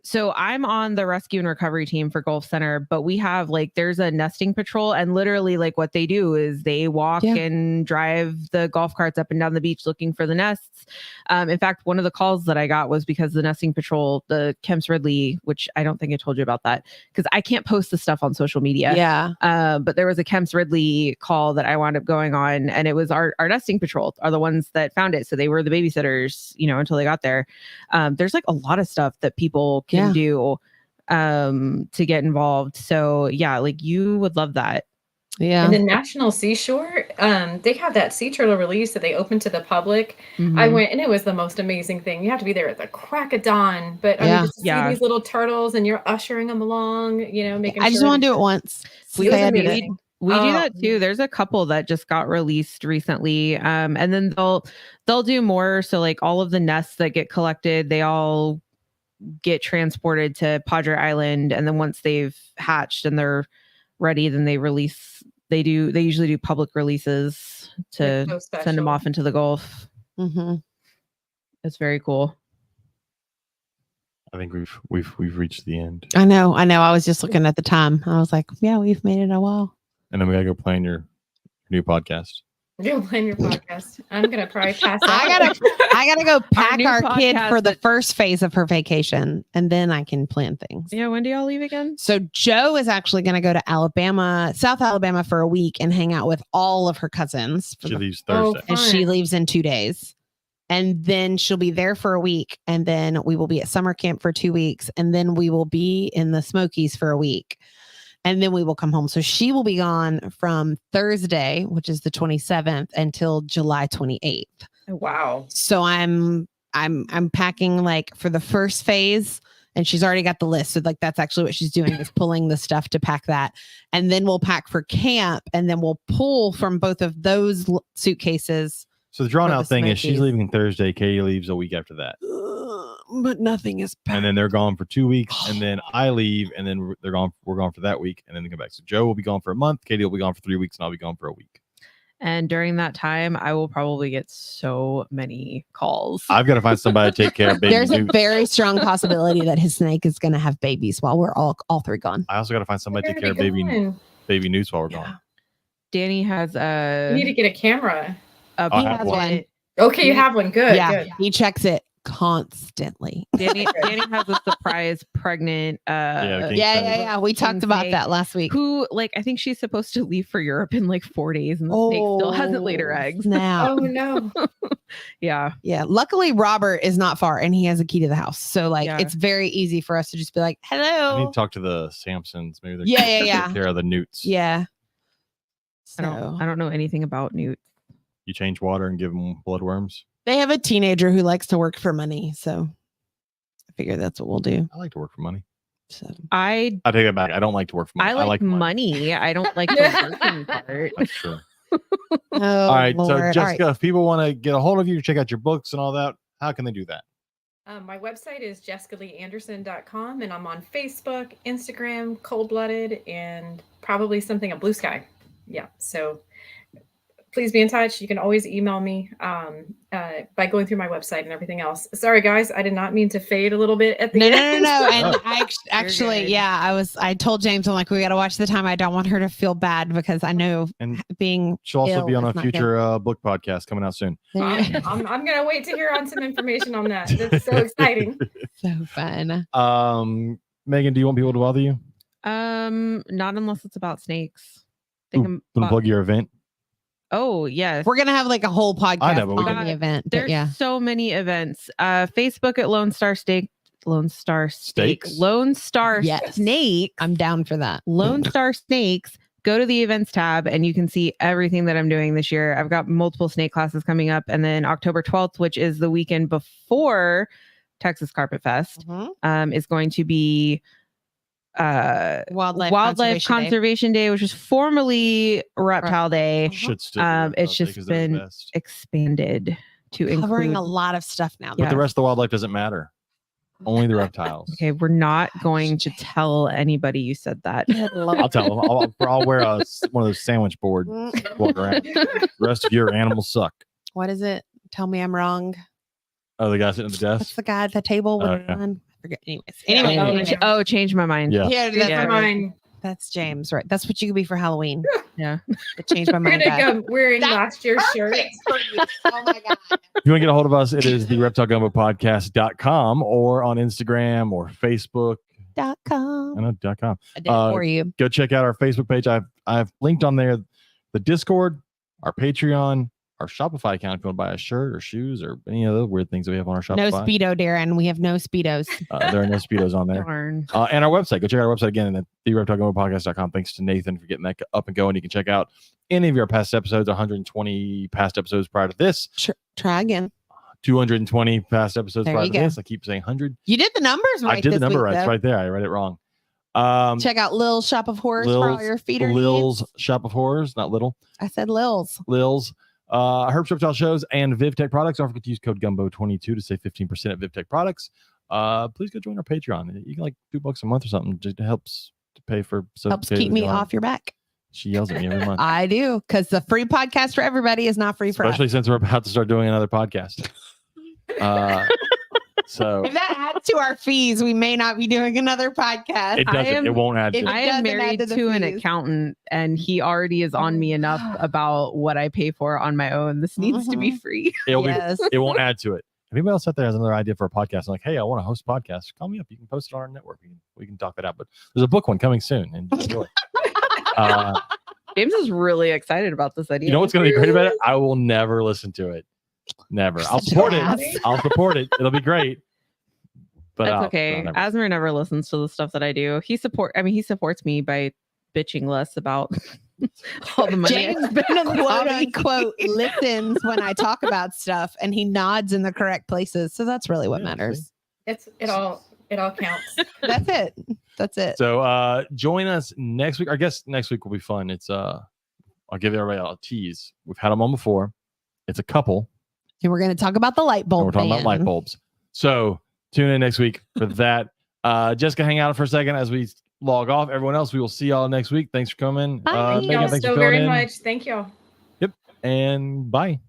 so I'm on the rescue and recovery team for Gulf Center, but we have like there's a nesting patrol, and literally like what they do is they walk Yeah. and drive the golf carts up and down the beach looking for the nests. In fact, one of the calls that I got was because the nesting patrol, the Kemps Ridley, which I don't think I told you about that because I can't post the stuff on social media. Yeah. But there was a Kemps Ridley call that I wound up going on, and it was our nesting patrol are the ones that found it. So they were the babysitters, until they got there. There's like a lot of stuff that people can do to get involved. So yeah, like you would love that. Yeah. And the National Seashore, they have that sea turtle release that they open to the public. Mm-hmm. I went and it was the most amazing thing. You have to be there at the crack of dawn, but I Yeah. mean, just to see these little turtles and you're ushering them along, making I just sure want to do it once. We Say I did it. amazing. We do Oh. that too. There's a couple that just got released recently. And then they'll do more. So like all of the nests that get collected, they all get transported to Padre Island. And then once they've hatched and they're ready, then they usually do public releases to It's so send them special. off into the Gulf. Mm-hmm. It's very cool. I think we've reached the end, I know. I was just looking at the time. I was like, yeah, we've made it a while. and then we gotta go plan your new podcast. You'll plan your podcast. I'm gonna probably pass out. I gotta go pack new our kid podcast for the that- first phase of her vacation, and then I can plan things. Yeah. When do y'all leave again? So Joe is actually going to go to Alabama, South Alabama for a week and hang out with all of her cousins. For She the- leaves Oh, Thursday. and she fun. leaves in 2 days. And then she'll be there for a week. And then we will be at summer camp for 2 weeks. And then we will be in the Smokies for a week. and then we will come home. So she will be gone from Thursday, which is the 27th, until July 28th. Wow. So I'm packing like for the first phase, and she's already got the list. So like that's actually what she's doing, is pulling the stuff to pack that. And then we'll pack for camp, and then we'll pull from both of those suitcases. So the drawn For out the thing is she's smokies. leaving Thursday. Katie leaves a week after that. But nothing is packed. And then they're gone for 2 weeks. And then I leave, and then we're gone for that week. And then they come back. So Joe will be gone for a month. Katie will be gone for 3 weeks, and I'll be gone for a week. And during that time, I will probably get so many calls. I've got to find somebody to take care of baby There's a Newt. very strong possibility that his snake is going to have babies while we're all three gone. I also got to find somebody to take care of Where are we baby going? Newts while we're Yeah. gone. Danny has You need to get a camera. a I'll He have has one. one. Okay, you have one. Good. Yeah, Good. he checks it constantly. Danny has a surprise pregnant the king Yeah. We talked about snake. that last week. who, like, I think she's supposed to leave for Europe in like 4 days, and the snake still hasn't laid her eggs. Now, Oh no. Yeah. yeah. Luckily, Robert is not far, and he has a key to the house, so like Yeah. it's very easy for us to just be like, I need "Hello." to talk to the Sampsons. Maybe they're Yeah. take care of the Newts. Yeah. I don't know anything about Newt. You change water and give them bloodworms. They have a teenager who likes to work for money, so I figure that's what we'll do. I like to work for money. So I I take it back. I don't like to work for money. I like money. I don't like the working part. That's true. oh, All right. So Lord. All Jessica, right. if people want to get a hold of you, check out your books and all that, how can they do that? My website is jessicaleeanderson.com, and I'm on Facebook, Instagram, Cold Blooded, and probably something on Blue Sky. Yeah. So please be in touch. You can always email me by going through my website and everything else. Sorry, guys. I did not mean to fade a little bit at the No. end. And Oh. I actually, good. yeah, I told James, I'm like, we got to watch the time. I don't want her to feel bad because I know And being she'll also be ill on a is not good. future book podcast coming out soon. I'm going to wait to hear on some information on that. That's so exciting. So fun. Megan, do you want people to bother you? Not unless it's about snakes. They Ooh, can wanna plug your event? Oh, yes. We're going to have like a whole podcast know, but we on can- the event. But There's yeah. so many events. Facebook at Lone Star Steak. Lone Star Steak. Steaks? Lone Star Yes. Snake. I'm down for that. Lone Star Snakes. Go to the events tab and you can see everything that I'm doing this year. I've got multiple snake classes coming up. And then October 12th, which is the weekend before Texas Carpet Fest, is going to be Wildlife Conservation Day, which was formerly Reptile Day. Should still be It's Reptile Day just 'cause they're the been best. expanded to Covering include. a lot of stuff now. But Yeah. the rest of the wildlife doesn't matter. Only the reptiles. Okay, we're not going to tell anybody you said that. I'll tell them. I'll wear one of those sandwich boards. Walk around. The rest of your animals suck. What is it? Tell me I'm wrong. Oh, the guy sitting at the What's desk. the guy at the table with Oh, the yeah. gun? I forget. Anyways. Yeah. Anyway. Change my mind. Yeah. Yeah, That's Yeah. mine. that's James, right? That's what you could be for Halloween. Yeah. It changed my We're mind. going to guy. go wearing That's last year's shirt. Oh my god. If you want to get a hold of us, it is the Reptile Gumbo podcast.com or on Instagram or Facebook. .com. I know .com. I did it for you. Go check out our Facebook page. I've linked on there the Discord, our Patreon, our Shopify account if you want to buy a shirt or shoes or any of the weird things that we have on our No Shopify. Speedo, Darren. We have no Speedos. There are no Speedos on there. Darn. And our website. Go check out our website again at thereptilegumbopodcast.com. Thanks to Nathan for getting that up and going. You can check out any of your past episodes, 120 past episodes prior to this, Try again. 220 past episodes There prior you to go. this. I keep saying 100. You did the numbers right. I did the this number week, right. It's though. right there. I read it wrong. Check out Lil's Shop of Horrors for all your feeder Lil's needs. Shop of Horrors, not little. I said Lil's. Lil's. Herbs Reptile Shows and VivTech Products. Don't forget to use code Gumbo22 to save 15% at VivTech Products. Please go join our Patreon. You can like $2 a month or something. Just helps to pay for. Helps keep me off your back. She yells at me every month. I do, because the free podcast for everybody is not free for us. Especially since we're about to start doing another podcast. So If that adds to our fees, we may not be doing another podcast. it doesn't. It won't add to it it. I doesn't am add married to the to an fees. accountant, and he already is on me enough about what I pay for on my own. This needs to be free. Yes. It won't add to it. If anybody else out there has another idea for a podcast, I'm like, hey, I want to host a podcast, call me up. You can post it on our network. We can talk that out. But there's a book one coming soon. And enjoy. James is really excited about this idea. You know what's going to be great about it? I will never listen to it. Never. I'll Such support an it. ass. I'll support it. It'll be great. But That's I'll okay. never- Asmer never listens to the stuff that I do. He supports me by bitching less about all the money I James spend on the quote hobby. unquote listens when I talk about stuff, and he nods in the correct places. So that's really what Yeah, matters. It all counts. That's it. That's it. So join us next week. I guess next week will be fun. It's I'll give everybody a tease. We've had them on before. It's a couple. And we're going to talk about the light bulb. And we're talking about light ban. bulbs. So tune in next week for that. Jessica, hang out for a second as we log off. Everyone else, we will see y'all next week. Thanks for coming. Bye. Thank Megan, y'all thanks so for filling very in. much. Thank y'all. And bye.